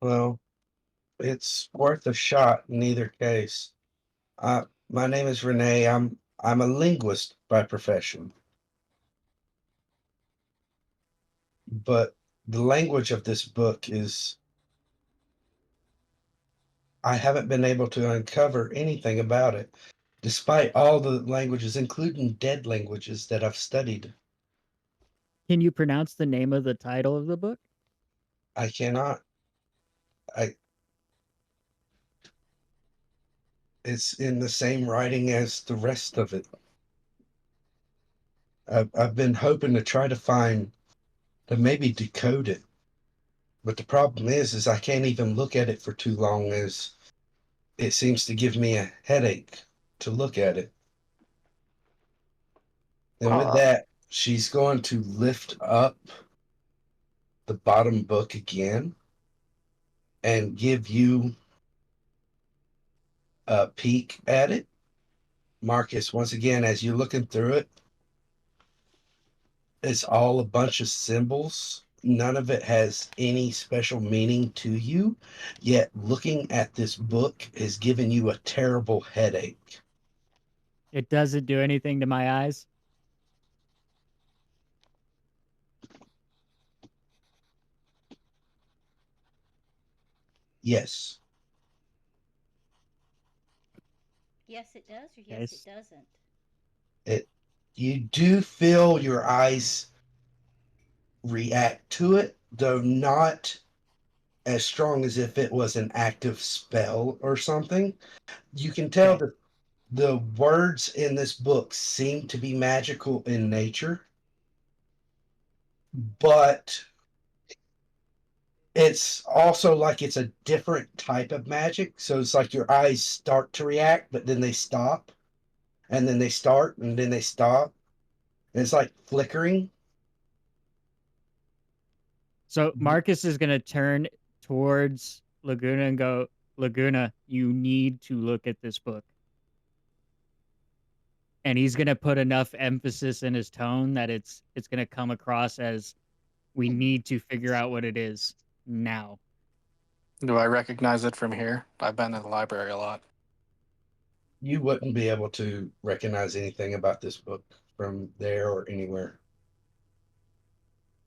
well, it's worth a shot in either case. My name is Renee. I'm a linguist by profession, but the language of this book is I haven't been able to uncover anything about it, despite all the languages, including dead languages that I've studied. Can you pronounce the name of the title of the book? I cannot. I It's in the same writing as the rest of it. I've been hoping to try to maybe decode it, but the problem is I can't even look at it for too long, as it seems to give me a headache to look at it. And with Uh, that, she's going to lift up the bottom book again and give you a peek at it. Marcus, once again, as you're looking through it, it's all a bunch of symbols. None of it has any special meaning to you, yet looking at this book is giving you a terrible headache. It doesn't do anything to my eyes. Yes, Yes, it does, or Okay. yes, it doesn't. it you do feel your eyes react to it, though not as strong as if it was an active spell or something. You can tell Okay. that the words in this book seem to be magical in nature, but it's also like it's a different type of magic. So it's like your eyes start to react, but then they stop, and then they start, and then they stop. And it's like flickering. So Marcus is gonna turn towards Laguna and go, "Laguna, you need to look at this book." And he's gonna put enough emphasis in his tone that it's gonna come across as we need to figure out what it is now. Do I recognize it from here? I've been in the library a lot. You wouldn't be able to recognize anything about this book from there or anywhere.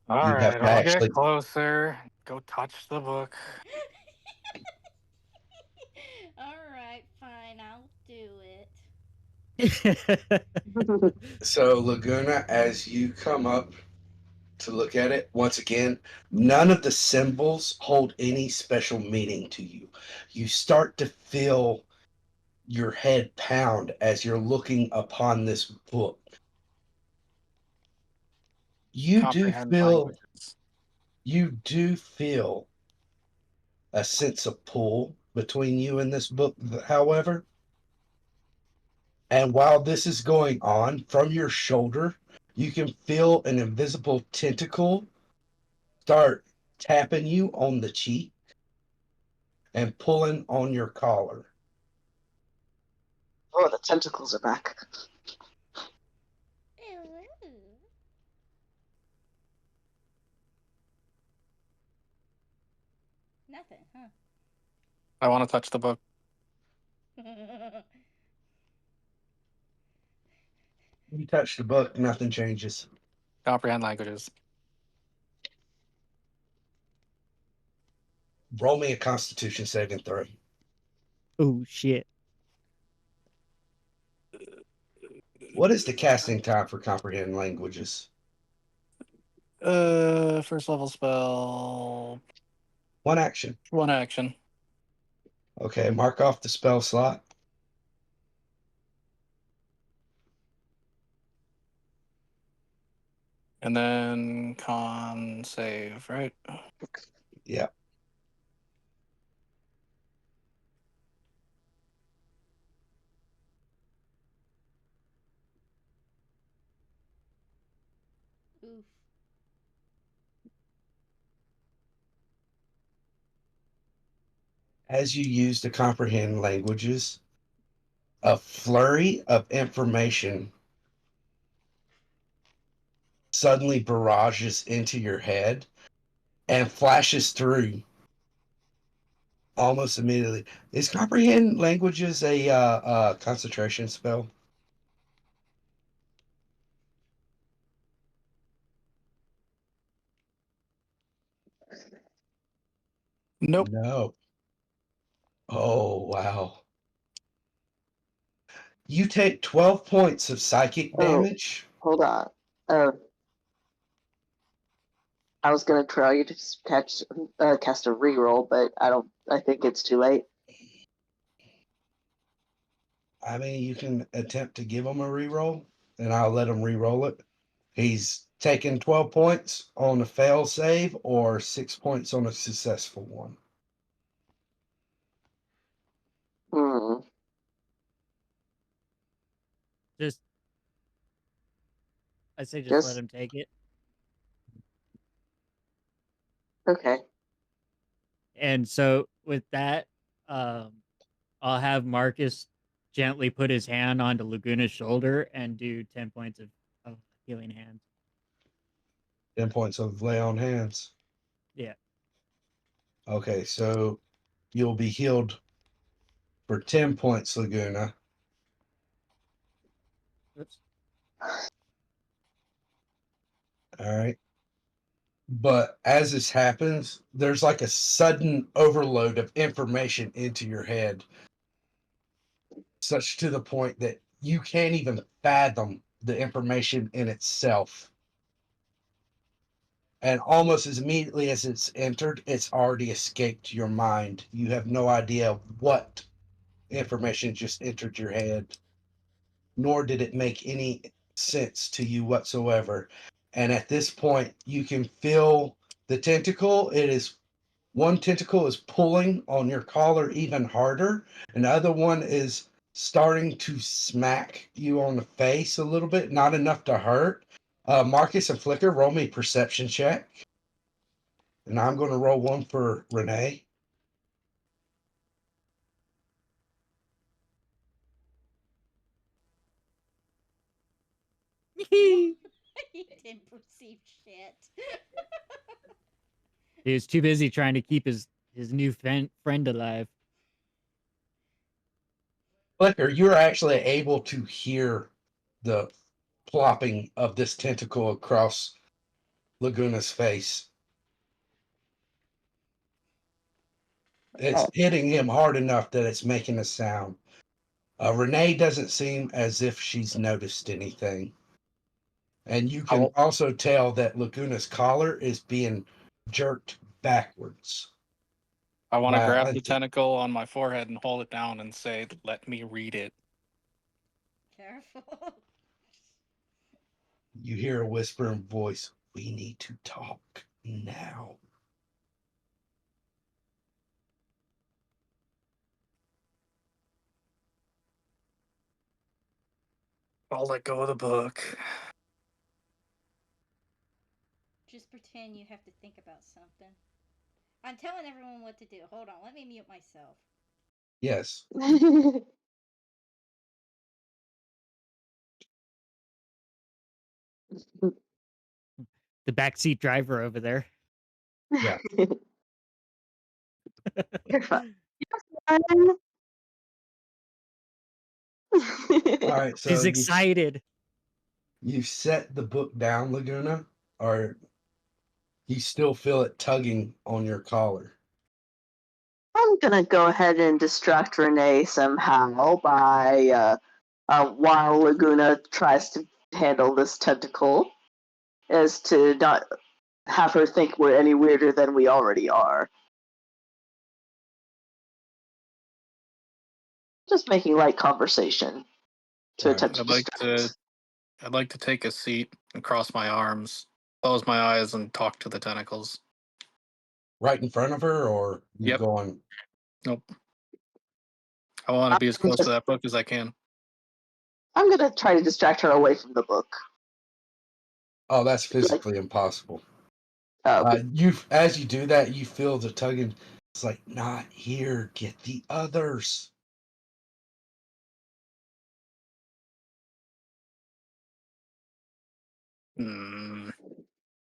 All You'd have right, to I'll get actually. closer. Go touch the book. Alright, fine, I'll do it. So, Laguna, as you come up to look at it, once again, none of the symbols hold any special meaning to you. You start to feel your head pound as you're looking upon this book. You do Comprehend feel languages. you do feel a sense of pull between you and this book, however. And while this is going on, from your shoulder, you can feel an invisible tentacle start tapping you on the cheek and pulling on your collar. Oh, the tentacles are back. Nothing, huh? I want to touch the book. You touch the book, nothing changes. Comprehend languages. Roll me a Constitution saving throw. Oh shit. What is the casting time for comprehend languages? First level spell. One action. One action. Okay, mark off the spell slot. And then con save, right? Yeah. Oof. As you use to comprehend languages, a flurry of information suddenly barrages into your head and flashes through almost immediately. Is comprehend languages a concentration spell? Nope. No. Oh, wow. You take 12 points of psychic Oh, damage. hold on. I was gonna try you to cast a reroll, but I think it's too late. I mean, you can attempt to give him a reroll, and I'll let him reroll it. He's taking 12 points on a fail save or 6 points on a successful one. Hmm. Just I say just let Just him take it. okay. And so with that, um, I'll have Marcus gently put his hand onto Laguna's shoulder and do 10 points of healing hands. 10 points of lay on hands. Yeah. Okay, so you'll be healed for 10 points, Laguna. Oops. All right. But as this happens, there's like a sudden overload of information into your head, such to the point that you can't even fathom the information in itself. And almost as immediately as it's entered, it's already escaped your mind. You have no idea what information just entered your head, nor did it make any sense to you whatsoever. And at this point, you can feel the tentacle. One tentacle is pulling on your collar even harder, and the other one is starting to smack you on the face a little bit, not enough to hurt. Marcus and Flicker, roll me perception check. And I'm going to roll one for Renee. He He didn't perceive shit. was too busy trying to keep his new friend alive. Flicker, you're actually able to hear the plopping of this tentacle across Laguna's face. It's Oh, hitting him hard enough that it's making a sound. Renee doesn't seem as if she's noticed anything. And you I, can also tell that Laguna's collar is being jerked backwards. I want to grab By, the tentacle on my forehead and hold it down and say, "Let me read it." Careful. you hear a whispering voice, "We need to talk now." I'll let go of the book. just pretend you have to think about something. I'm telling everyone what to do. Hold on, let me mute myself. Yes. The backseat driver over there. Yeah. You're fine. You're fine. All right. So She's excited. you set the book down, Laguna, or you still feel it tugging on your collar. I'm gonna go ahead and distract Renee somehow by while Laguna tries to handle this tentacle, as to not have her think we're any weirder than we already are. Just making light conversation to Right. attempt to I'd like distract. to I'd like to take a seat and cross my arms, close my eyes, and talk to the tentacles. Right in front of her, or you Yep. going? Nope. I want to be as close to Just, that book as I can. I'm gonna try to distract her away from the book. Oh, that's Like, physically impossible. okay. As you do that, you feel the tugging. It's like, not here. Get the others. Hmm.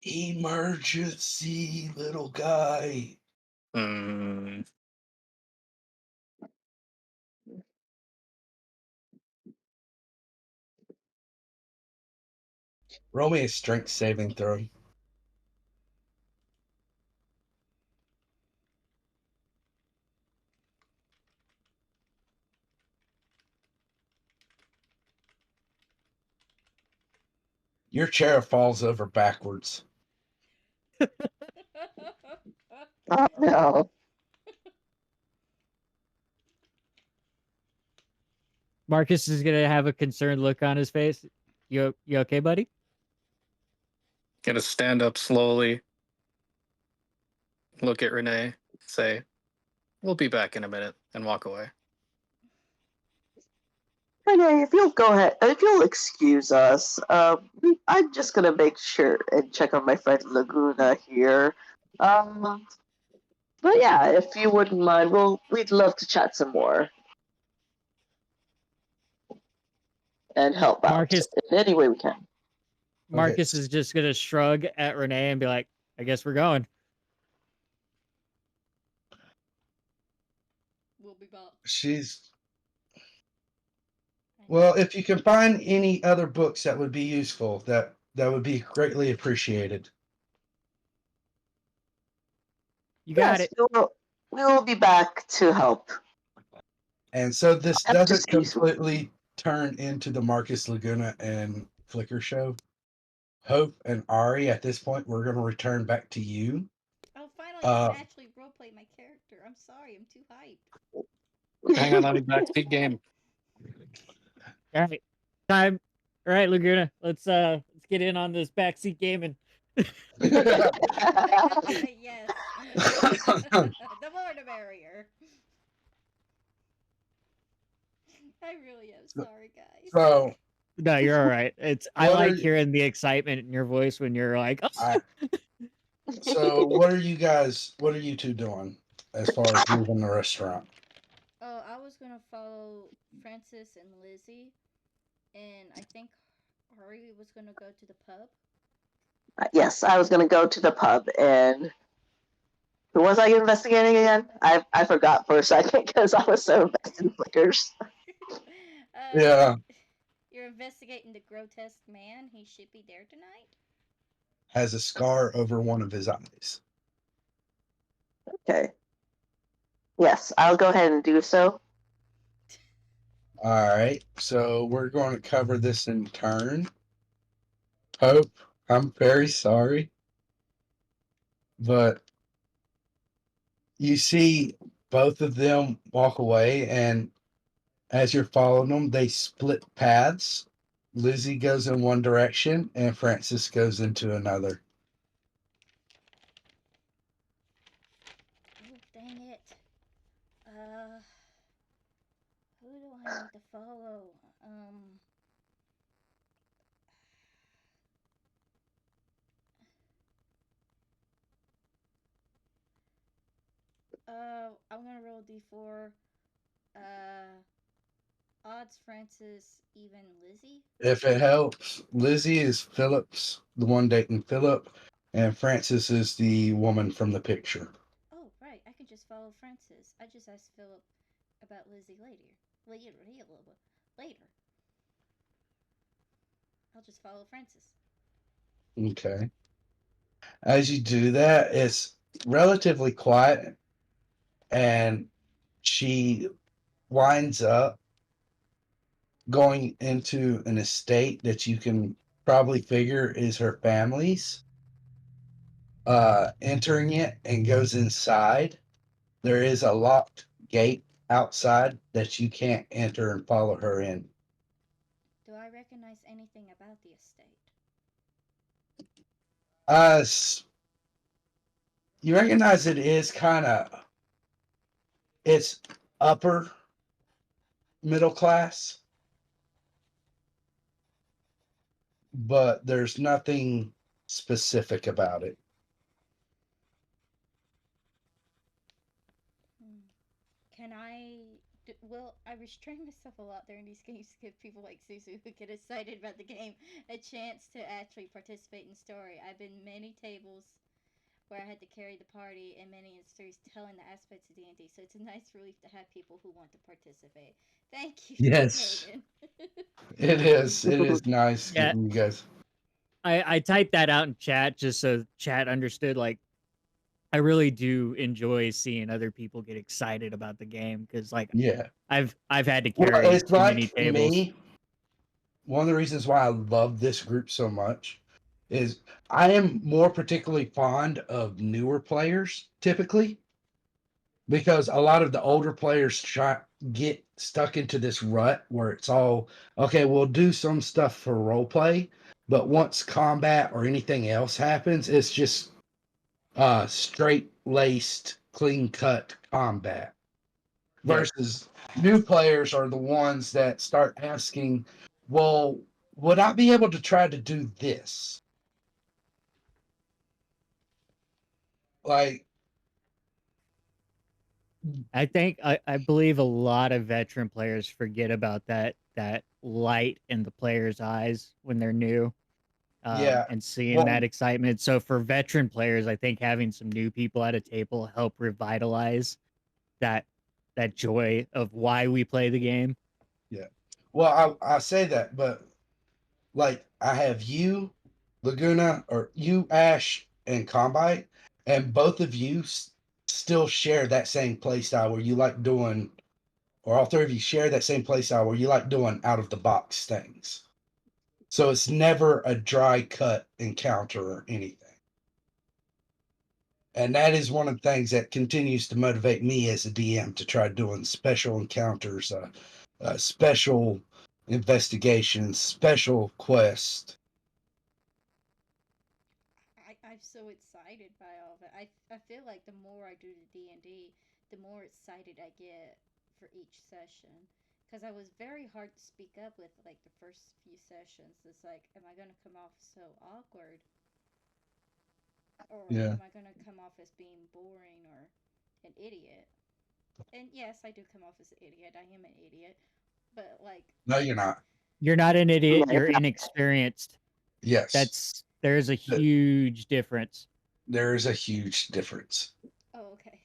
Emergency, little guy. Hmm. Roll me a strength saving throw. Your chair falls over backwards. Oh no. Marcus is gonna have a concerned look on his face. You okay, buddy? Gonna stand up slowly, look at Renee, say, "We'll be back in a minute," and walk away. Renee, if you'll go ahead, if you'll excuse us, I'm just gonna make sure and check on my friend Laguna here. But yeah, if you wouldn't mind, we'd love to chat some more and help out Marcus in any way we can. Okay. Marcus is just gonna shrug at Renee and be like, I guess we're going. We'll be back. She's well. If you can find any other books that would be useful, that would be greatly appreciated. You got Yes, it. we will be back to help. And so this Have to doesn't excuse me. completely turn into the Marcus Laguna and Flicker show. Hope and Ari, at this point, we're going to return back to you. Oh, finally, I can Uh, actually roleplay my character. I'm sorry, I'm too hyped. Hang on, let me backseat game. All right. Time. All right, Laguna. Let's get in on this backseat gaming. Yes. The more the merrier. I really am sorry, guys. so, No, you're all right. I what are like hearing the excitement in your voice when you're like, I, what are you two doing as far as leaving the restaurant? Oh, I was gonna follow Francis and Lizzie, and I think Ari was gonna go to the pub. Yes, I was gonna go to the pub and who was I investigating again? I forgot for a second because I was so invested in flickers. uh, Yeah, you're investigating the grotesque man. He should be there tonight. has a scar over one of his eyes. Okay. Yes, I'll go ahead and do so. All right, so we're going to cover this in turn. Hope, I'm very sorry, but you see both of them walk away, and as you're following them, they split paths. Lizzie goes in one direction, and Francis goes into another. Oh, dang it. Uh, who do I need to follow? Um, I'm gonna roll D4. Uh, odds Francis, even Lizzie. If it helps, Lizzie is Phillips, the one dating Philip, and Frances is the woman from the picture. Oh, right. I can just follow Francis. I just asked Philip about Lizzie later. Later. I'll just follow Francis. Okay. As you do that, it's relatively quiet, and she winds up going into an estate that you can probably figure is her family's. Entering it and goes inside. There is a locked gate outside that you can't enter and follow her in. Do I recognize anything about the estate? Uh, you recognize it is kind of it's upper middle class, but there's nothing specific about it. Hmm. Can I? Well, I restrain myself a lot during these games to give people like Suzu who get excited about the game a chance to actually participate in story. I've been many tables where I had to carry the party and many stories telling the aspects of D&D, so it's a nice relief to have people who want to participate. Thank you, Yes, Caden. it is. It is nice Yeah, getting you guys. I typed that out in chat just so chat understood. Like, I really do enjoy seeing other people get excited about the game because, like, Yeah. I've had to Well, carry it's too many like tables. me. One of the reasons why I love this group so much is I am more particularly fond of newer players typically because a lot of the older players get stuck into this rut where it's all okay, we'll do some stuff for role play, but once combat or anything else happens, it's just straight laced, clean cut combat. Yep. Versus new players are the ones that start asking, well, would I be able to try to do this? Like, I believe a lot of veteran players forget about that light in the player's eyes when they're new, yeah, and seeing that well, excitement. So for veteran players, I think having some new people at a table help revitalize that that joy of why we play the game. yeah. Well, I say that, but like, I have you, Laguna, or you, Ash, and Combite, and both of you still share that same play style where you like doing, or all three of you share that same play style where you like doing out of the box things. So it's never a dry cut encounter or anything. And that is one of the things that continues to motivate me as a DM to try doing special encounters, special investigations, special quests. I'm so excited by all of it. I feel like the more I do the D&D, the more excited I get for each session. Because I was very hard to speak up with like the first few sessions. It's like, am I going to come off so awkward? Or Yeah. am I going to come off as being boring or an idiot? And yes, I do come off as an idiot. I am an idiot. But like, No, you're not. You're not an idiot, Yeah, you're inexperienced. Yes. There's a huge difference. There is a huge difference. oh, okay.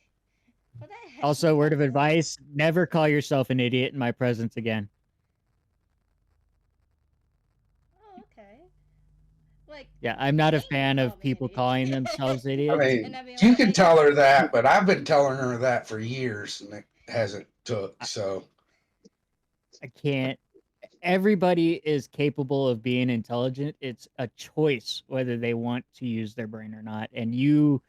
Well, that Also, actually word helped of a lot. advice, never call yourself an idiot in my presence again. Oh, okay. Like, Yeah, I'm not a Caden would fan call of me an people calling idiot. themselves I idiots. and mean, I'd be you like, can tell her I, that, but I've been telling her that for years and it hasn't took. I, So, I can't. Everybody is capable of being intelligent. It's a choice whether they want to use their brain or not. And you,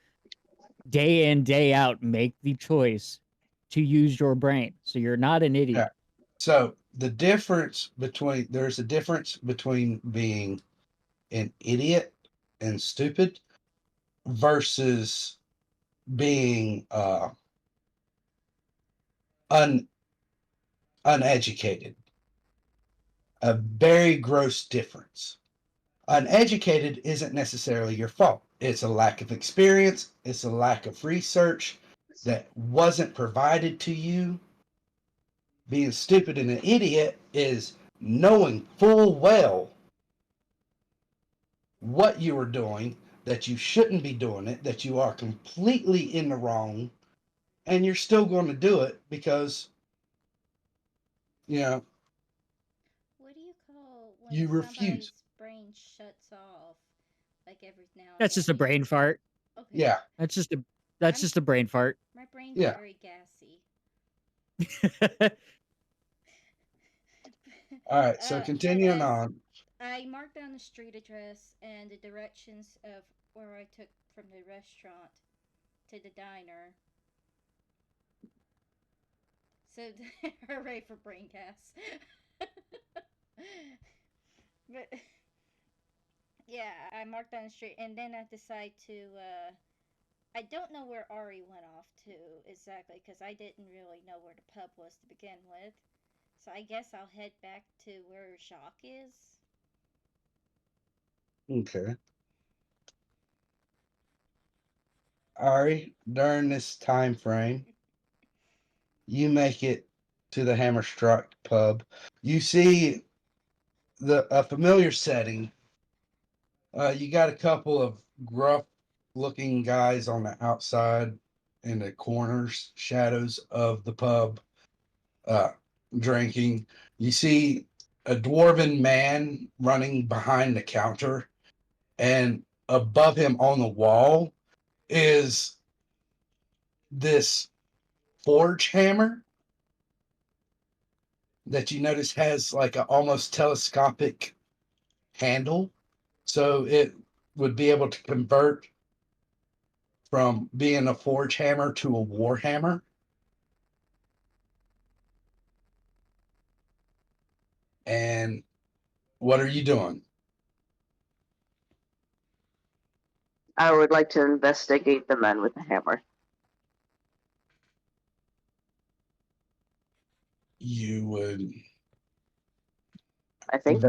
day in, day out, make the choice to use your brain. So you're not an yeah. idiot. So there's a difference between being an idiot and stupid versus being un, uneducated. A very gross difference. Uneducated isn't necessarily your fault. It's a lack of experience, it's a lack of research, that wasn't provided to you. Being stupid and an idiot is knowing full well what you are doing, that you shouldn't be doing it, that you are completely in the wrong, and you're still going to do it because, you know, What do you call when you refuse. somebody's brain shuts off, like every now and That's just a then? brain fart. Okay, Yeah, That's just a that's I'm just a brain fart. my brain's yeah. very gassy. All right, so But continuing on. I marked down the street address and the directions of where I took from the restaurant to the diner. So hooray for brain gas. But yeah, I marked down the street and then I decide to. I don't know where Ari went off to exactly because I didn't really know where the pub was to begin with. So I guess I'll head back to where Jacques is. Okay. Ari, during this time frame, you make it to the Hammerstruck pub. You see a familiar setting. You got a couple of gruff looking guys on the outside in the corners, shadows of the pub, uh, drinking. You see a dwarven man running behind the counter, and above him on the wall is this forge hammer that you notice has like a almost telescopic handle. So it would be able to convert from being a forge hammer to a war hammer. And what are you doing? I would like to investigate the man with the hammer. You would I think.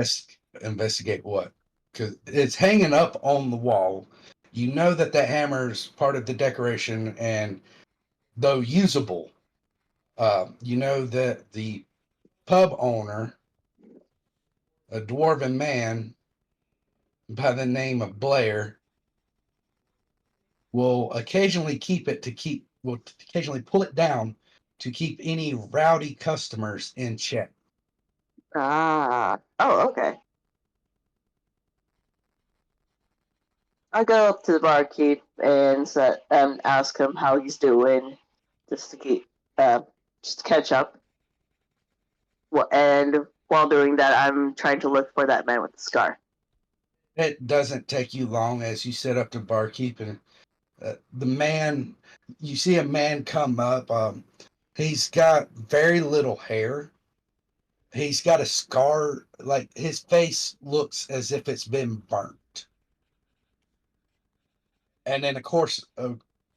investigate what? Because it's hanging up on the wall. You know that the hammer is part of the decoration, and though usable, you know that the pub owner, a dwarven man by the name of Blair, will occasionally will occasionally pull it down to keep any rowdy customers in check. Ah. Oh, okay. I go up to the barkeep and ask him how he's doing, just to keep, just to catch up. Well, and while doing that, I'm trying to look for that man with the scar. It doesn't take you long as you set up the barkeep, and the man, you see a man come up. He's got very little hair. He's got a scar, like his face looks as if it's been burnt. And then, of course,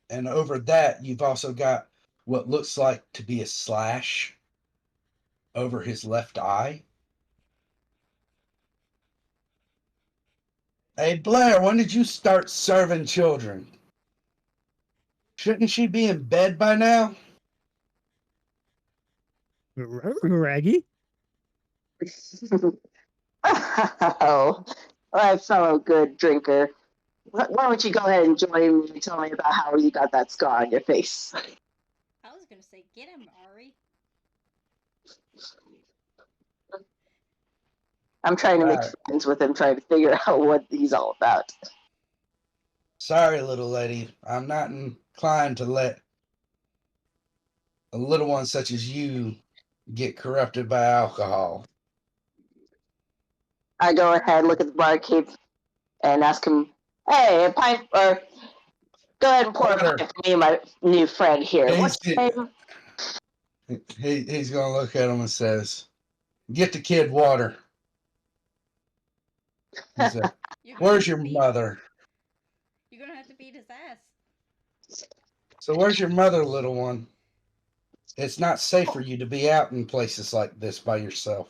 and over that, you've also got what looks like to be a slash over his left eye. Hey, Blair, when did you start serving children? Shouldn't she be in bed by now? Raggy? Oh, my fellow good drinker. Why don't you go ahead and join me and tell me about how you got that scar on your face? I was gonna say, get him, Ari. I'm trying to All make right. friends with him, trying to figure out what he's all about. Sorry, little lady. I'm not inclined to let a little one such as you get corrupted by alcohol. I go ahead, look at the barkeep, and ask him, "Hey, a pint, or go ahead and pour a Order. pint for me and my new friend here. He's, What's your name?" he's going to look at him and says, "Get the kid water." He said, You're gonna "Where's have to your beat. mother?" You're gonna have to beat his ass. So, where's your mother, little one? It's not safe for you to be out in places like this by yourself.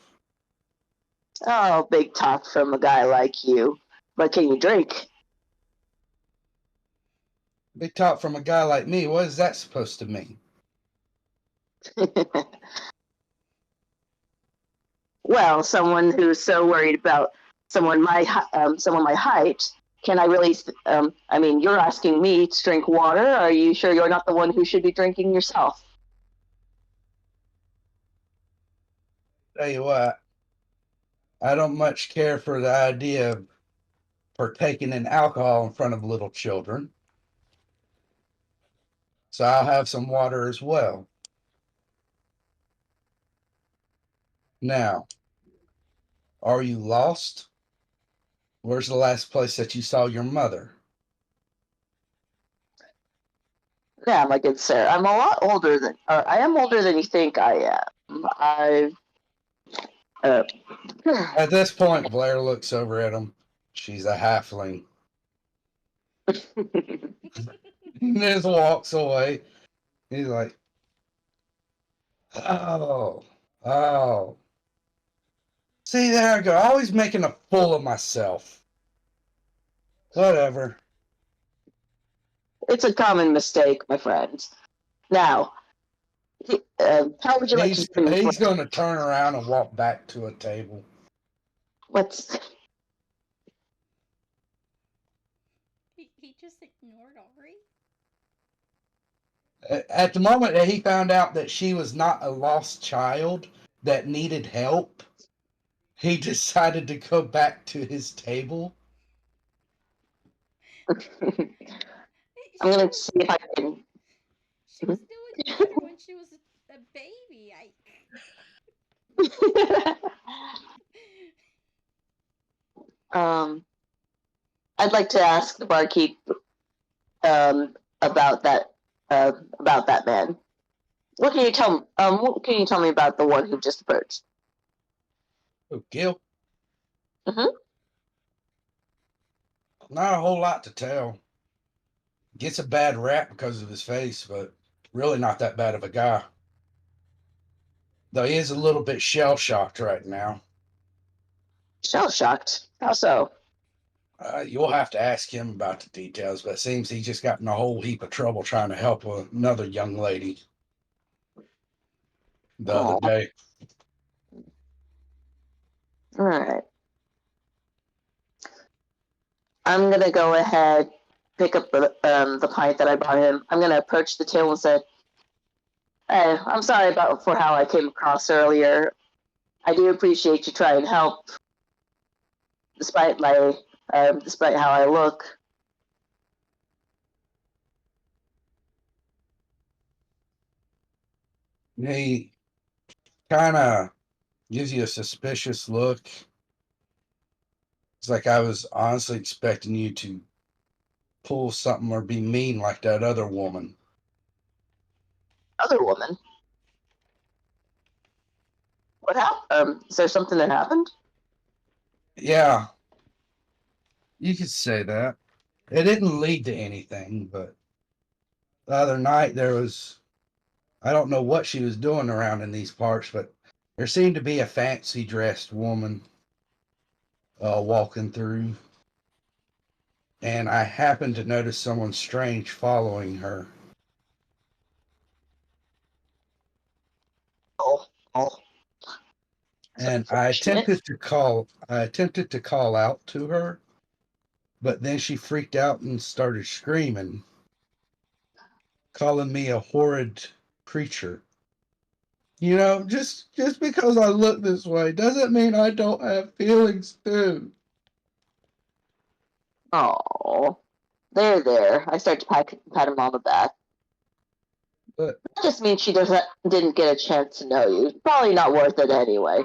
Oh, big talk from a guy like you. But can you drink? Big talk from a guy like me. What is that supposed to mean? Well, someone who's so worried about someone my height. Can I really? I mean, you're asking me to drink water. Are you sure you're not the one who should be drinking yourself? Tell you what, I don't much care for the idea of partaking in alcohol in front of little children. So I'll have some water as well. Now, are you lost? Where's the last place that you saw your mother? Yeah, my good sir. I'm a lot older than. I am older than you think I am. I've. Uh, At this point, Blair looks over at him. She's a halfling. And just walks away. He's like, oh, oh. See, there I go. Always making a fool of myself. Whatever. it's a common mistake, my friends. Now, how would you like to He's join me for? he's going to turn around and walk back to a table. What's He just ignored Ori. At the moment that he found out that she was not a lost child that needed help, he decided to go back to his table. I'm She gonna was see if I can. she was doing better when she was a baby. um, I'd like to ask the barkeep um, about that man. What can you tell? What can you tell me about the one who just approached? Oh, Gil, Mm-hmm. not a whole lot to tell. Gets a bad rap because of his face, but really not that bad of a guy. Though he is a little bit shell shocked right now. Shell shocked. How so? You'll have to ask him about the details, but it seems he just got in a whole heap of trouble trying to help another young lady the other Oh, day. all right. I'm gonna go ahead, pick up the pint that I bought him. I'm gonna approach the table and say, "Hey, I'm sorry about for how I came across earlier. I do appreciate you trying to help, despite despite how I look." He kind of gives you a suspicious look. It's like I was honestly expecting you to pull something or be mean like that other woman. Other woman. What happened? Is there something that happened? Yeah, you could say that. It didn't lead to anything, but the other night there was, I don't know what she was doing around in these parts, but there seemed to be a fancy dressed woman walking through. And I happened to notice someone strange following her. Oh, oh. And Unfortunate. I attempted to call out to her, but then she freaked out and started screaming, calling me a horrid creature. You know, just because I look this way doesn't mean I don't have feelings too. Oh, there. I start to pat him on the back. But That just means she didn't get a chance to know you. Probably not worth it anyway.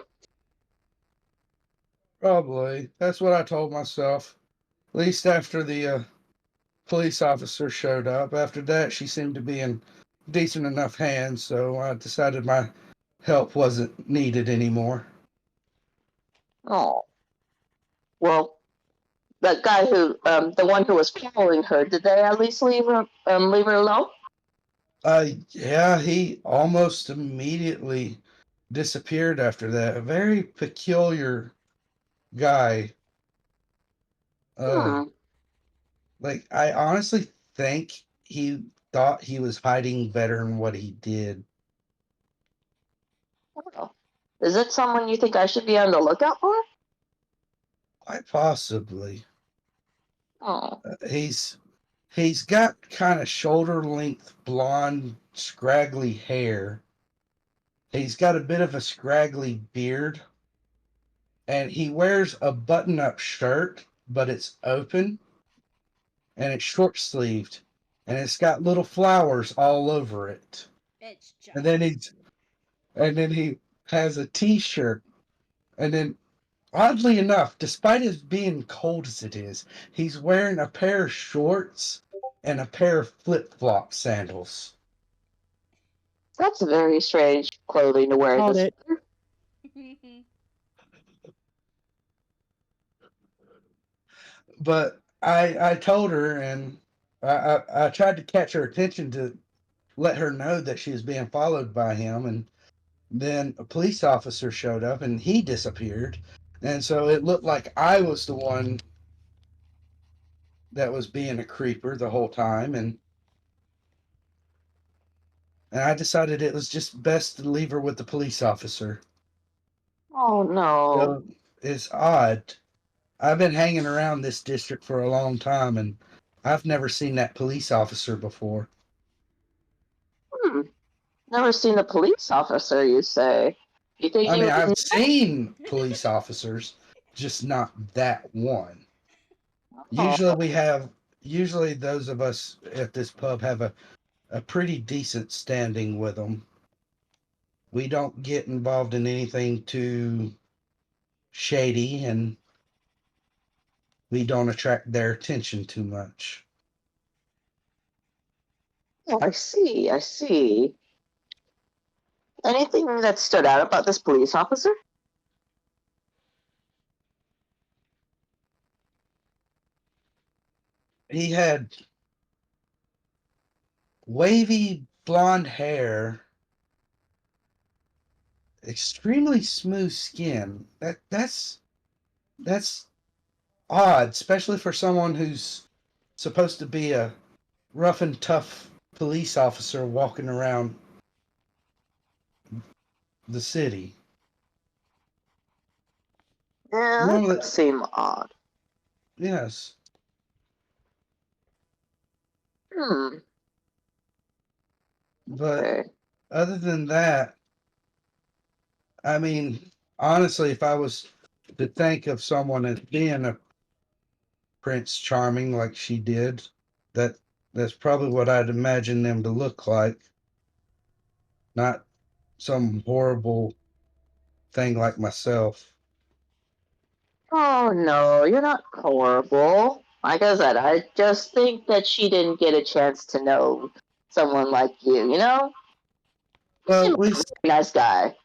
probably that's what I told myself. At least after the police officer showed up. After that, she seemed to be in decent enough hands, so I decided my help wasn't needed anymore. Oh, well, that guy the one who was following her, did they at least leave her alone? Yeah, he almost immediately disappeared after that. A very peculiar guy. Uh, Hmm. like I honestly think he thought he was hiding better than what he did. Oh. Is it someone you think I should be on the lookout for? Quite possibly. Oh. He's got kind of shoulder length blonde scraggly hair. He's got a bit of a scraggly beard, and he wears a button up shirt, but it's open and it's short sleeved, and it's got little flowers all over it. It's And Jones. then he has a t-shirt, and then oddly enough, despite it being cold as it is, he's wearing a pair of shorts and a pair of flip-flop sandals. That's very strange clothing to wear Called this it. weather. But I told her, and I tried to catch her attention to let her know that she was being followed by him, and then a police officer showed up and he disappeared, and so it looked like I was the one that was being a creeper the whole time, and I decided it was just best to leave her with the police officer. Oh no. So it's odd. I've been hanging around this district for a long time, and I've never seen that police officer before. Hmm. Never seen a police officer, you say? You think I he mean, was I've new? seen police officers, just not that one. Oh. Usually those of us at this pub have a pretty decent standing with them. We don't get involved in anything too shady, and we don't attract their attention too much. Oh, I see, I see. Anything that stood out about this police officer? He had wavy blonde hair, extremely smooth skin. That's odd, especially for someone who's supposed to be a rough and tough police officer walking around the city. Yeah, that Normally, does seem odd. yes. Hmm. But Okay. other than that, I mean, honestly, if I was to think of someone as being a Prince Charming like she did, that that's probably what I'd imagine them to look like, not some horrible thing like myself. Oh no, you're not horrible. Like I said, I just think that she didn't get a chance to know someone like you, you know? You Well, seem at like a least, very nice guy.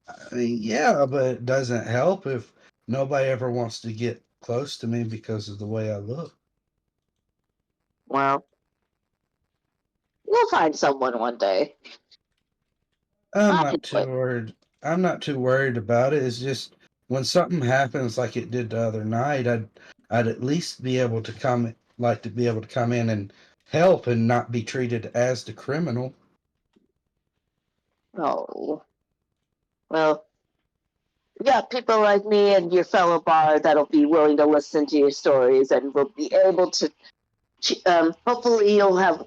I mean, yeah, but it doesn't help if nobody ever wants to get close to me because of the way I look. Well, you'll find someone one day. I'm I not know too it. worried. I'm not too worried about it. It's just when something happens like it did the other night, I'd at least be able to come in and help and not be treated as the criminal. Oh. Well, you got people like me and your fellow bard that'll be willing to listen to your stories and will be able to. Hopefully you'll have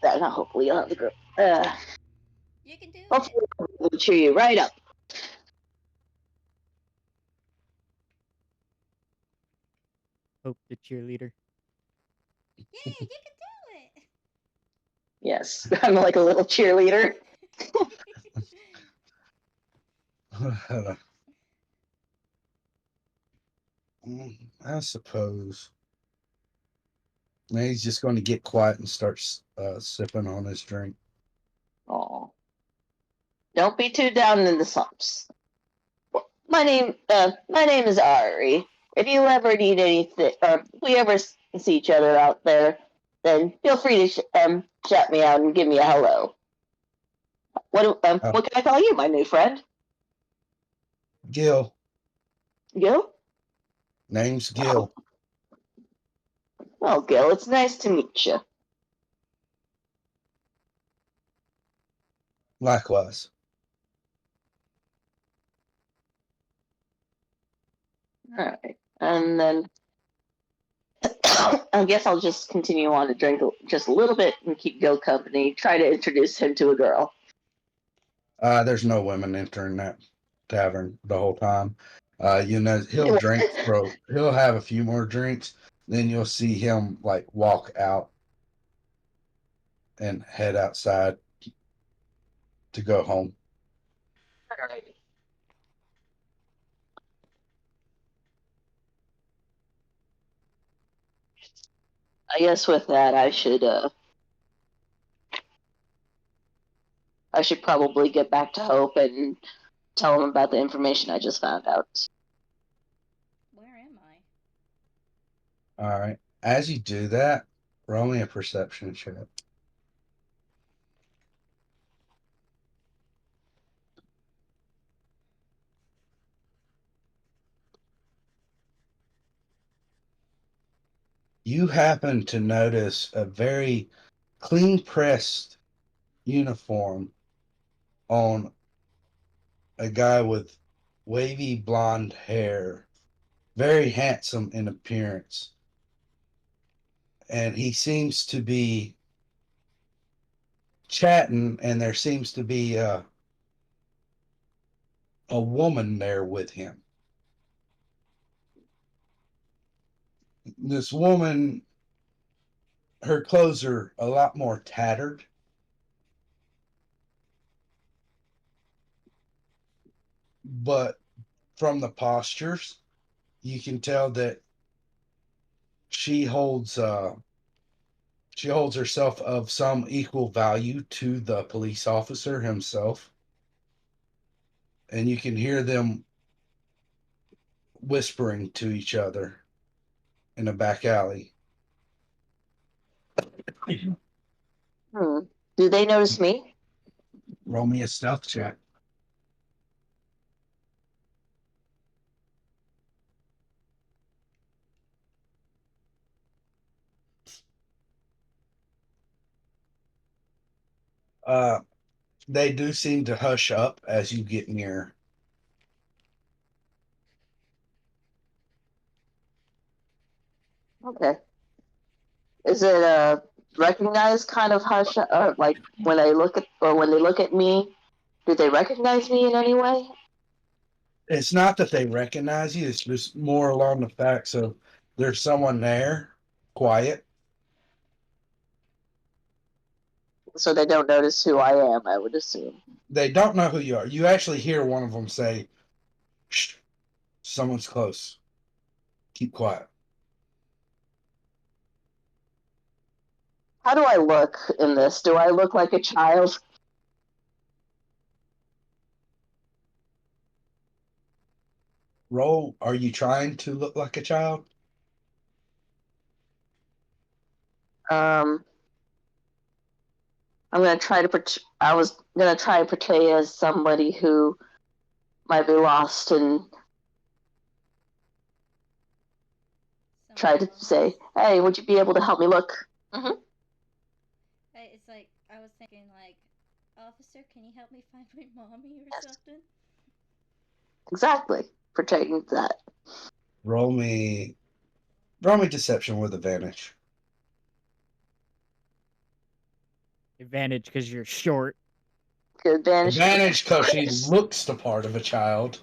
that. Not hopefully you'll have the girl. You can do it. Hopefully we'll cheer you right up. Hope the cheerleader. Yeah, you can do it. Yes, I'm like a little cheerleader. I suppose. Now he's just going to get quiet and start sipping on his drink. Oh, don't be too down in the slumps. My name is Ari. If you ever need anything, or if we ever see each other out there, then feel free to shout me out and give me a hello. Uh, What can I call you, my new friend? Gil, Gil? name's Oh, Gil. well, Gil, it's nice to meet you. Likewise. All right. And then I guess I'll just continue on to drink just a little bit and keep Gil company. Try to introduce him to a girl. There's no women entering that tavern the whole time. He'll drink, bro. He'll have a few more drinks. Then you'll see him like walk out and head outside to go home. All right. I guess with that, I should probably get back to Hope and tell him about the information I just found out. Where am I? All right. As you do that, roll me a perception check. You happen to notice a very clean pressed uniform on a guy with wavy blonde hair, very handsome in appearance. And he seems to be chatting, and there seems to be a woman there with him. This woman, her clothes are a lot more tattered, but from the postures, you can tell that she holds herself of some equal value to the police officer himself. And you can hear them whispering to each other in a back alley. Do they notice me? Roll me a stealth check. They do seem to hush up as you get near. Okay. Is it a recognized kind of hush, like when they look at me? Do they recognize me in any way? It's not that they recognize you, it's just more along the facts of there's someone there, quiet. So they don't notice who I am, I would assume. They don't know who you are. You actually hear one of them say, "Shh, someone's close. Keep quiet." How do I look in this? Do I look like a child? Roll, are you trying to look like a child? I'm gonna try to. I was gonna try to portray as somebody who might be lost and try to say, "Hey, would you be able to help me look?" Mm-hmm. It's like I was thinking, like, officer, can you help me find my mommy or something? Exactly, portraying that. Roll me deception with advantage. Advantage because you're short. Advantage. Advantage because she looks the part of a child.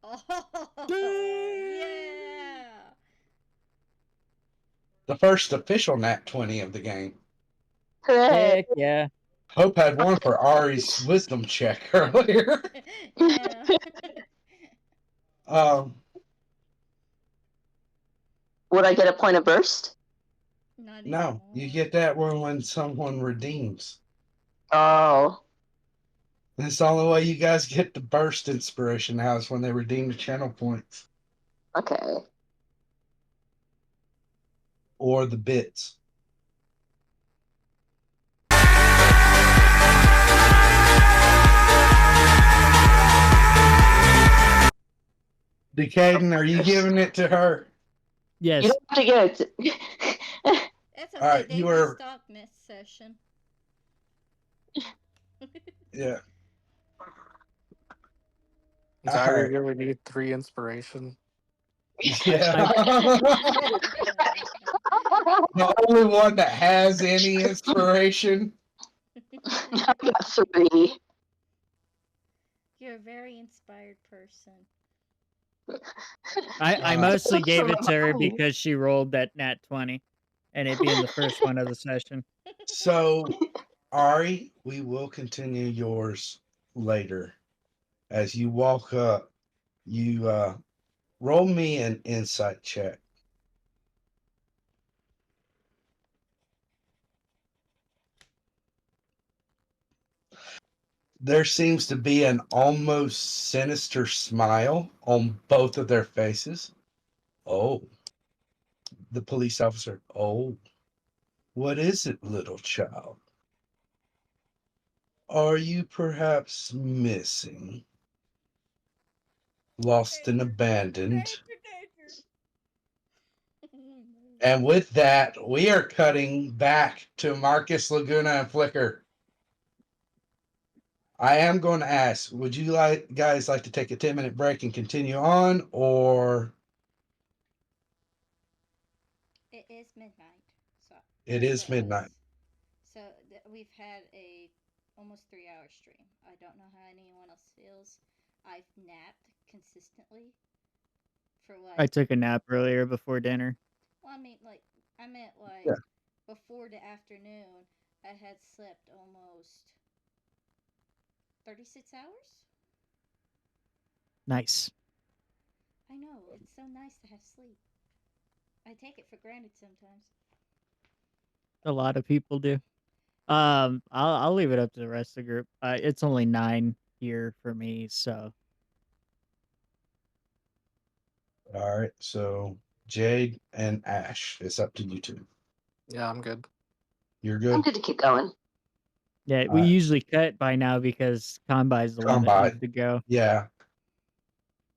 Oh, yeah! The first official nat 20 of the game. Heck yeah. Hope had one for Ari's wisdom check earlier. Yeah. Would I get a point of burst? Not No, anymore. you get that when someone redeems. Oh. That's the only way you guys get the burst inspiration now is when they redeem the channel points. Okay. Or the bits. Decaden, are you giving it to her? Yes. You don't have to get it. That's okay. All right, they you are- restocked this session. Yeah. Do I All right. really need 3 inspiration? Yeah. I The only one that has any inspiration. I got 3. You're a very inspired person. I Uh, mostly gave it to her because she rolled that nat 20, and it being the first one of the session. so, Ari, we will continue yours later. As you walk up, you roll me an insight check. There seems to be an almost sinister smile on both of their faces. Oh, the police officer. Oh, what is it, little child? Are you perhaps missing, lost and Danger, abandoned? danger, danger. Oh, no. And with that, we are cutting back to Marcus, Laguna, and Flicker. I am going to ask, would you guys like to take a 10-minute break and continue on, or It is midnight, so it for is us. midnight? So we've had a almost 3 hour stream. I don't know how anyone else feels. I've napped consistently for I like, took a nap earlier before dinner. well, I meant Yeah. like before the afternoon. I had slept almost 36 hours. Nice. I know it's so nice to have sleep. I take it for granted sometimes. A lot of people do. I'll leave it up to the rest of the group. It's only 9 here for me, so All right. So Jade and Ash, it's up to you two. Yeah, I'm good. You're I'm good. good to keep going. yeah, All we right. usually cut by now because Combi's the one that needs Combine. to go. Yeah,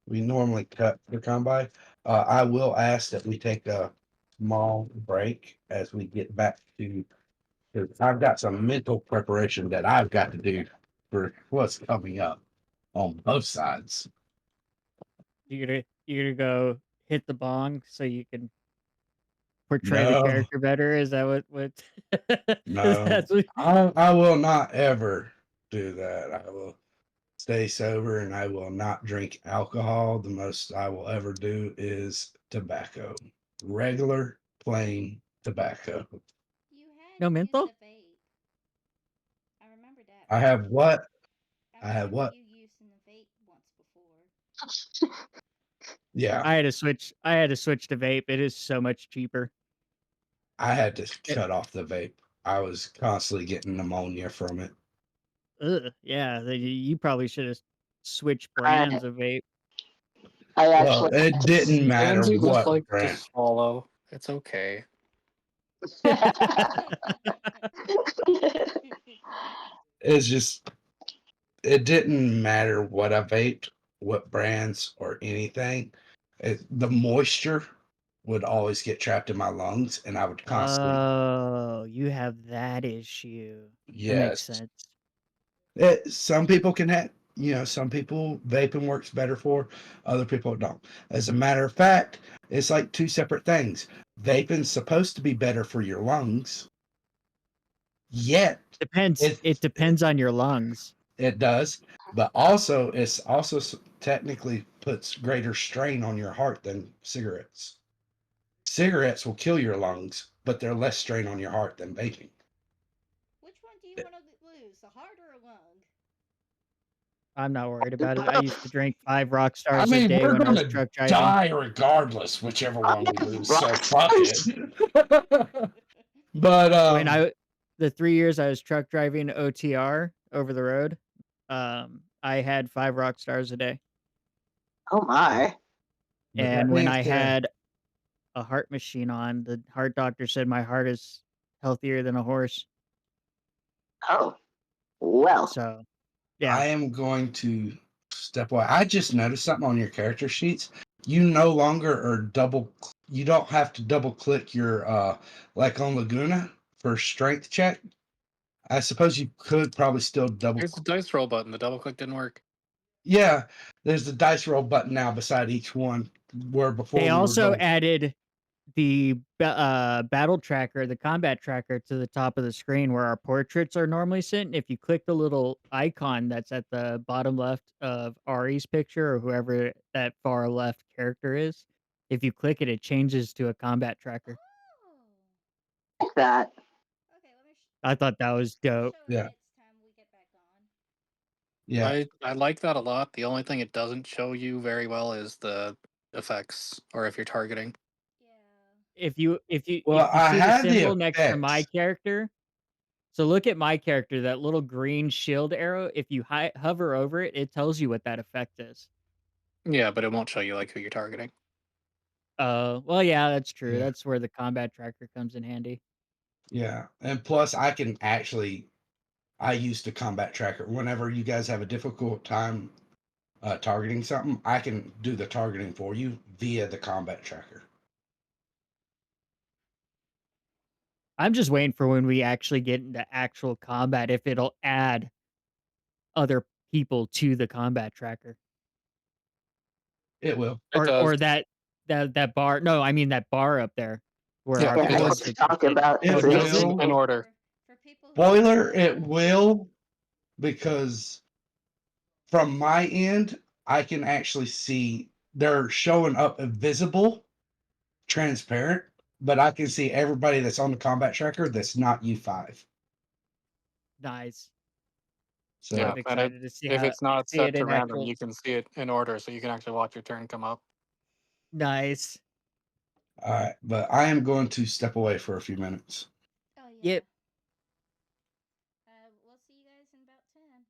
we normally cut the combine. I will ask that we take a small break as we get back to. 'Cause I've got some mental preparation that I've got to do for what's coming up on both sides. You're gonna go hit the bong so you can portray the No, character better. Is that what is no, that what I will not ever do that. I will stay sober and I will not drink alcohol. The most I will ever do is tobacco, regular, plain tobacco. You had no used menthol? a vape. I remember that I once have what? I I have remember what? you using the vape once before. Yeah, I had to switch to vape. It is so much cheaper. I had to It, cut off the vape. I was constantly getting pneumonia from it. yeah, you probably should have switched I brands of vape. I Well, actually it didn't matter Pansy just what like to brand. swallow. It's okay. It's just, it didn't matter what I vaped, what brands or anything. The moisture would always get trapped in my lungs, and I would constantly, Oh, you have that issue. That makes yes. sense. Some people can have, some people vaping works better for, other people don't. As a matter of fact, it's like two separate things. Vaping's supposed to be better for your lungs, yet Depends. it It depends on your lungs. it does, but also it's also technically puts greater strain on your heart than cigarettes. Cigarettes will kill your lungs, but they're less strain on your heart than vaping. Which one do you want to lose, a heart or a lung? I'm not worried about it. I used to both. drink 5 rock I stars a mean, day we're when I was gonna truck driving. die regardless, whichever I one we have lose. So rock fuck stars. it. But When I the 3 years I was truck driving OTR over the road, I had 5 rock stars a day. Oh my. but that And when being I said, had a heart machine on, the heart doctor said my heart is healthier than a horse. Oh well. So, yeah. I am going to step away. I just noticed something on your character sheets. You no longer are you don't have to double click your like on Laguna for strength check. I suppose you could probably still double. Here's the dice roll button. The double click didn't work. Yeah, there's the dice roll button now beside each one, where before They we were also double. added the battle tracker, the combat tracker to the top of the screen where our portraits are normally sitting. If you click the little icon that's at the bottom left of Ari's picture or whoever that far left character is, if you click it, it changes to a combat tracker. Oh. Like that. Okay, let me. I thought that was dope. Show it Yeah. next time we get back on. Yeah. I like that a lot. The only thing it doesn't show you very well is the effects, or if you're targeting. Yeah. If you Well, I see the had the symbol next to my effects. character, so look at my character, that little green shield arrow. If you hover over it, it tells you what that effect is. Yeah, but it won't show you like who you're targeting. Well, yeah, that's true. Yeah. That's where the combat tracker comes in handy. Yeah, and plus I can actually I use the combat tracker whenever you guys have a difficult time targeting something. I can do the targeting for you via the combat tracker. I'm just waiting for when we actually get into actual combat, if it'll add other people to the combat tracker, It will. It does. or that bar. No, I mean that bar up there where Yeah, our Yeah, it I know pictures what does. you're get talking shifted. about. It Oh, See? does it? will. In order. For people who Spoiler, don't it know, will, because from my end, I can actually see they're showing up invisible, transparent, but I can see everybody that's on the combat tracker that's not U5. Nice. So I'm Yeah, and excited to see if how it's not see set it to in random, actual. you can see it in order, so you can actually watch your turn come up. Nice. all right, but I am going to step away for a few minutes. oh yeah, Yep. we'll see you guys in about 10.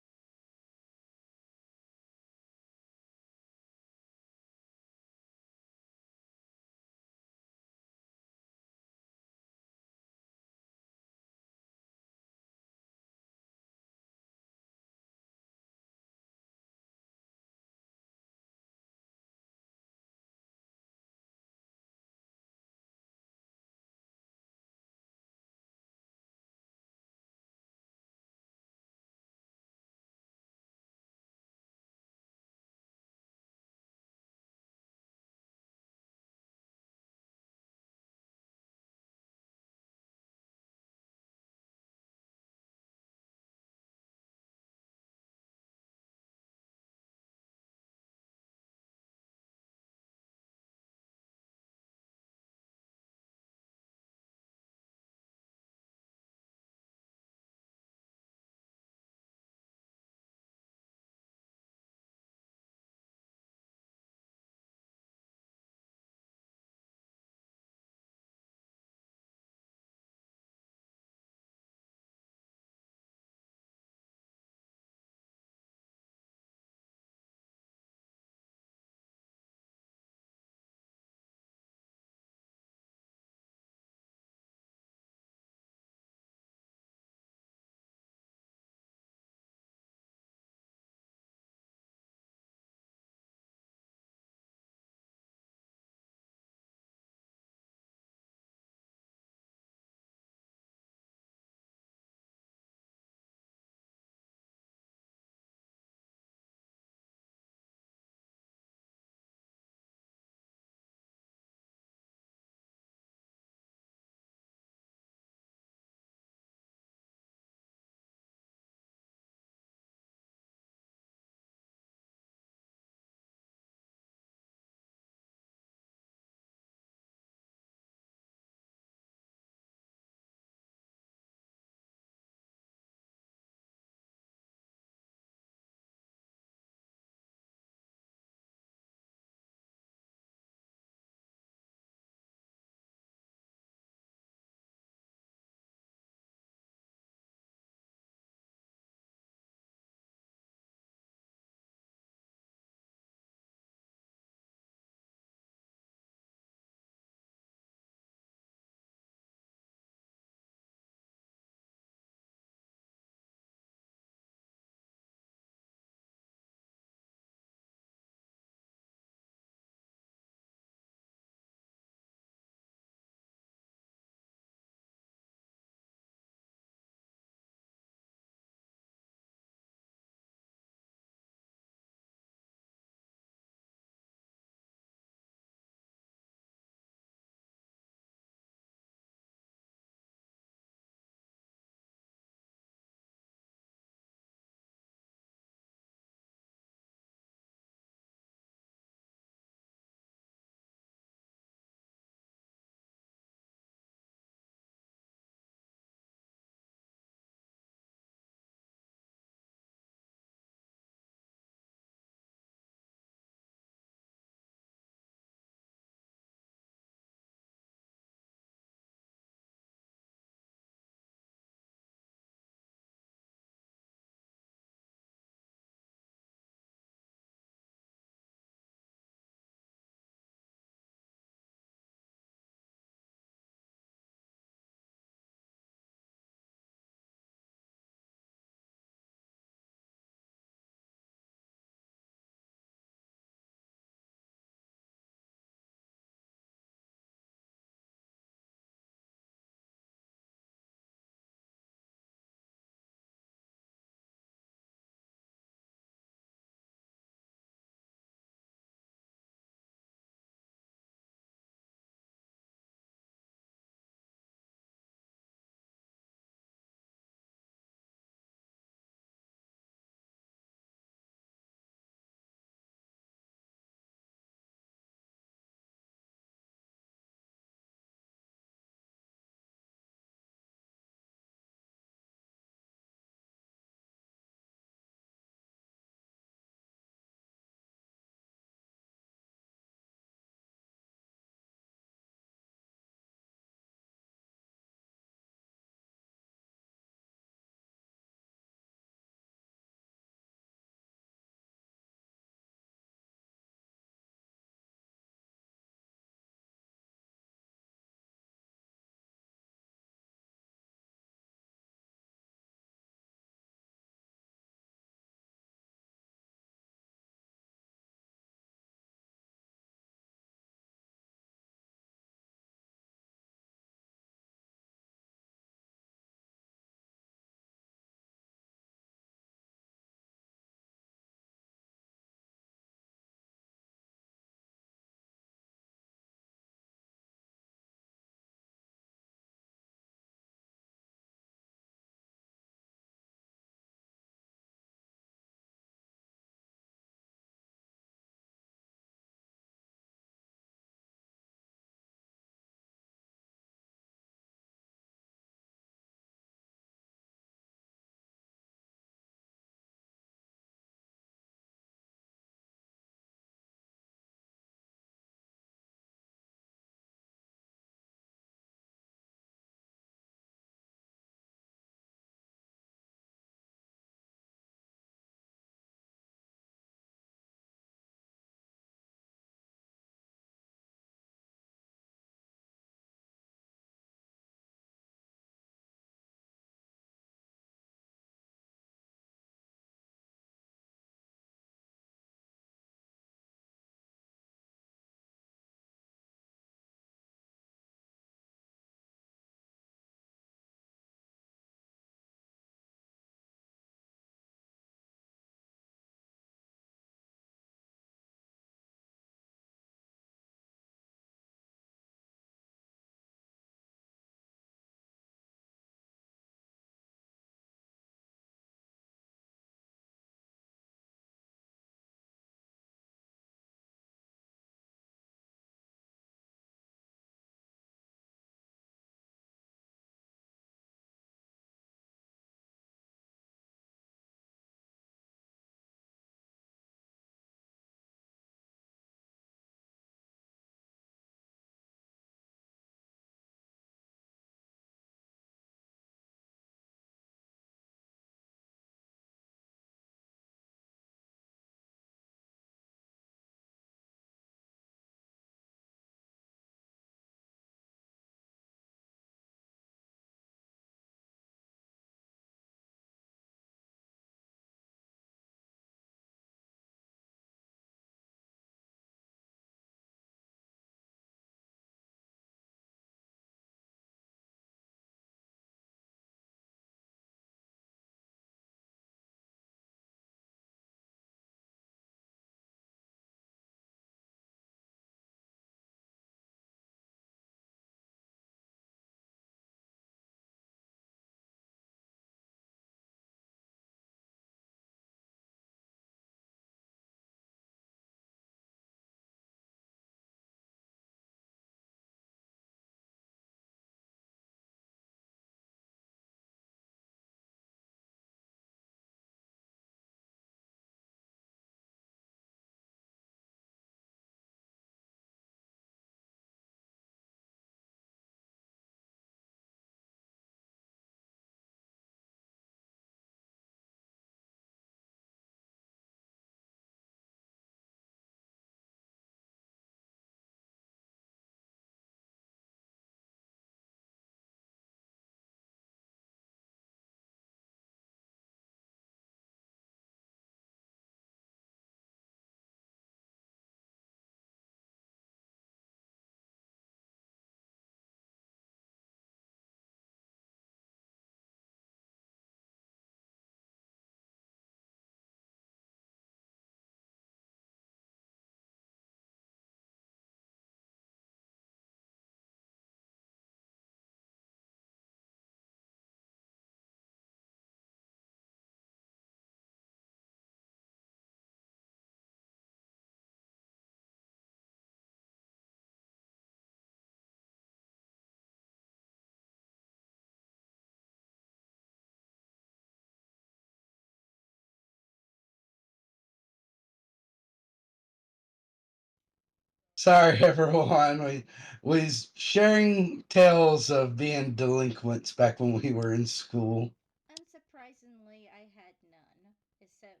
Sorry, everyone. We was sharing tales of being delinquents back when we were in school. Unsurprisingly, I had none, except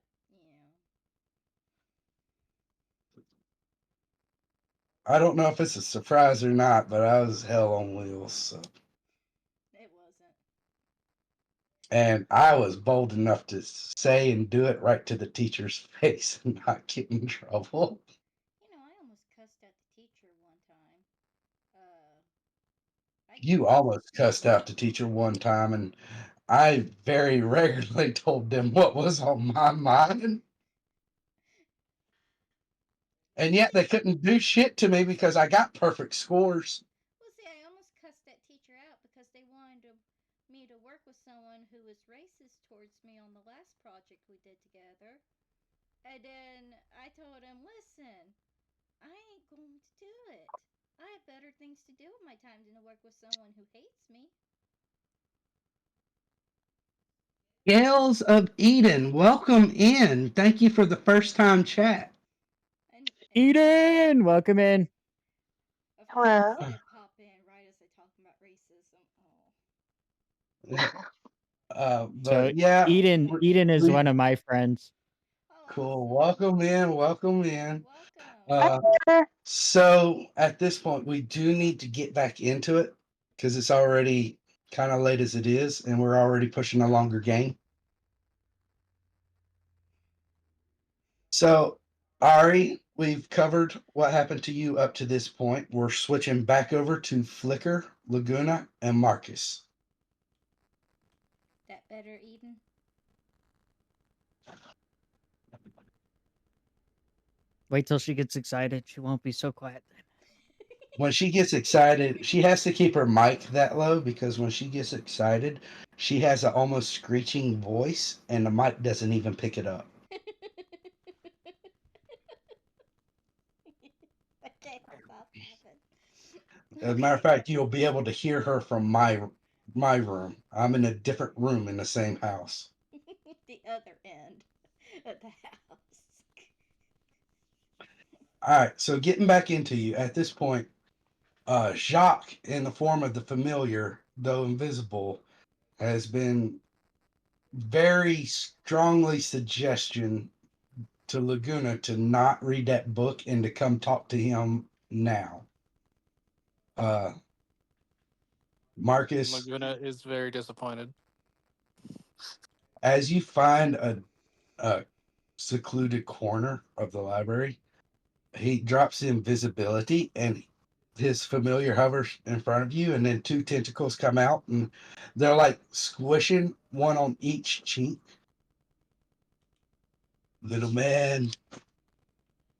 I don't know if it's a surprise or not, but I was hell on wheels. So. it wasn't. And I was bold enough to say and do it right to the teacher's face and not get in trouble. I almost cussed at the teacher one time. I You almost cussed out the teacher one time, and I very regularly told them what was on my mind. And yet they couldn't do shit to me because I got perfect scores. Well, see, I almost cussed that teacher out because they wanted me to work with someone who was racist towards me on the last project we did together. And then I told him, listen, I ain't going to do it. I have better things to do with my time than to work with someone who hates me. Gales of Eden, welcome in. Thank you for the first time chat. And Eden, welcome in. of course, Hello. they pop in right as they talk about racism. So But yeah, Eden is we one of my friends. Oh, cool. awesome. Welcome in. Welcome in. Welcome. Uh, so at this point, we do need to get back into it because it's already kind of late as it is, and we're already pushing a longer game. So, Ari, we've covered what happened to you up to this point. We're switching back over to Flicker, Laguna, and Marcus. That better, Eden? Wait till she gets excited. She won't be so quiet then. When she gets excited, she has to keep her mic that low because when she gets excited, she has an almost screeching voice, and the mic doesn't even pick it up. I can't stop laughing. As a matter of Okay. fact, you'll be able to hear her from my room. I'm in a different room in the same house. The other end of the house. All right, so getting back into you at this point, Jacques, in the form of the familiar, though invisible, has been very strongly suggestion to Laguna to not read that book and to come talk to him now. Uh, Marcus, Laguna is very disappointed. as you find a secluded corner of the library, he drops invisibility and his familiar hovers in front of you, and then two tentacles come out and they're like squishing one on each cheek. Little man,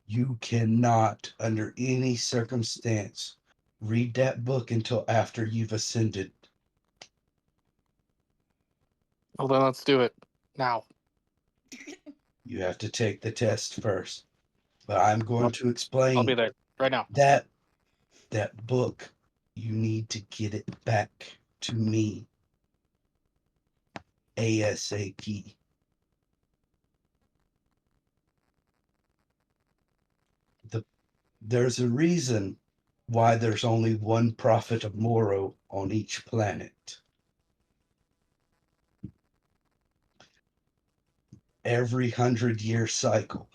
you cannot, under any circumstance, read that book until after you've ascended. Well, then let's do it now. You have to take the test first. But I'm going I'll, to I'll be explain there right now. that that book, you need to get it back to me ASAP. The, there's a reason why there's only one prophet of Moro on each planet. Every 100-year cycle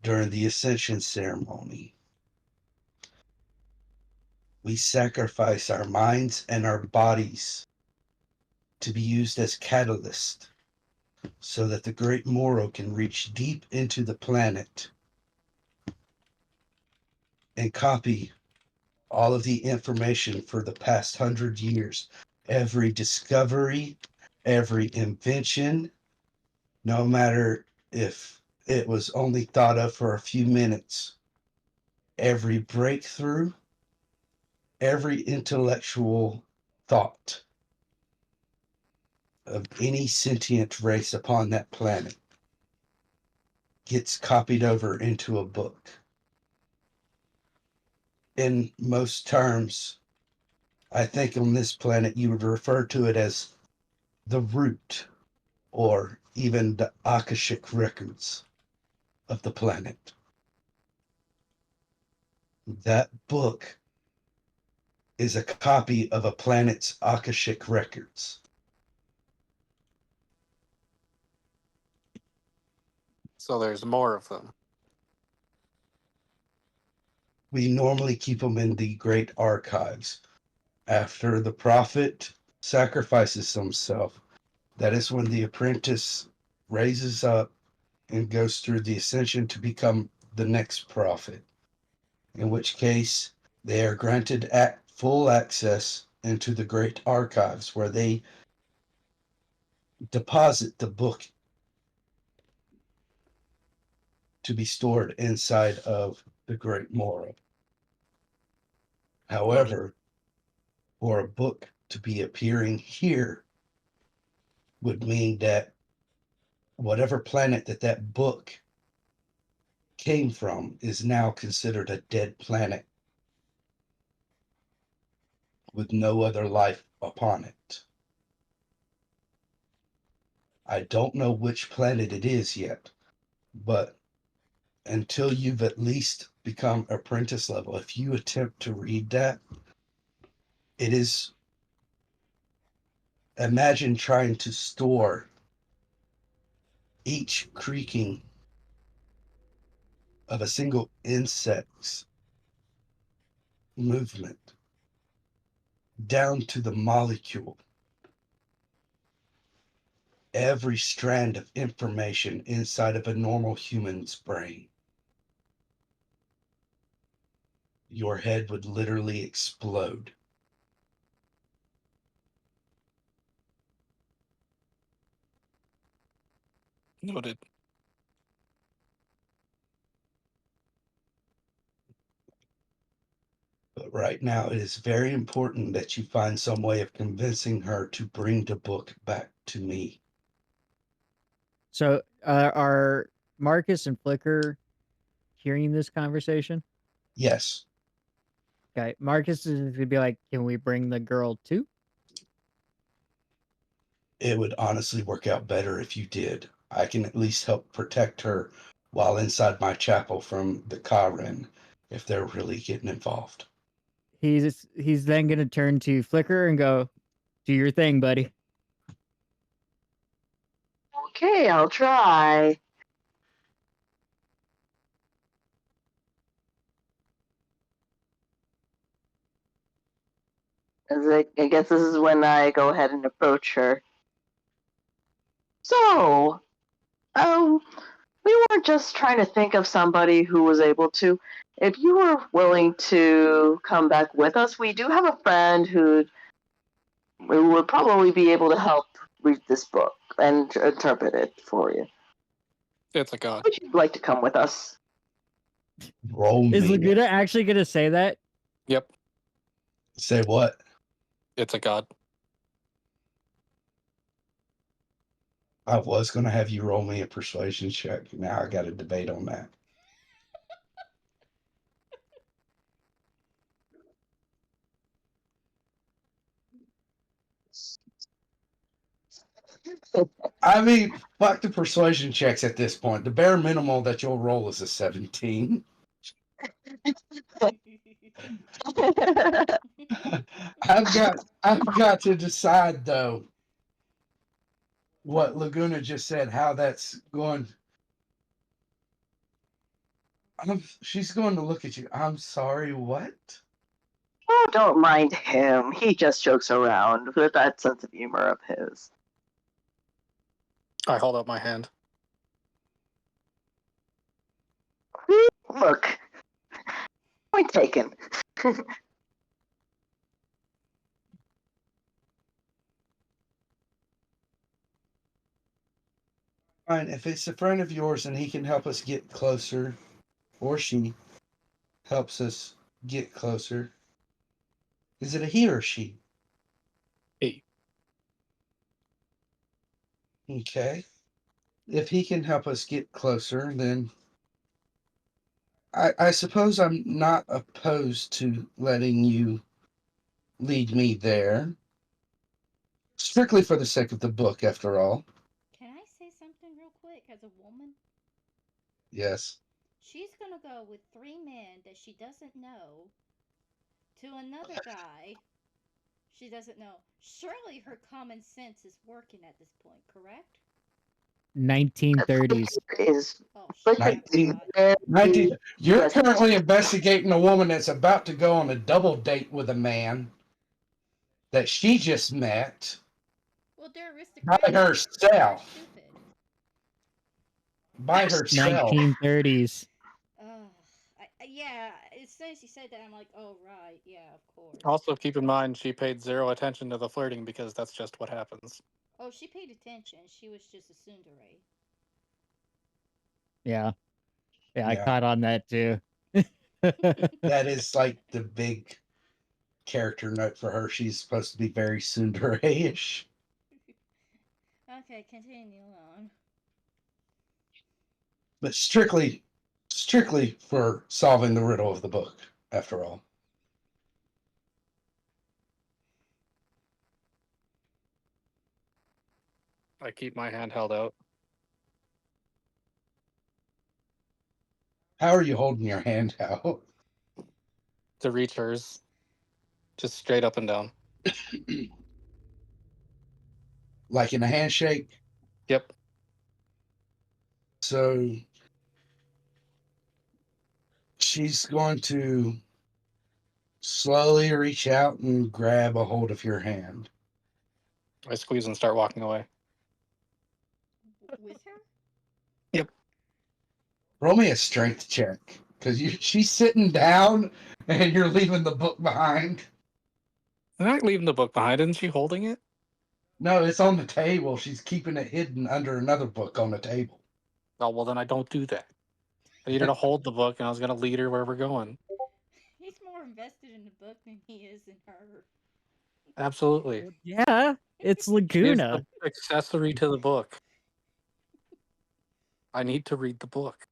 during the ascension ceremony, we sacrifice our minds and our bodies to be used as catalyst so that the great Moro can reach deep into the planet and copy all of the information for the past 100 years. Every discovery, every invention, no matter if it was only thought of for a few minutes, every breakthrough, every intellectual thought of any sentient race upon that planet gets copied over into a book. In most terms, I think on this planet you would refer to it as the root or even the Akashic records of the planet. That book is a copy of a planet's Akashic records. So there's more of them. We normally keep them in the great archives. After the prophet sacrifices himself, that is when the apprentice raises up and goes through the ascension to become the next prophet, in which case they are granted full access into the great archives where they deposit the book to be stored inside of the great Mora. Noted. However, for a book to be appearing here would mean that whatever planet that book came from is now considered a dead planet with no other life upon it. I don't know which planet it is yet, but until you've at least become apprentice level, if you attempt to read that, it is, imagine trying to store each creaking of a single insect's movement down to the molecule, every strand of information inside of a normal human's brain. Your head would literally explode. Noted. But right now, it is very important that you find some way of convincing her to bring the book back to me. So, are Marcus and Flicker hearing this conversation? Yes, Okay, Marcus is gonna be like, "Can we bring the girl too?" it would honestly work out better if you did. I can at least help protect her while inside my chapel from the Karen if they're really getting involved. He's then gonna turn to Flicker and go, "Do your thing, buddy." Okay, I'll try. I guess this is when I go ahead and approach her. So, we were just trying to think of somebody who was able to. If you were willing to come back with us, we do have a friend who would probably be able to help read this book and interpret it for you. It's a god. Would you like to come with us? Roll Is me. Laguna actually gonna say that? Yep, Say what? it's a god. I was going to have you roll me a persuasion check. Now I got a debate on that. I mean, fuck the persuasion checks at this point. The bare minimal that you'll roll is a 17. I've got to decide though what Laguna just said, how that's going. She's going to look at you. I'm sorry, what? Oh, don't mind him. He just jokes around with that sense of humor of his. I hold up my hand. Look, point taken. Fine, if it's a friend of yours and he can help us get closer, or she helps us get closer, is it a he or she? He. Okay. If he can help us get closer, then I suppose I'm not opposed to letting you lead me there. Strictly for the sake of the book, after all. Can I say something real quick as a woman? Yes. she's gonna go with 3 men that she doesn't know to another guy she doesn't know. Surely her common sense is working at this point, correct? 1930s. Is Oh, shit, I 19, forgot. 19. You're Yes. currently investigating a woman that's about to go on a double date with a man that she just met Well, they're by aristocratic. They're herself. stupid. By herself. 1930s. Ugh. Yeah, as soon as you said that, I'm like, oh, right. Yeah, of course. Also, keep in mind she paid zero attention to the flirting because that's just what happens. Oh, she paid attention. She was just a tsundere. Yeah. Yeah, I Yeah. caught on that too. That is like the big character note for her. She's supposed to be very tsundere-ish. Okay, continue on. But strictly for solving the riddle of the book, after all. I keep my hand held out. How are you holding your hand out? To reach hers, just straight up and down. Like in a handshake? Yep. So she's going to slowly reach out and grab a hold of your hand. I squeeze and start walking away. With her? Yep. Roll me a strength check, because she's sitting down and you're leaving the book behind. I'm not leaving the book behind. Isn't she holding it? No, it's on the table. She's keeping it hidden under another book on the table. Oh, well, then I don't do that. I need her to hold the book, and I was going to lead her where we're going. He's more invested in the book than he is in her. Absolutely. Yeah, it's She's Laguna. the accessory to the book. I need to read the book.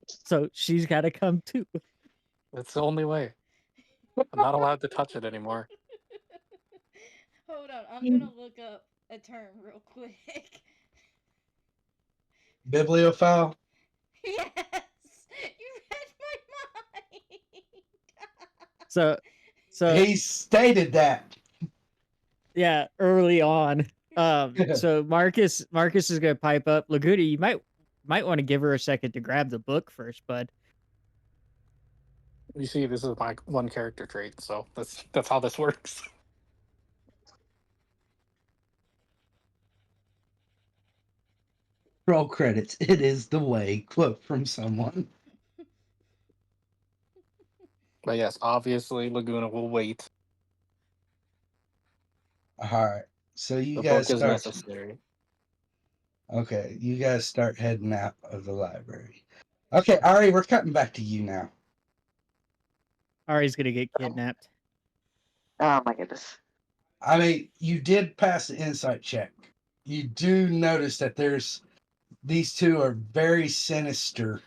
So she's got to come too. That's the only way. I'm not allowed to touch it anymore. Hold on, I'm gonna look up a term real quick. Bibliophile? Yes! You read my mind! So He stated that. yeah, early on. So Marcus is gonna pipe up. Laguna, you might want to give her a second to grab the book first, bud. You see, this is my one character trait, so that's how this works. Roll credits. It is the way. Quote from someone. But yes, obviously Laguna will wait. All right. So you The guys book is start. necessary. Okay, you guys start heading out of the library. Okay, Ari, we're cutting back to you now. Ari's gonna get kidnapped. Oh my goodness. I mean, you did pass the insight check. You do notice that these two are very sinister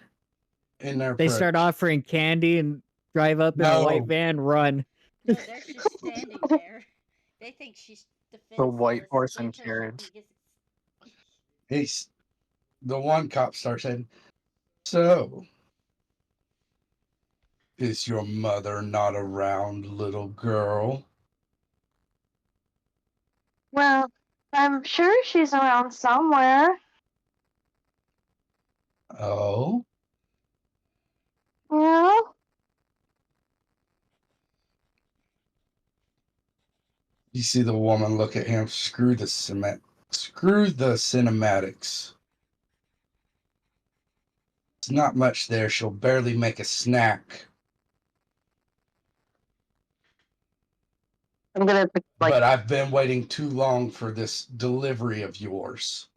in their They approach. start offering candy and drive up in a white No. van. Run. No, they're just standing there. They think she's defenseless. The white horse Wait and till carriage. he gets. He's the one cop starts saying, "So, is your mother not around, little girl?" Well, I'm sure she's around somewhere. Oh, Yeah. you see the woman look at him. Screw the cement. Screw the cinematics. There's not much there. She'll barely make a snack. I'm gonna But I've been waiting too long for this delivery of yours.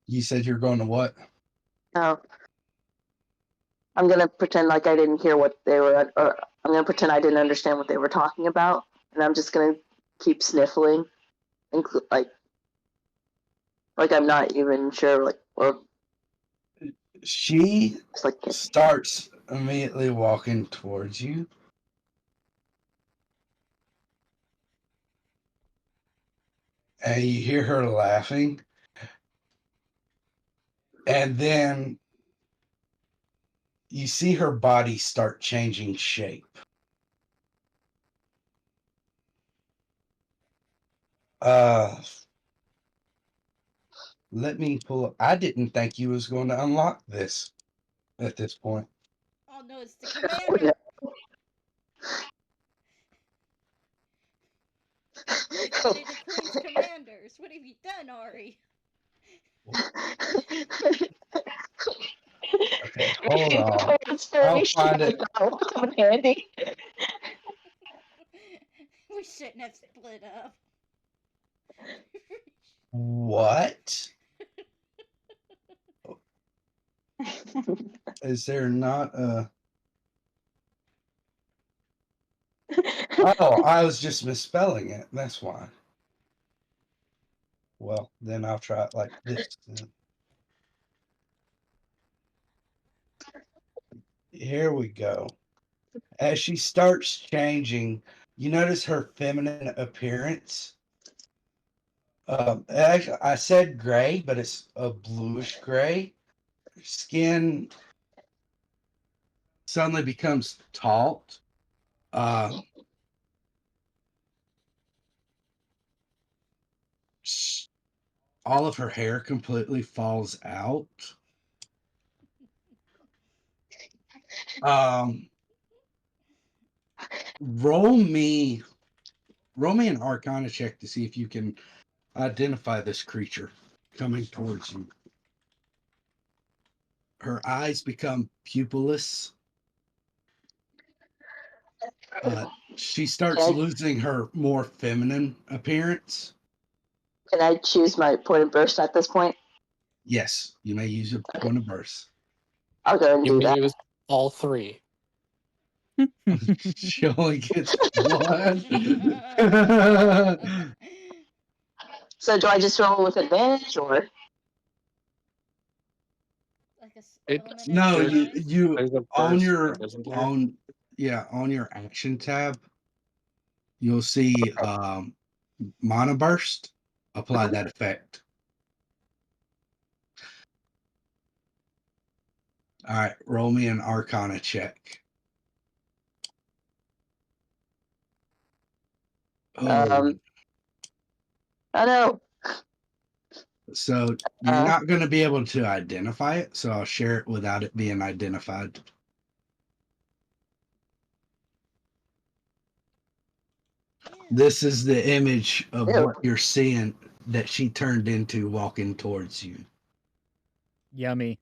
You said you're going to what? no. I'm gonna pretend like I didn't hear what they were, or I'm gonna pretend I didn't understand what they were talking about, and I'm just gonna keep sniffling, like I'm not even sure, like, or She just like starts immediately walking towards you. and you hear her laughing, and then you see her body start changing shape. Let me pull up. I didn't think you was going to unlock this at this point. Oh no, it's the commander. It's one of the Queen's commanders. What have you done, Ari? Okay, hold on. I'll find it. Come in handy. We shouldn't have split up. What? Is there not a... Oh, I was just misspelling it. That's why. Well, then I'll try it like this. Here we go. As she starts changing, you notice her feminine appearance. Actually, I said gray, but it's a bluish gray. Skin suddenly becomes taut. All of her hair completely falls out. Roll me an Arcana check to see if you can identify this creature coming towards you. Her eyes become pupilless. She starts losing her more feminine appearance. Can I choose my point of burst at this point? Yes, you may use your point of burst. I'll go and You do may that. use all three. She only gets one. So do I just roll with advantage or? Like a It element No, of there's surprise. you there's a on burst, your isn't there? on action tab, you'll see mana burst. Apply that effect. All right, roll me an Arcana check. Oh, I know. so you're not going to be able to identify it, so I'll share it without it being identified. Yeah. This is the image of Ew. what you're seeing that she turned into walking towards you. Yummy.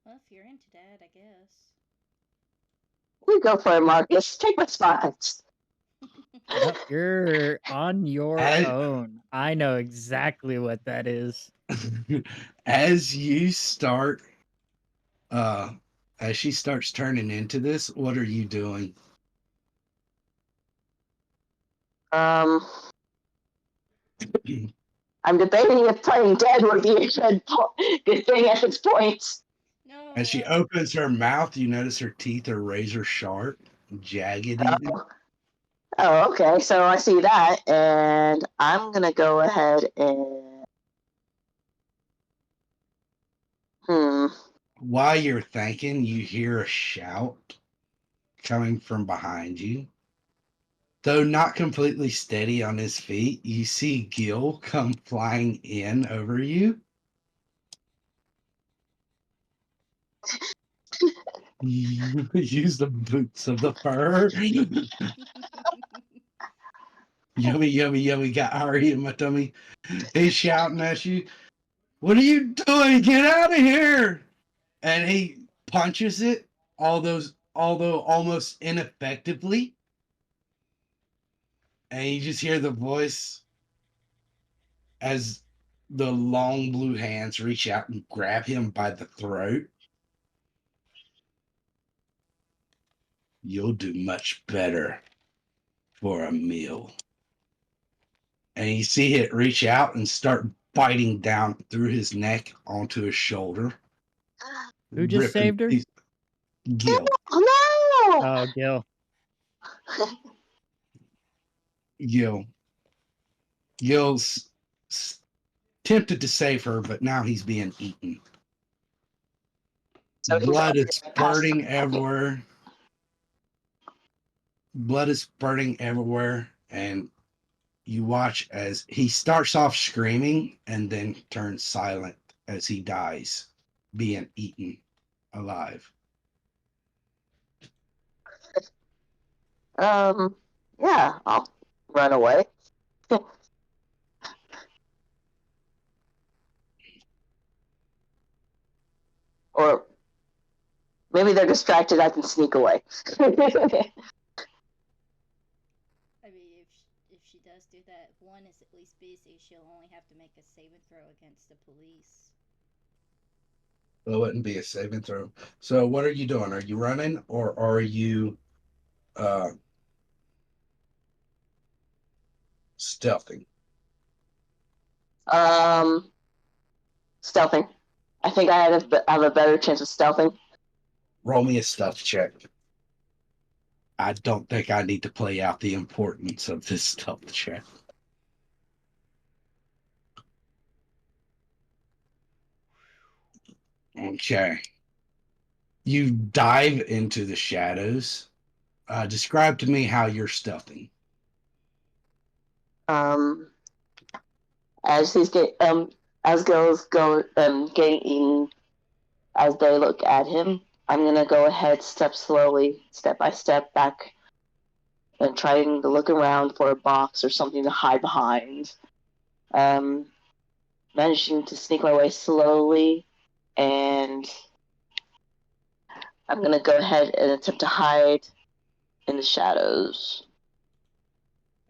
Well, if you're into that, I guess. We go for it, Marcus. Take my spots. Nope, you're on your As, own. I know exactly what that is. as you start, as she starts turning into this, what are you doing? I'm debating if playing dead would be a good thing at this point. No. As she opens her mouth, you notice her teeth are razor sharp, jagged even. Oh, okay. So I see that, and I'm gonna go ahead and While you're thinking, you hear a shout coming from behind you. Though not completely steady on his feet, you see Gil come flying in over you. Use the boots of the fur. Yummy, yummy, yummy. Got Ari in my tummy. He's shouting at you. What are you doing? Get out of here! And he punches it, although almost ineffectively. And you just hear the voice as the long blue hands reach out and grab him by the throat. You'll do much better for a meal. And you see it reach out and start biting down through his neck onto his shoulder. Who just saved her? Gil. Oh no! Oh, Gil. Gil. Gil's tempted to save her, but now he's being eaten. So he's Blood already is past spurting the- everywhere. Blood is spurting everywhere, and you watch as he starts off screaming and then turns silent as he dies, being eaten alive. Yeah, I'll run away. Or maybe they're distracted. I can sneak away. I mean, if she does do that, if one is at least busy, she'll only have to make a saving throw against the police. It wouldn't be a saving throw. So what are you doing? Are you running or are you stealthing? Stealthing. I think I have a better chance of stealthing. Roll me a stealth check. I don't think I need to play out the importance of this stealth check. Okay. You dive into the shadows. Describe to me how you're stealthing. As he's as girls go getting eaten, as they look at him, I'm gonna go ahead, step slowly, step by step back, and trying to look around for a box or something to hide behind. Managing to sneak my way slowly, and I'm gonna go ahead and attempt to hide in the shadows.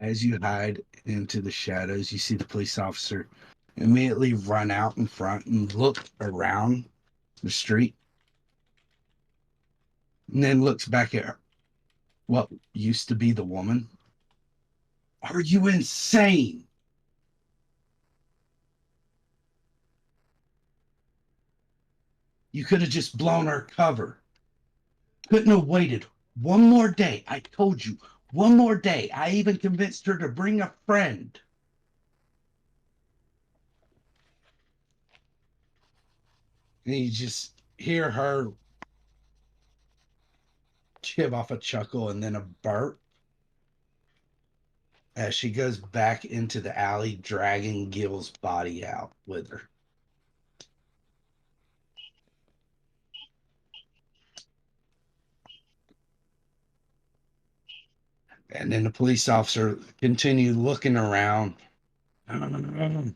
As you hide into the shadows, you see the police officer immediately run out in front and look around the street, and then looks back at what used to be the woman. Are you insane? You could have just blown our cover. Couldn't have waited one more day. I told you, one more day. I even convinced her to bring a friend. And you just hear her give off a chuckle and then a burp as she goes back into the alley, dragging Gil's body out with her. And then the police officer continued looking around and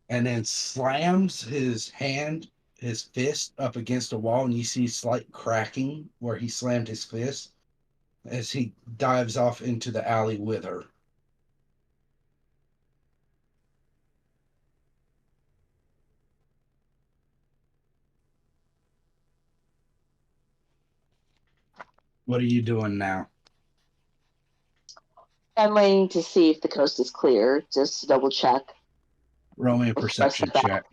then slams his fist up against a wall, and you see slight cracking where he slammed his fist as he dives off into the alley with her. What are you doing now? I'm waiting to see if the coast is clear, just to double check. Roll me a Before I perception step out.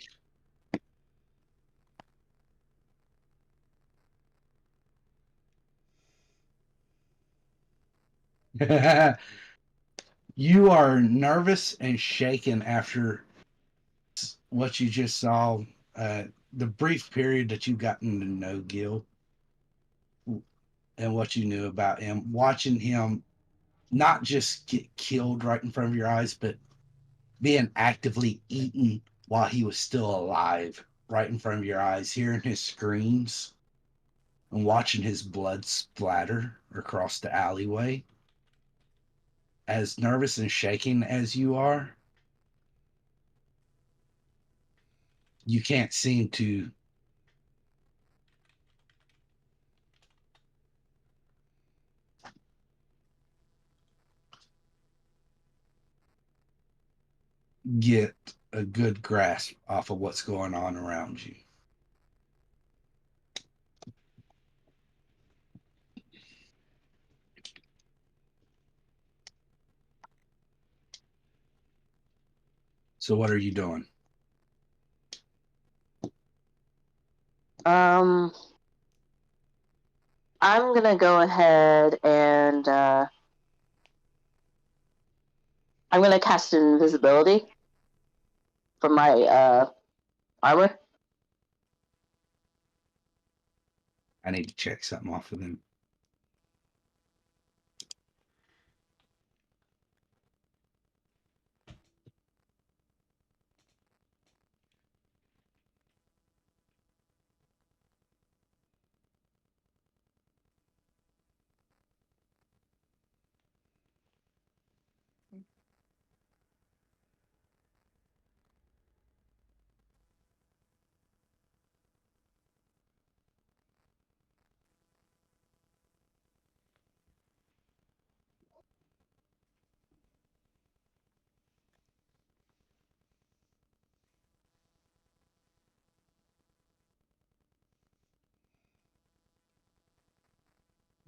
check. You are nervous and shaken after what you just saw, the brief period that you've gotten to know Gil and what you knew about him, watching him not just get killed right in front of your eyes, but being actively eaten while he was still alive right in front of your eyes, hearing his screams and watching his blood splatter across the alleyway. As nervous and shaking as you are, you can't seem to get a good grasp off of what's going on around you. So what are you doing? I'm gonna go ahead and I'm gonna cast invisibility from my armor. I need to check something off of them.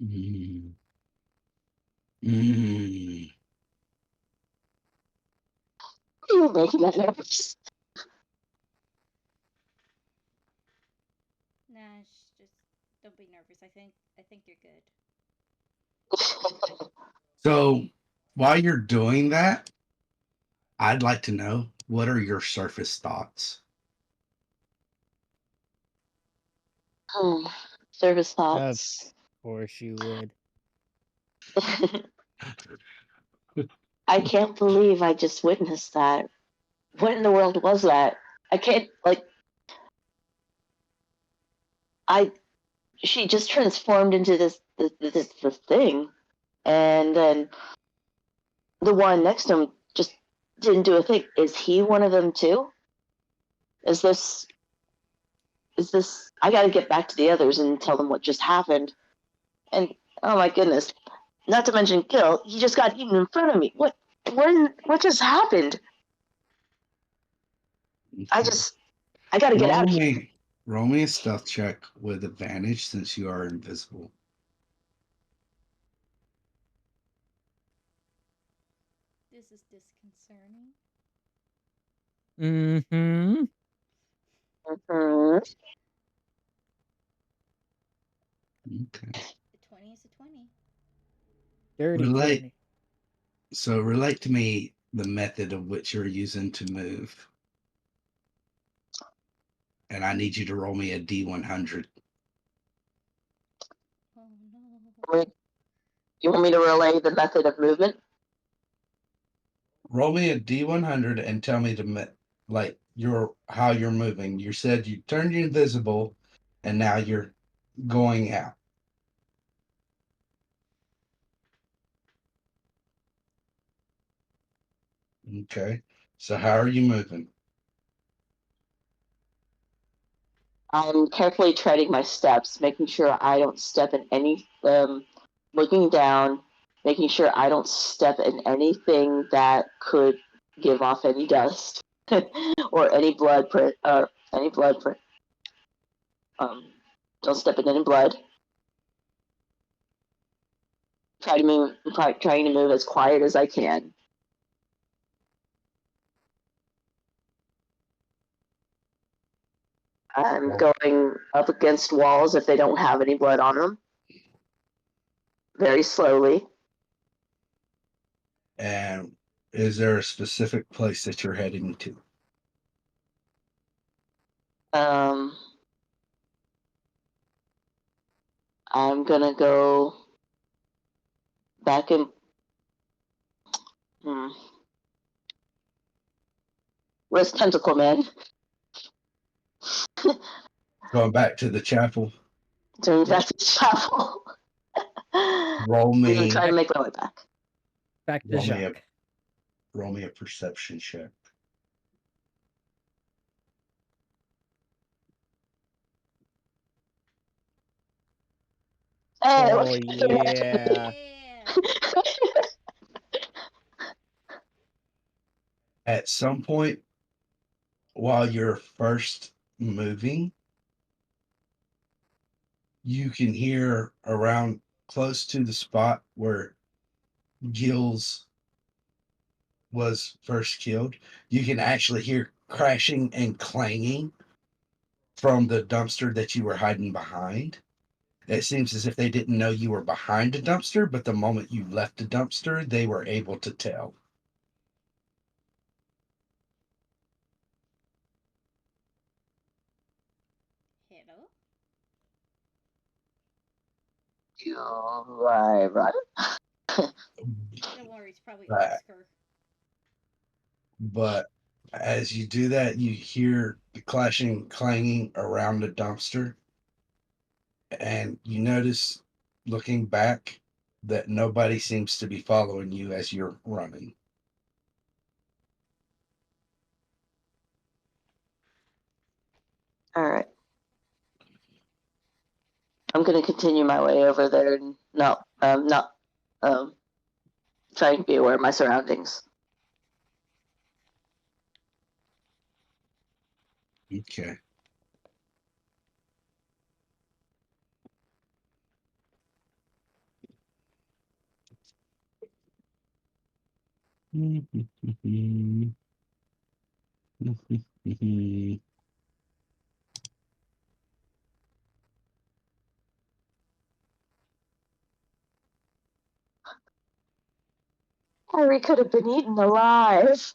Mm. Mm. You're making that nervous. Nah, just don't be nervous. I think you're good. So while you're doing that, I'd like to know, what are your surface thoughts? Service Of thoughts. course you would. I can't believe I just witnessed that. What in the world was that? I can't like I she just transformed into this thing, and then the one next to him just didn't do a thing. Is he one of them too? Is this I gotta get back to the others and tell them what just happened. And oh my goodness. Not to mention Gil, he just got eaten in front of me. What just happened? I gotta get out of here. Roll me a stealth check with advantage since you are invisible. This is disconcerting. Mm-hmm. Mhm. Okay. A 20 is a 20. Dirty Relate 20. relate to me the method of which you're using to move. And I need you to roll me a D100. Oh no. You want me to relay the method of movement? Roll me a D100 and tell me like how you're moving. You said you turned invisible and now you're going out. Okay. So how are you moving? I'm carefully treading my steps, making sure I don't step in any, looking down, making sure I don't step in anything that could give off any dust or any blood print, any blood print. Don't step in any blood. Trying to move as quiet as I can. I'm going up against walls if they don't have any blood on them. Very slowly. And is there a specific place that you're heading to? I'm gonna go back in. Where's Tentacle Man? Going back to the chapel. Doing Yep. back to travel. Roll I'm gonna me try to make my way back. Back to Jacques. roll me a perception check. Hey, Oh, yeah. Yeah. At some point while you're first moving, you can hear around close to the spot where Gills was first killed. You can actually hear crashing and clanging from the dumpster that you were hiding behind. It seems as if they didn't know you were behind a dumpster, but the moment you left the dumpster, they were able to tell. Right. Don't worry, it's probably Right. Oscar. But as you do that, you hear the clashing, clanging around the dumpster. And you notice, looking back, that nobody seems to be following you as you're running. All right. I'm gonna continue my way over there and not trying to be aware of my surroundings. Okay. Harry could have been eaten alive.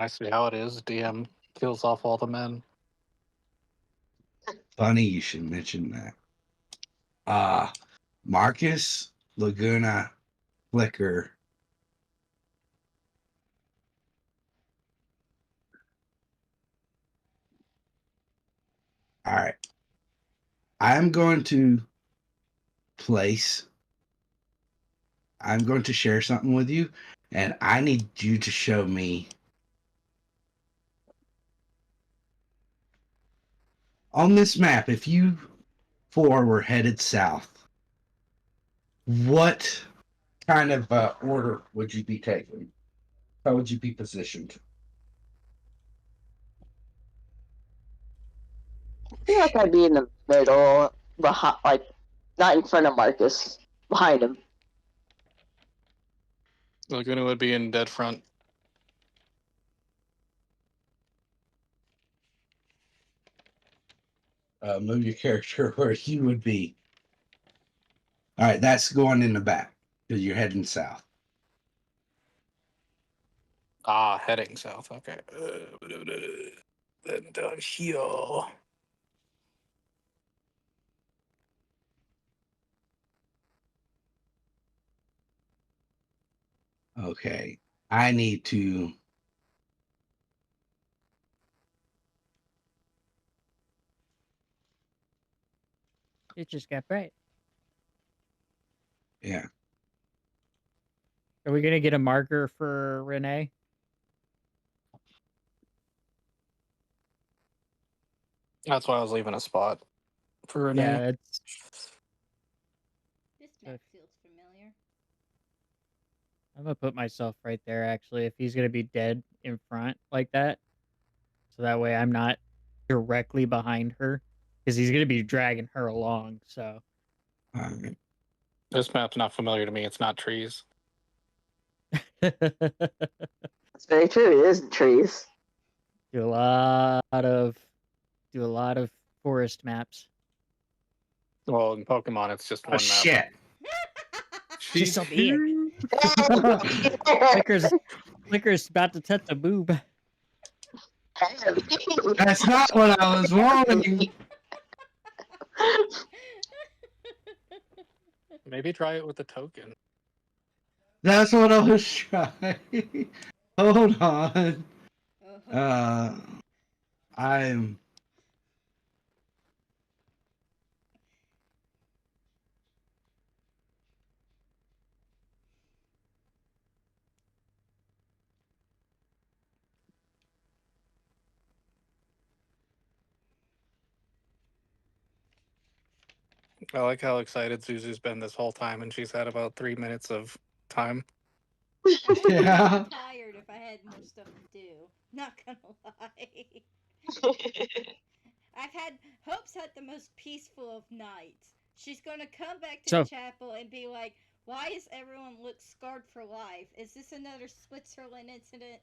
I see how it is. DM kills off all the men. Funny you should mention that. Marcus, Laguna, Flicker. All right. I'm going to I'm going to share something with you, and I need you to show me on this map, if you four were headed south, what kind of order would you be taking? How would you be positioned? I feel like I'd be in the middle, behind, like not in front of Marcus, behind him. Laguna would be in dead front. Move your character where you would be. All right, that's going in the back because you're heading south. Heading south. Okay. Then down here. Okay, I need to. It just got bright. Yeah. Are we gonna get a marker for Renee? That's why I was leaving a spot for Renee. Yeah, that's This map feels familiar. I'm gonna put myself right there actually if he's gonna be dead in front like that. So that way I'm not directly behind her. Because he's gonna be dragging her along, so All right. This map's not familiar to me. It's not trees. That's very true. It isn't trees. do a lot of forest maps. Well, in Pokemon, it's just one Oh map. shit! Just so be it. Flicker's about to touch a boob. That's not what I was wanting. Maybe try it with the token. That's what I was trying. Hold on. Uh-huh. I'm. I like how excited Zuzu's been this whole time, and she's had about 3 minutes of time. Yeah. I'm tired if I had more stuff to do. Not gonna lie. Hope's had the most peaceful of nights. She's gonna come back to So- the chapel and be like, why is everyone look scarred for life? Is this another Switzerland incident?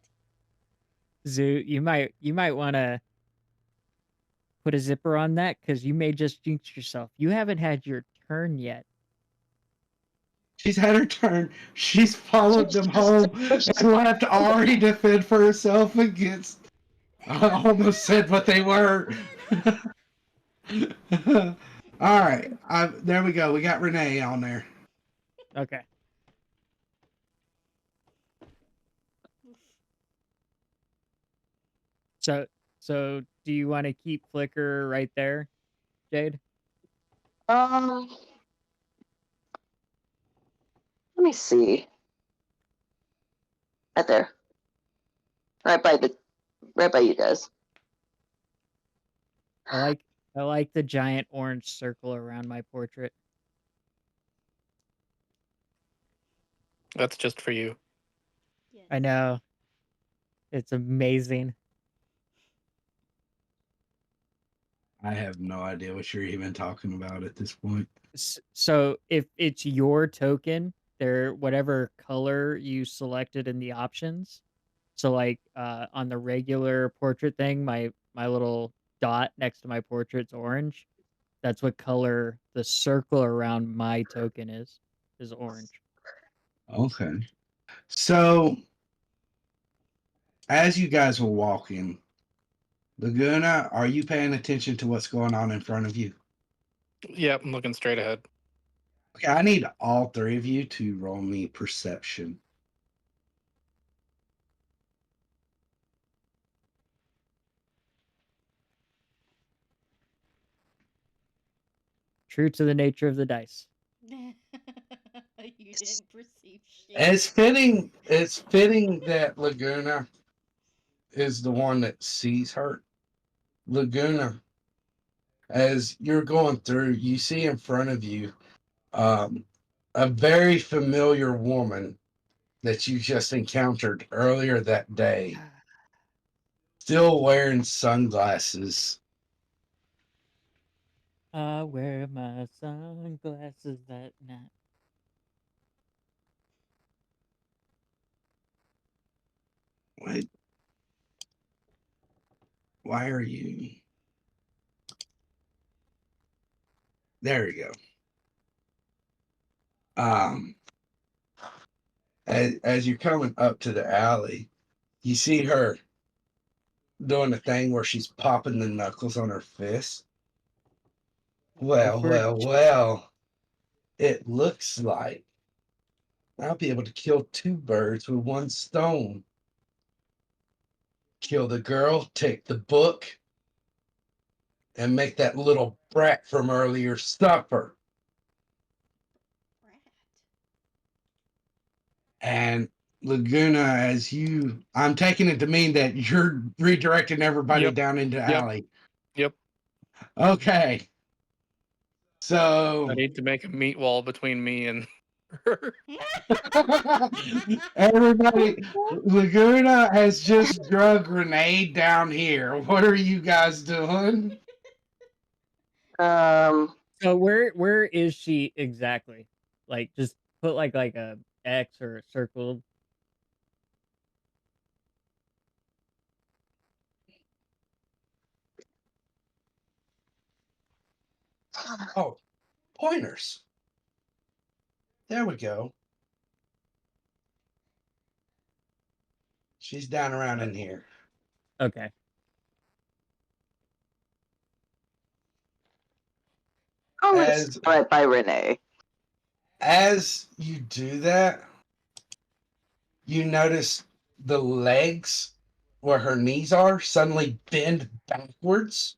Zoo, you might want to put a zipper on that because you may just jinx yourself. You haven't had your turn yet. She's had her turn. She's followed them home and will have to already defend for herself against I almost said what they were. All right. There we go. We got Renee on there. Okay. So so do you want to keep Flicker right there, Jade? Um, let me see. Right there. Right by you guys. I like the giant orange circle around my portrait. That's just for you. Yes. I know. It's amazing. I have no idea what you're even talking about at this point. So if it's your token, there whatever color you selected in the options. So like on the regular portrait thing, my little dot next to my portrait's orange. That's what color the circle around my token is orange. Okay. So, as you guys were walking, Laguna, are you paying attention to what's going on in front of you? Yep, I'm looking straight ahead. Okay, I need all three of you to roll me perception. True to the nature of the dice. You didn't perceive shit. It's fitting that Laguna is the one that sees her. Laguna, as you're going through, you see in front of you um, a very familiar woman that you just encountered earlier that day, still wearing sunglasses. I wear my sunglasses at night. Wait, why are you? There you go. Um, as you're coming up to the alley, you see her doing the thing where she's popping the knuckles on her fist. Go Well, for it. well, well. It looks like I'll be able to kill two birds with one stone. Kill the girl, take the book, and make that little brat from earlier suffer. Rat. And Laguna, I'm taking it to mean that you're redirecting everybody Yep, down into the yep, alley. yep. Okay. I So need to make a meat wall between me and her. everybody, Laguna has just drug Renee down here. What are you guys doing? Um, So where is she exactly? Like just put like a X or a circle. Oh, pointers. There we go. She's down around in here. Okay. oh, it's As right by Renee. as you do that, you notice the legs where her knees are suddenly bend backwards,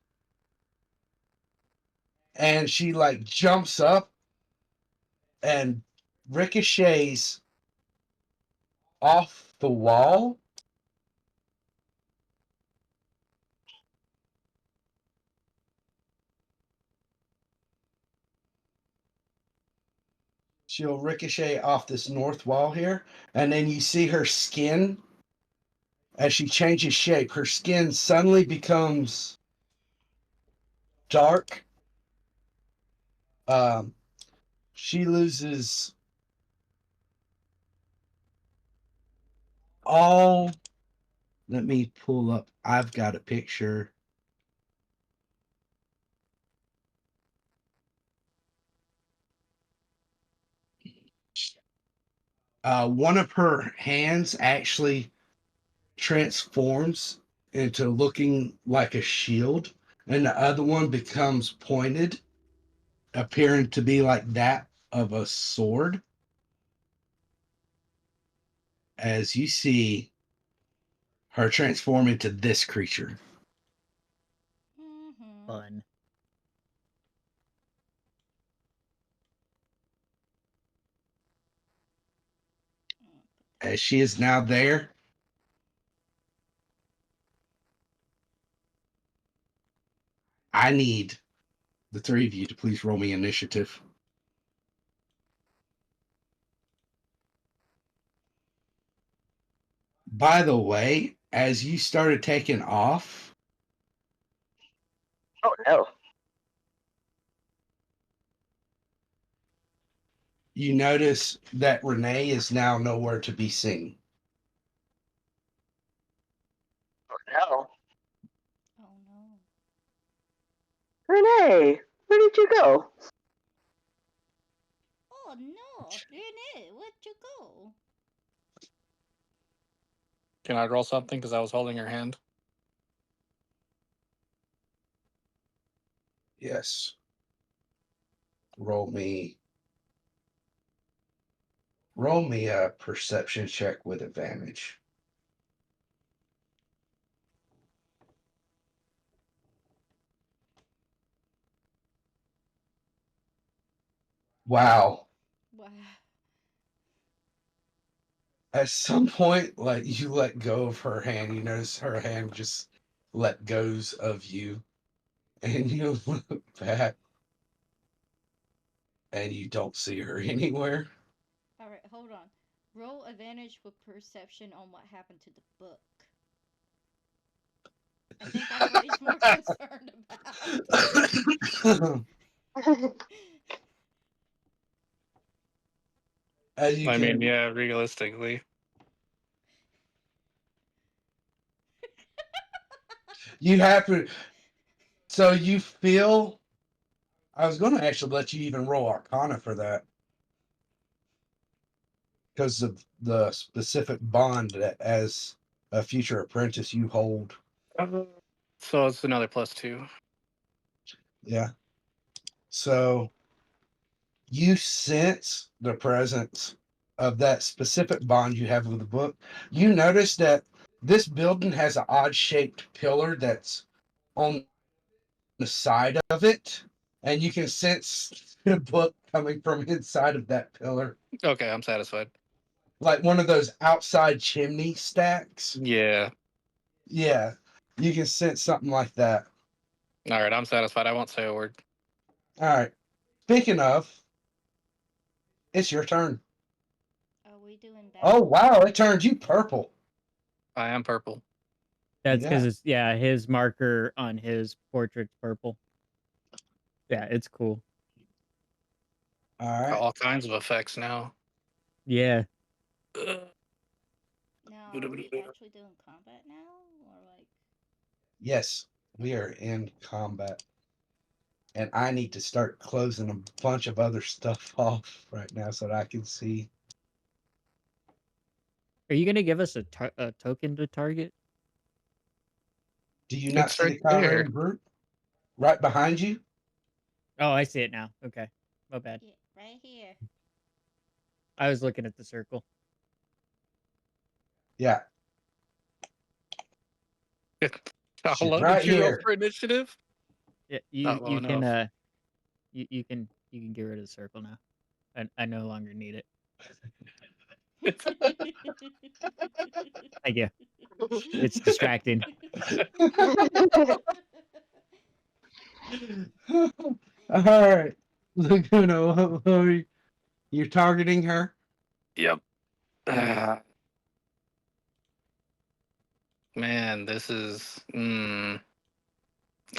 and she like jumps up and ricochets off the wall. She'll ricochet off this north wall here, and then you see her skin as she changes shape. Her skin suddenly becomes dark. Um, she loses all. Let me pull up. I've got a picture. One of her hands actually transforms into looking like a shield, and the other one becomes pointed, appearing to be like that of a sword. As you see her transform into this creature. Mm-hmm. Fun. As she is now there, I need the three of you to please roll me initiative. By the way, as you started taking off, Oh no. you notice that Renee is now nowhere to be seen. Oh no. Oh no. Renee, where did you go? Oh no, Renee, where'd you go? Can I roll something because I was holding her hand? Yes. Roll me a perception check with advantage. Wow. Wow. At some point, like you let go of her hand, you notice her hand just let goes of you, and you look back and you don't see her anywhere. Alright, hold on. Roll advantage with perception on what happened to the book. I think that's what he's more concerned about. As you I mean, can, yeah, realistically. you have to. So you feel. I was going to actually let you even roll Arcana for that because of the specific bond that as a future apprentice you hold. So it's another +2. Yeah. So you sense the presence of that specific bond you have with the book. You notice that this building has an odd shaped pillar that's on the side of it, and you can sense the book coming from inside of that pillar, Okay, I'm satisfied. like one of those outside chimney stacks. Yeah. Yeah, you can sense something like that. All right, I'm satisfied. I won't say a word. All right. Speaking of, it's your turn. Are we doing that? Oh wow, it turned you purple. I am purple. That's because Yeah. it's his marker on his portrait's purple. Yeah, it's cool. All Got right. all kinds of effects now. Yeah. Now, are we actually doing combat now? Or like. Yes, we are in combat. And I need to start closing a bunch of other stuff off right now so that I can see. Are you gonna give us a token to target? Do you not It's see right the there. Chiron group right behind you? Oh, I see it now. Okay, my bad. Yeah, right here. I was looking at the circle. Yeah, How she's low did right you roll here. for initiative? Yeah, Not low you can enough. you can get rid of the circle now. I no longer need it. Thank you. It's distracting. All right, Laguna, you're targeting her? Yep. Man, this is.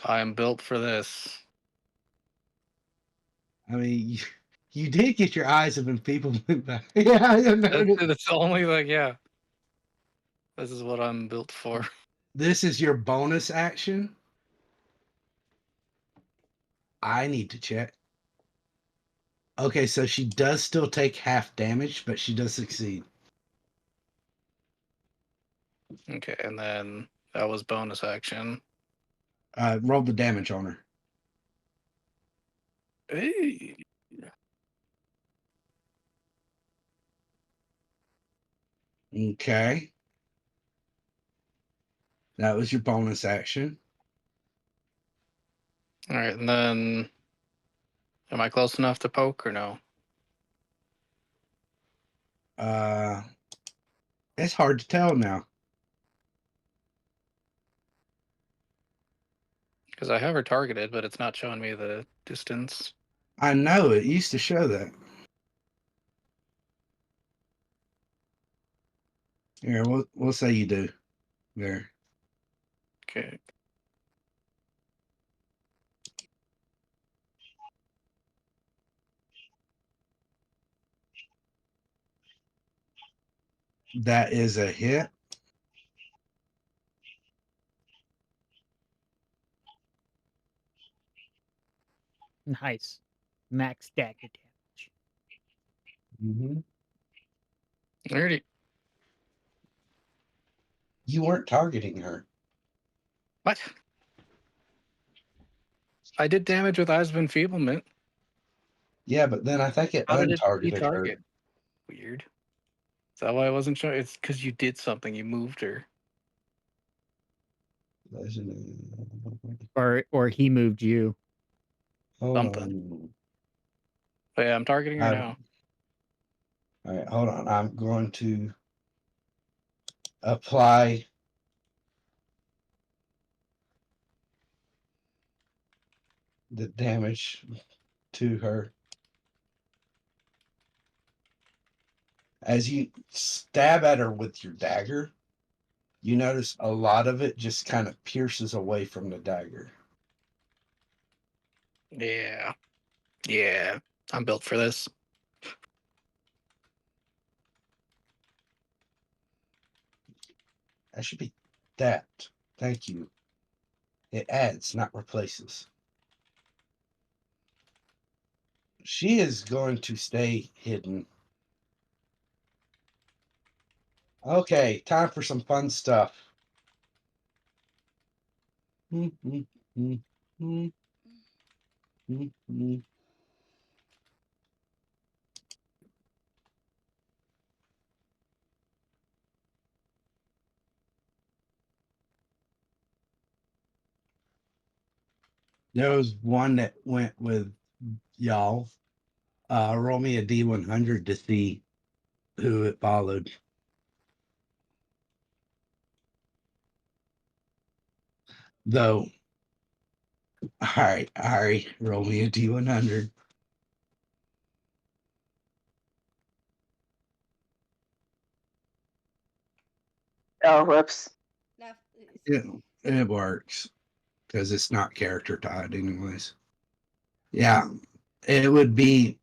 I'm built for this. I mean, you did get your eyes of people back. Yeah, I noticed. It's only like, yeah, this is what I'm built for. This is your bonus action. I need to check. Okay, so she does still take half damage, but she does succeed. Okay, and then That was bonus action. Roll the damage on her. Hey. Okay. That was your bonus action. All right, and then am I close enough to poke or no? It's hard to tell now. Because I have her targeted, but it's not showing me the distance. I know it used to show that. Here, we'll say you do. There. Okay. That is a hit. Nice. Max dagger damage. Mm-hmm. Alrighty. You weren't targeting her. What? I did damage with Eyes of Enfeeblement. Yeah, but then I think it How did it untargeted her. detarget? Weird. Is that why I wasn't showing? It's because you did something. You moved her. Or he moved you. Hold Something. on. But yeah, I'm targeting her now. All right, hold on. I'm going to apply the damage to her. As you stab at her with your dagger, you notice a lot of it just kind of pierces away from the dagger. Yeah. Yeah. I'm built for this. That should be that. Thank you. It adds, not replaces. She is going to stay hidden. Okay, time for some fun stuff. There was one that went with y'all. Roll me a D100 to see who it followed. Though, all right, roll me a D100. Oh, whoops. Now, It works because it's not character tied, anyways. Yeah, it would be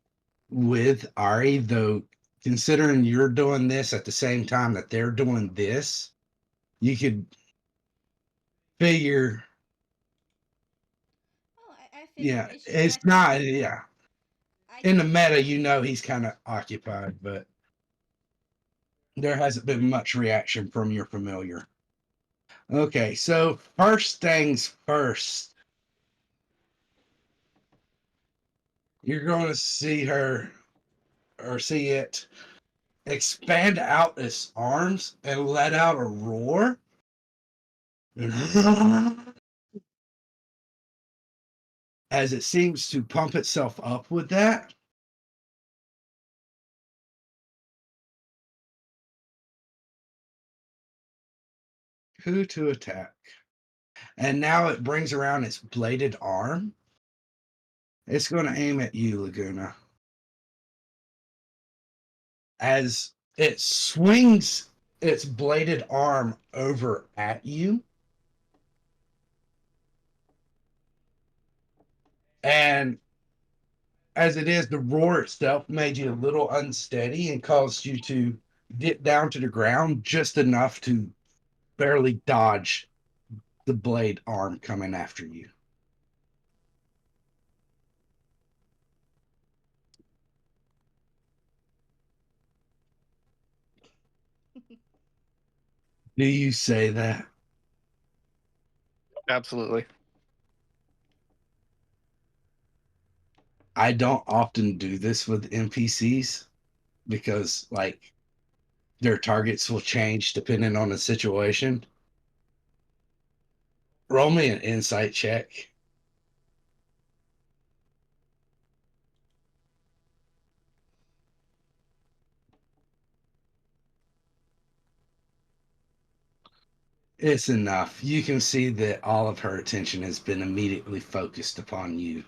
with Ari, though, considering you're doing this at the same time that they're doing this, you could figure, oh, I figured yeah, it's just it's I thought not, yeah. I In the thought meta, you know he's kind of occupied, but there hasn't been much reaction from your familiar. Okay, so first things first, you're going to see her or see it expand out its arms and let out a roar. As it seems to pump itself up with that. Who to attack? And now it brings around its bladed arm. It's going to aim at you, Laguna. As it swings its bladed arm over at you, and as it is, the roar itself made you a little unsteady and caused you to dip down to the ground just enough to barely dodge the blade arm coming after you. Do you say that? Absolutely. I don't often do this with NPCs because, like, their targets will change depending on the situation. Roll me an insight check. It's enough. You can see that all of her attention has been immediately focused upon you.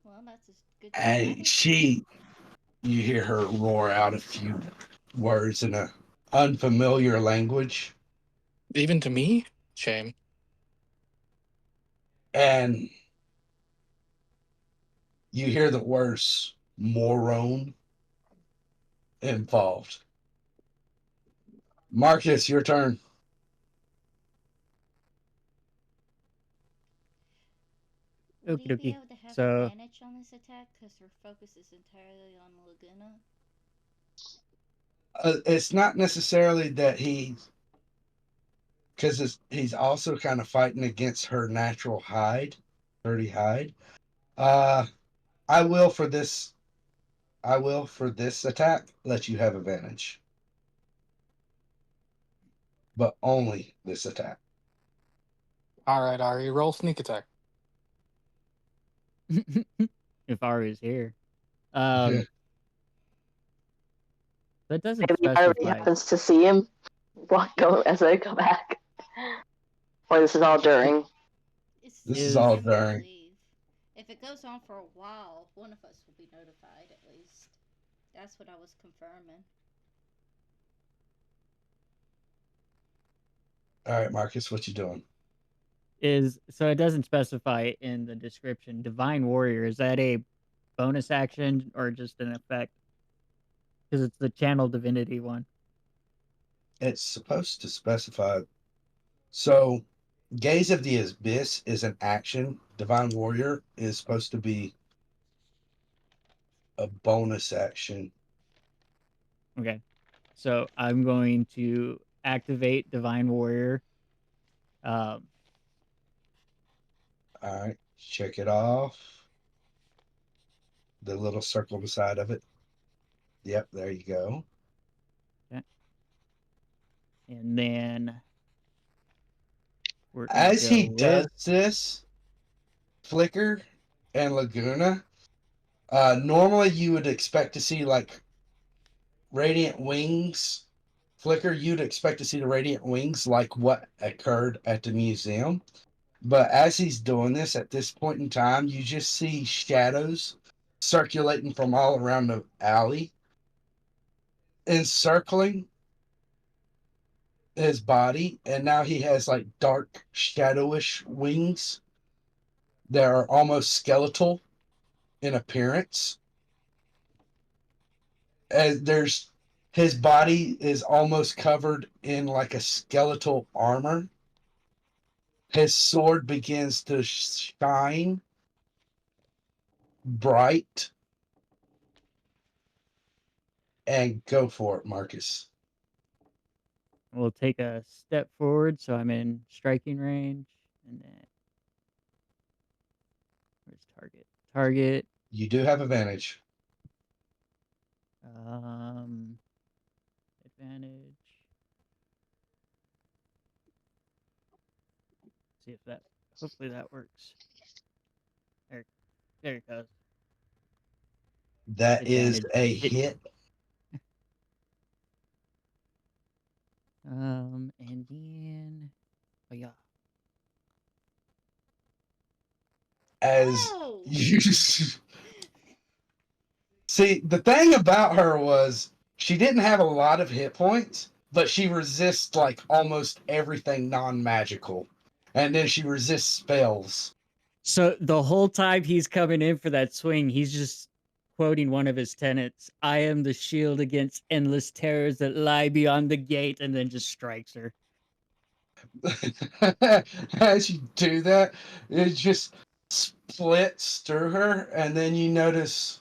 Well, that's a good thing I And didn't see. you hear her roar out a few words in a unfamiliar language, Even to me? Shame. and you hear the words moron involved. Marcus, your turn. Would Okie he be dokie. able to have So advantage on this attack because her focus is entirely on Laguna? It's not necessarily that because he's also kind of fighting against her natural hide, dirty hide. Uh, I will for this. I will for this attack let you have advantage, but only this attack. All right, Ari, roll sneak attack. if Ari's here, um, that doesn't Maybe Harvey specify. happens to see him go as they come back. Or this is all during. It's This is Is all time to during. leave. If it goes on for a while, one of us will be notified at least. That's what I was confirming. All right, Marcus, what you doing? is so it doesn't specify in the description. Divine Warrior, is that a bonus action or just an effect? Because it's the channel divinity one. It's supposed to specify. So, Gaze of the Abyss is an action. Divine Warrior is supposed to be a bonus action. Okay. So I'm going to activate Divine Warrior. Um, All right, check it off. The little circle beside of it. Yep, there you go. okay. And then we're gonna As go he does with this, Flicker and Laguna, normally you would expect to see like radiant wings. Flicker, you'd expect to see the radiant wings like what occurred at the museum. But as he's doing this at this point in time, you just see shadows circulating from all around the alley, encircling his body, and now he has like dark, shadowish wings that are almost skeletal in appearance. As there's his body is almost covered in like a skeletal armor. His sword begins to shine bright, and go for it, Marcus. we'll take a step forward, so I'm in striking range, and then where's target? Target. You do have advantage. Um, advantage. See if that. Hopefully that works. There, there it goes. That is Advantage. a It. hit. And then. Oh yeah. As Oh! you see, the thing about her was she didn't have a lot of hit points, but she resists like almost everything non-magical, and then she resists spells. So the whole time he's coming in for that swing, he's just quoting one of his tenets: "I am the shield against endless terrors that lie beyond the gate," and then just strikes her. As you do that, it just splits through her, and then you notice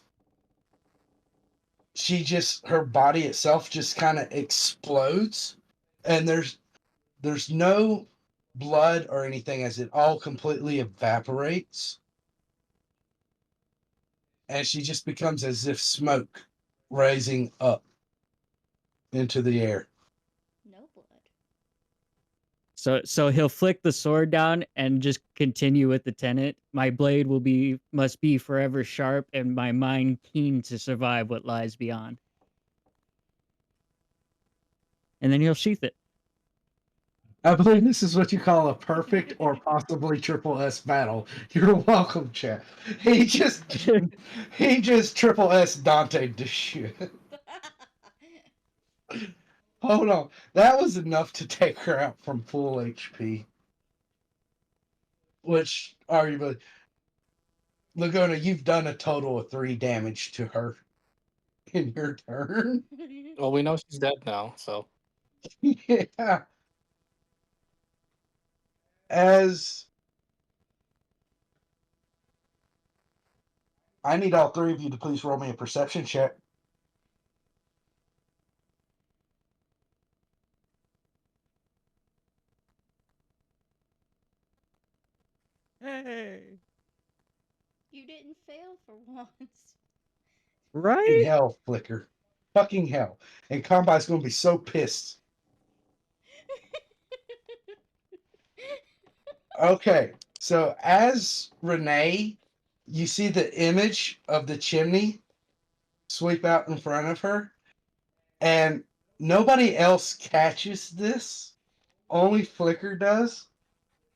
her body itself just kind of explodes, and there's no blood or anything, as it all completely evaporates, and she just becomes as if smoke rising up into the air. No blood. So he'll flick the sword down and just continue with the tenet. My blade must be forever sharp, and my mind keen to survive what lies beyond. And then he'll sheath it. I believe this is what you call a perfect or possibly triple S battle. You're welcome, chat. He just triple S Dante to shit. Hold on. That was enough to take her out from full HP. Which, arguably, Laguna, you've done a total of 3 damage to her in your turn. Well, we know she's dead now, so Yeah. As I need all 3 of you to please roll me a perception check. Hey. You didn't fail for once. Fucking Right? hell, Flicker. Fucking hell. And Combat's going to be so pissed. Okay, so as Renee, you see the image of the chimney sweep out in front of her, and nobody else catches this. Only Flicker does.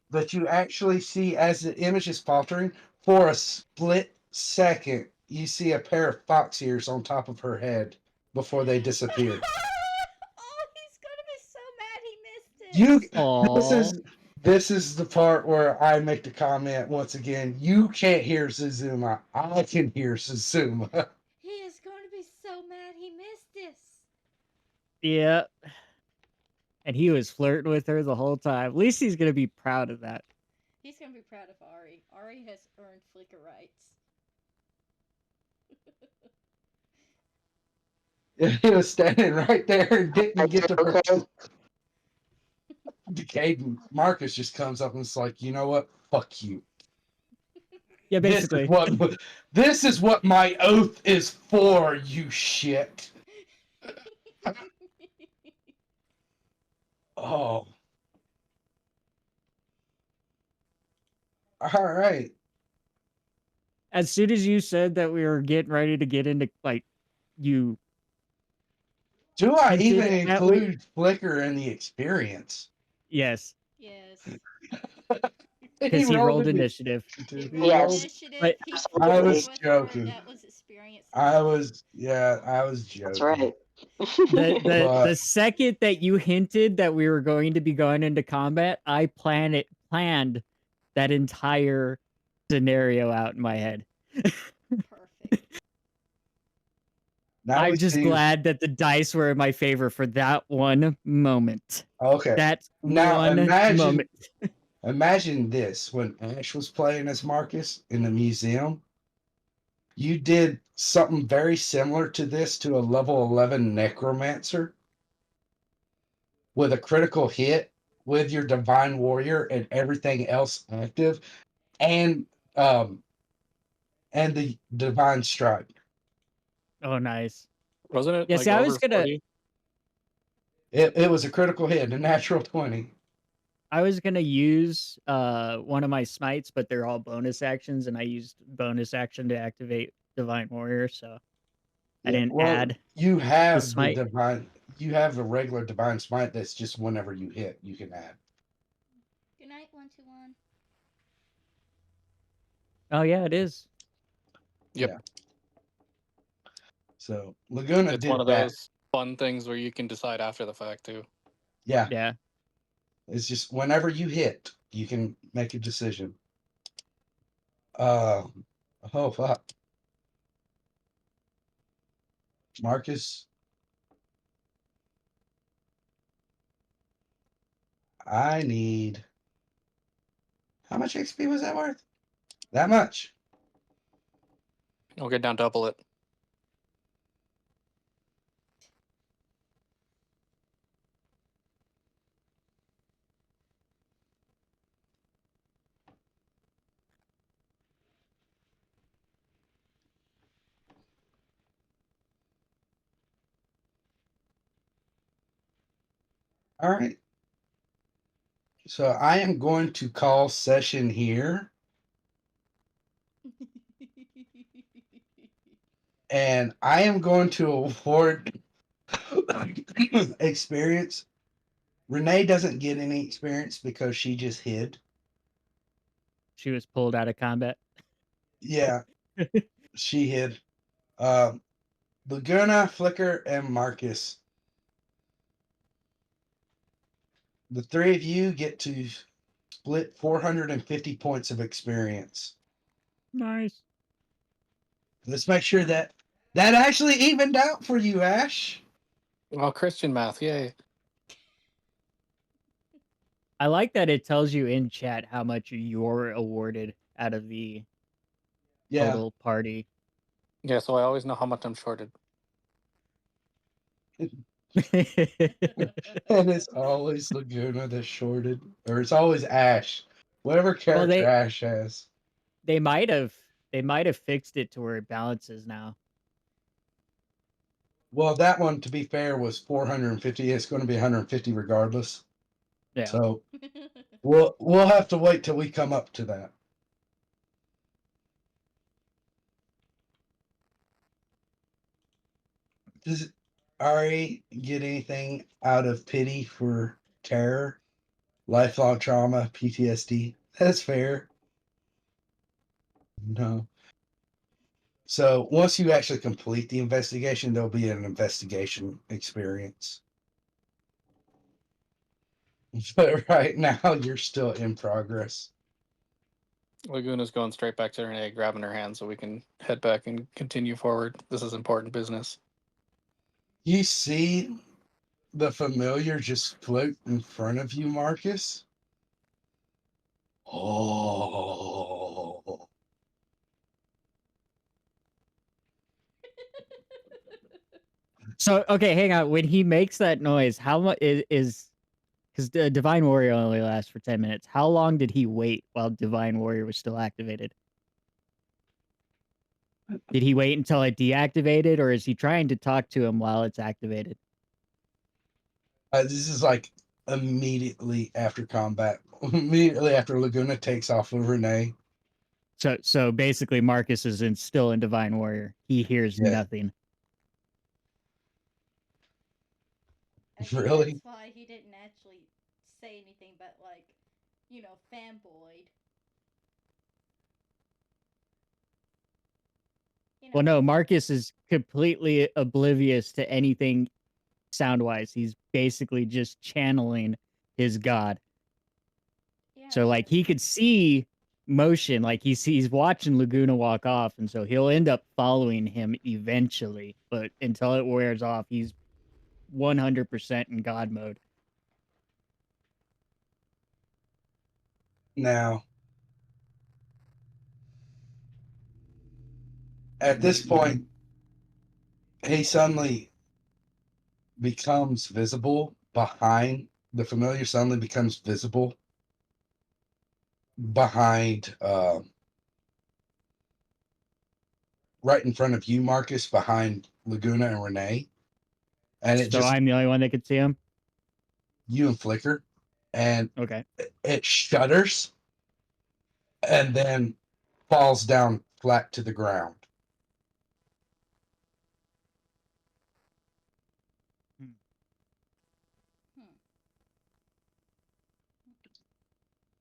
But you actually see, as the image is faltering, for a split second, you see a pair of fox ears on top of her head before they disappear. Oh, he's gonna be so mad he missed You, it. Aw. this is the part where I make the comment once again. You can't hear Suzuma. I can hear Suzuma. He is going to be so mad he missed this. Yeah. And he was flirting with her the whole time. At least he's gonna be proud of that. He's gonna be proud of Ari. Ari has earned flicker rights. He was standing right there and didn't get to Okay. Decade. Marcus just comes up and is like, you know what? Fuck you. Yeah, basically. This is what my oath is for, you shit. Oh. All right. As soon as you said that we were getting ready to get into you Do I hinted even at we include Flicker in the experience? yes. Yes. He Because he rolled rolled it. initiative. He He rolled Yes. rolled. initiative. But He I flirted was with her. joking. That was experience. I was That's joking. right. the But second that you hinted that we were going to be going into combat, I planned that entire scenario out in my head. Perfect. now we I'm just see. glad that the dice were in my favor for that one moment. Okay. That Now one moment. imagine this: when Ash was playing as Marcus in the museum, you did something very similar to this to a level 11 necromancer with a critical hit with your divine warrior and everything else active, and um the divine strike. Oh, nice. wasn't it Yeah, like see, I was over gonna 40? It was a critical hit, a natural 20. use one of my smites, but they're all bonus actions, and I used bonus action to activate Divine Warrior, so I Yeah, didn't well, add you the have smite. you have the regular divine smite that's just whenever you hit, you can add. Good night, 121. Oh yeah, it is. Yep. Yeah. So Laguna It's one did of that. those fun things where you can decide after the fact too. Yeah. Yeah. It's just whenever you hit, you can make a decision. Oh fuck. Marcus, I need, how much XP was that worth? That much. I'll get down double it. All right. So I am going to call session here, and I am going to award experience. Renee doesn't get any experience because she just hid. She was pulled out of combat. Yeah, she hid. Laguna, Flicker, and Marcus. The three of you get to split 450 points of experience. Nice. Let's make sure that actually evened out for you, Ash. Well, Christian math, yay. I like that it tells you in chat how much you're awarded out of the Yeah, total party. Yeah, so I always know how much I'm shorted. and it's always Laguna that's shorted, or it's always Ash, whatever Well, character Ash has. they might have fixed it to where it balances now. Well, that one, to be fair, was 450. It's going to be 150 regardless. Yeah. So we'll have to wait till we come up to that. Does Ari get anything out of pity for terror, lifelong trauma, PTSD? That's fair. No. So once you actually complete the investigation, there'll be an investigation experience. But right now, you're still in progress. Laguna's going straight back to Renee, grabbing her hand so we can head back and continue forward. This is important business. You see the familiar just float in front of you, Marcus. Oh. So okay, hang on. When he makes that noise, how much is because the Divine Warrior only lasts for 10 minutes. How long did he wait while Divine Warrior was still activated? Did he wait until it deactivated, or is he trying to talk to him while it's activated? This is like immediately after combat, immediately after Laguna takes off with Renee. So basically, Marcus is still in Divine Warrior. He hears Yeah. nothing. I think Really? that's why he didn't actually say anything, but like, fanboyed. Well, no, Marcus is completely oblivious to anything sound wise. He's basically just channeling his god. Yeah, So like he could see motion, like he's watching Laguna walk off, and so he'll end up following him eventually. But until it wears off, he's 100% in God mode. Now, at this point, he suddenly becomes visible behind the familiar, suddenly becomes visible behind, right in front of you, Marcus, behind Laguna and Renee. And it So just, I'm the only one that could see him. you and Flicker, and Okay. it shudders and then falls down flat to the ground.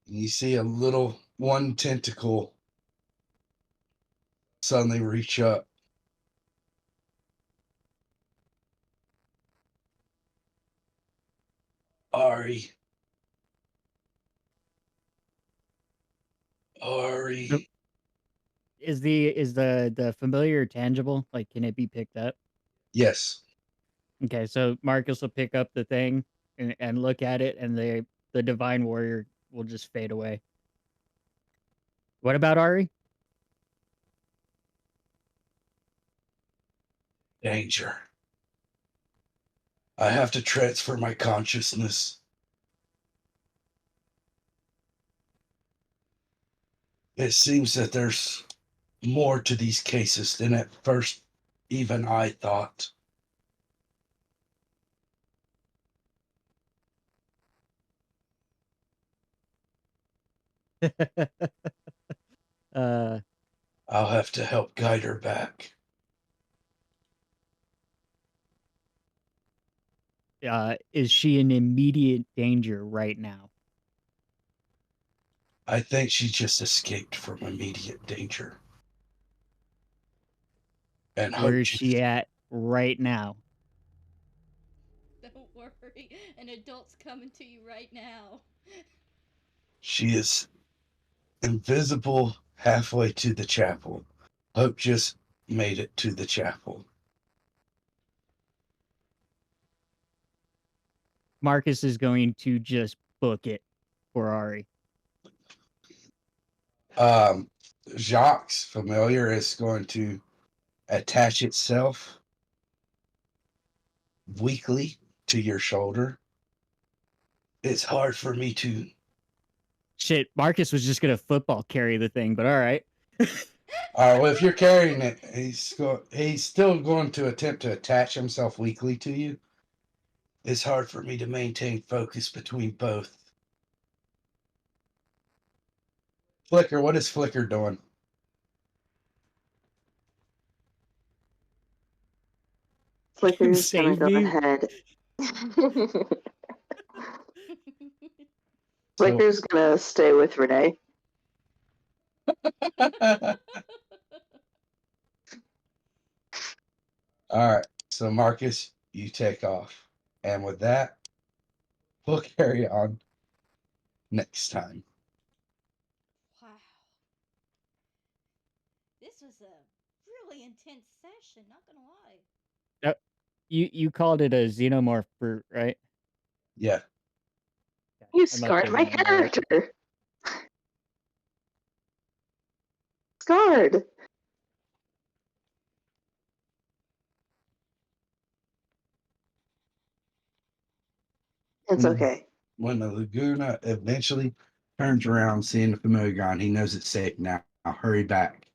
You see a little one tentacle suddenly reach up. Ari. Ari. Is the familiar tangible? Like, can it be picked up? Yes. Okay, so Marcus will pick up the thing and look at it, and the Divine Warrior will just fade away. What about Ari? Danger. I have to transfer my consciousness. It seems that there's more to these cases than at first even I thought. uh, I'll have to help guide her back. is she in immediate danger right now? I think she just escaped from immediate danger. And Where hope is she at right now? Don't worry, an adult's coming to you right now. she is invisible halfway to the chapel. Hope just made it to the chapel. Marcus is going to just book it for Ari. Jacques' familiar is going to attach itself weakly to your shoulder. It's hard for me to. Shit, Marcus was just gonna football carry the thing, but all right. Well, if you're carrying it, he's still going to attempt to attach himself weakly to you. It's hard for me to maintain focus between both. Flicker, what is Flicker doing? Flicker's gonna Save go me. ahead. So, Flicker's gonna stay with Renee. all right. So, Marcus, you take off. And with that, we'll carry on next time. Wow. This was a really intense session, not gonna lie. You called it a xenomorph fruit, right? Yeah. Okay, You I'm scarred my updating my notes. character. Scarred. It's okay. When the Laguna eventually turns around, seeing the familiar gone, he knows it's safe now. Hurry back.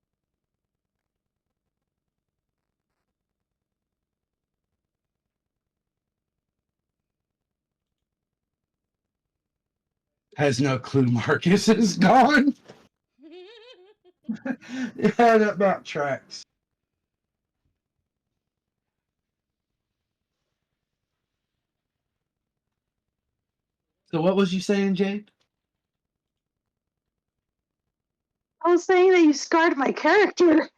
Has no clue Marcus is gone. Yeah, that about tracks. So what was you saying, Jade? I was saying that you scarred my character.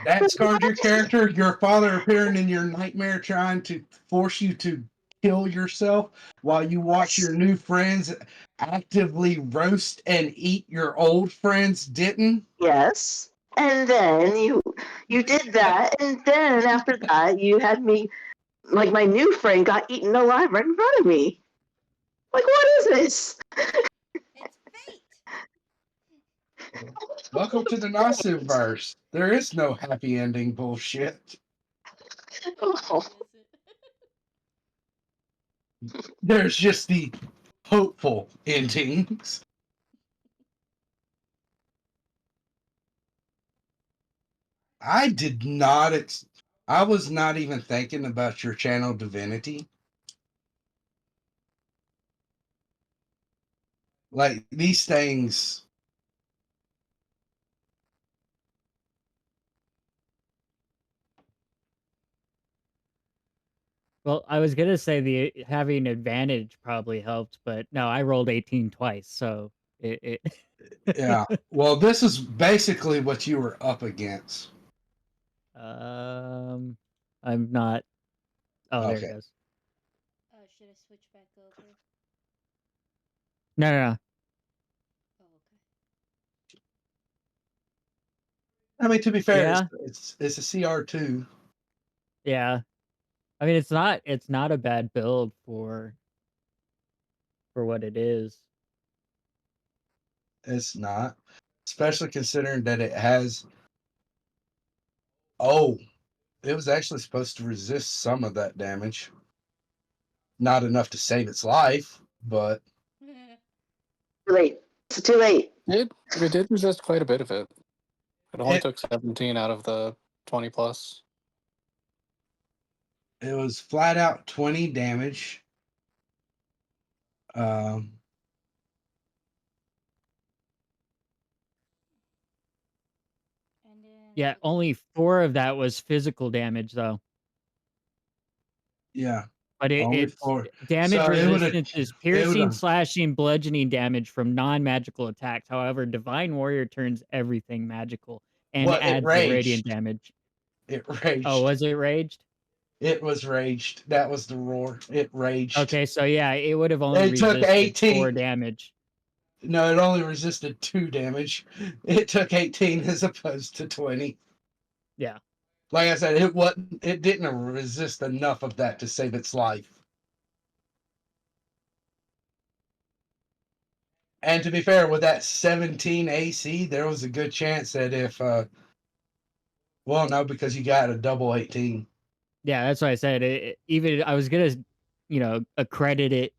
That scarred your character? Your father appearing in your nightmare trying to force you to kill yourself while you watch your new friends actively roast and eat your old friends didn't? Yes. And then you did that, and then after that you had me like my new friend got eaten alive right in front of me. Like what is this? It's fate. Welcome to the Nasuverse. There is no happy ending bullshit. Oh, Is it? There's just the hopeful endings. I did not. I was not even thinking about your channel divinity. Like these things. Well, I was gonna say the having advantage probably helped, but no, I rolled 18 twice, so it Yeah. Well, this is basically what you were up against. um I'm not. Oh, there it Okay. goes. Should I switch back over? No, no, no. Oh, okay. I mean, to be fair, Yeah, it's a CR2. yeah. I mean, it's not a bad build for what it is. It's not, especially considering that it has. Oh, it was actually supposed to resist some of that damage. Not enough to save its life, but too late. It's too late. It did resist quite a bit of it. It only it took 17 out of the 20 plus. it was flat out 20 damage. Um, Yeah, would be. only 4 of that was physical damage, though. Yeah, But only it's 4. damage So resistance is it would piercing, have slashing, bludgeoning damage from non-magical attacks. However, Divine Warrior turns everything magical and well, it adds the radiant raged. damage. It Oh, raged. was it raged? It was raged. That was the roar. It raged. Okay, so yeah, it would have only It took resisted 4 18. damage. No, it only resisted 2 damage. It took 18 as opposed to 20. Yeah. Like I said, it wasn't. It didn't resist enough of that to save its life. And to be fair, with that 17 AC, there was a good chance that if, well, no, because you got a double 18. Yeah, that's why I said even I was gonna, accredit it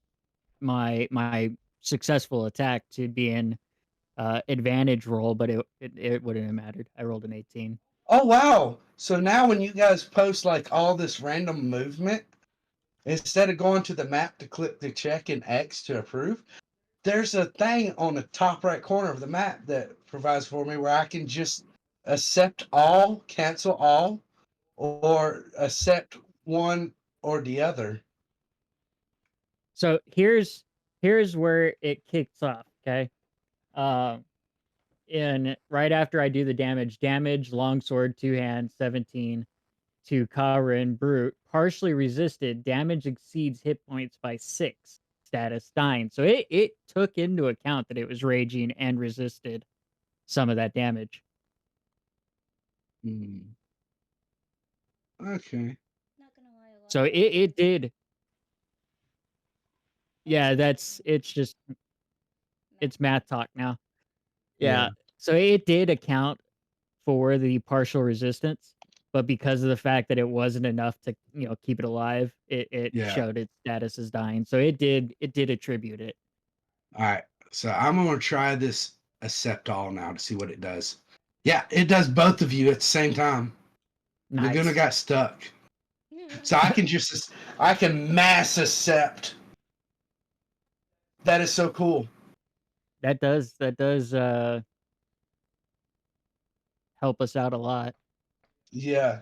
my successful attack to being advantage roll, but it wouldn't have mattered. I rolled an 18. Oh, wow. So now when you guys post like all this random movement, instead of going to the map to click the check and X to approve, there's a thing on the top right corner of the map that provides for me where I can just accept all, cancel all, or accept one or the other. So here's where it kicks off. Okay. Uh, in right after I do the damage, longsword, 2 hands, 17 to Karin Brute, partially resisted, damage exceeds hit points by 6, status dying. So it took into account that it was raging and resisted some of that damage. Okay. Not gonna lie, a lot So of it did. Yeah, it's math talk now. Yeah. Yeah. So it did account for the partial resistance, but because of the fact that it wasn't enough to, keep it alive, it Yeah. showed its status as dying. So it did attribute it. All right. So I'm going to try this accept all now to see what it does. Yeah, it does both of you at the same time. Laguna Nice. got stuck. So I can mass accept. That is so cool. That does help us out a lot. Yeah.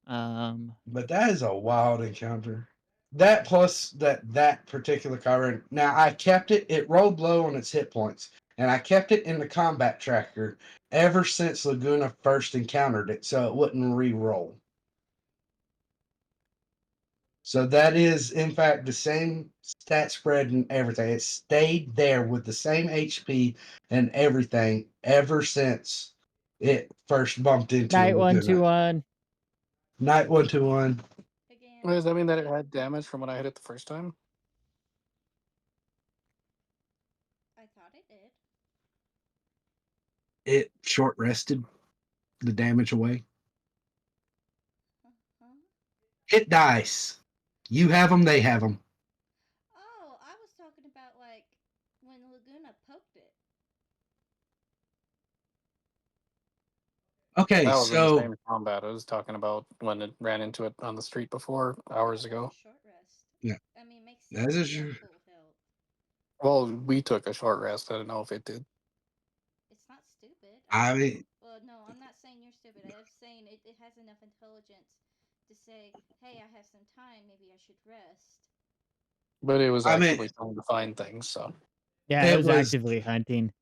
Um But that is a wild encounter. That plus that particular Kyren. Now I kept it. It rolled low on its hit points, and I kept it in the combat tracker ever since Laguna first encountered it, so it wouldn't re-roll. So that is, in fact, the same stat spread and everything. It stayed there with the same HP and everything ever since it first bumped into Night Laguna. 121. Night 121. Again, Does that mean that it had damage from when I hit it the first time? I thought it did. It short rested the damage away. Huh? Hit dice. You have them, they have them. Oh, I was talking about like when Laguna poked it. Okay, That was in the so same combat. I was talking about when it ran into it on the street before hours That was ago. a short rest. yeah, I mean, makes that sense. is You have your. full health. Well, we took a short rest. I don't know if it did. It's not stupid. I mean, Well, no, I'm not saying you're stupid. I'm saying it has enough intelligence to say, hey, I have some time. Maybe I should rest. But it was I mean, actively trying to find things, so. Yeah, it it was was actively hunting.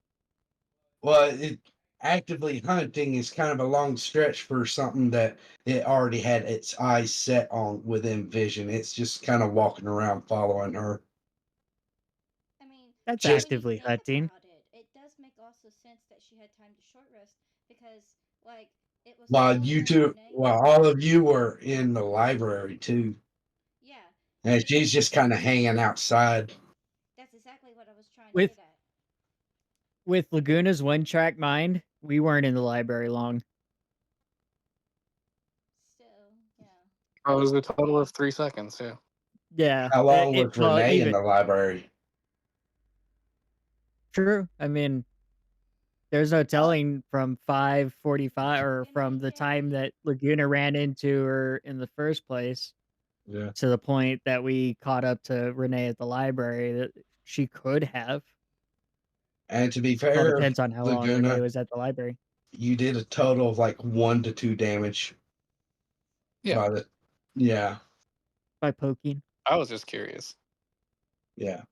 well. It actively hunting is kind of a long stretch for something that it already had its eyes set on within vision. It's just kind of walking around following her. I mean, That's but Just when you actively think hunting. about it, it does make also sense that she had time to short rest because, like, it was while all you her two, Renee. while all of you were in the library too, Yeah, and and she's just kind of hanging outside. that's exactly what I was trying to With get at. with Laguna's one-track mind, we weren't in the library long. Still, yeah. It was a total of 3 seconds, yeah. Yeah, How long was well, Renee in even the library? true. I mean, there's no Uh, telling from 5:45 or And I from the time guarantee that Laguna ran into her in the first place yeah. to the point that we caught up to Renee at the library that she could have. And to be All fair, depends on how long Renee Laguna, was at the library. you did a total of like 1 to 2 damage. Yeah. By the, yeah, by poking. I was just curious. yeah.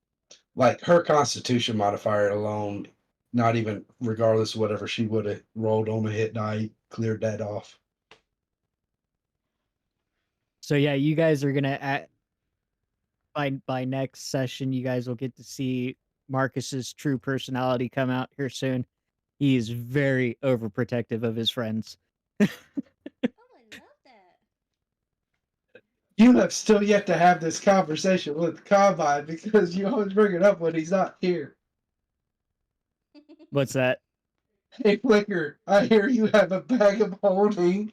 Like her Constitution modifier alone, not even regardless of whatever she would have rolled on a hit die, cleared that off. So yeah, you guys are gonna by next session, you guys will get to see Marcus's true personality come out here soon. He is very overprotective of his friends. Oh, I love that. You have still yet to have this conversation with Combine because you always bring it up when he's not here. What's that? Hey, Flicker, I hear you have a bag of holding.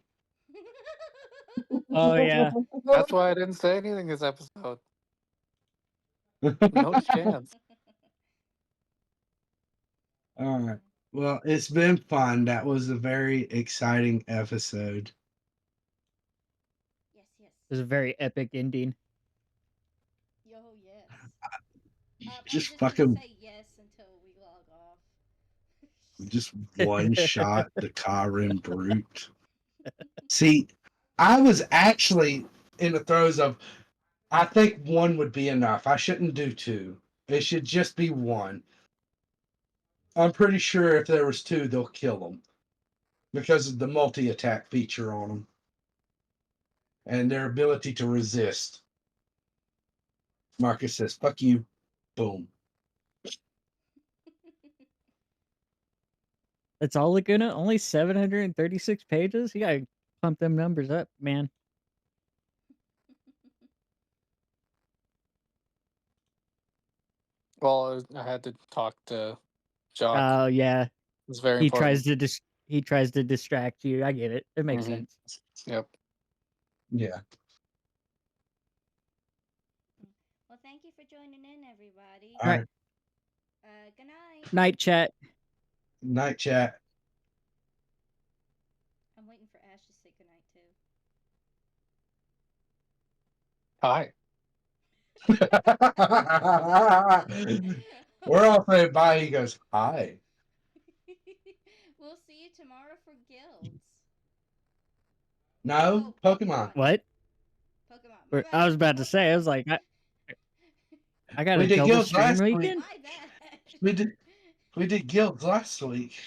Oh yeah. That's why I didn't say anything this episode. No chance. All right. Well, it's been fun. That was a very exciting episode. Yes, yes. It was a very epic ending. Yo, yes. I'm Just just fucking, gonna say yes until we log off. just one shot the Kyren Brute. See, I was actually in the throes of, I think one would be enough. I shouldn't do two. It should just be one. I'm pretty sure if there was two, they'll kill them because of the multi-attack feature on them and their ability to resist. Marcus says, "Fuck you." Boom. That's all Laguna? Only 736 pages? You gotta pump them numbers up, man. Well, I had to talk to Jock. Oh yeah. It's very He important. tries to distract you. I get it. It makes Mhm. sense. Yep. Yeah. Well, thank you for joining in, everybody. All right. Good night. Night chat. Night chat. I'm waiting for Ash to say goodnight, too. Hi. We're all saying bye. He goes, "Hi." We'll see you tomorrow for guilds. No, Oh, Pokemon. What? Pokemon. My I bad. was about to say, I was like, I got We a did double guilds stream last week. weekend? My bad. We did guilds last week.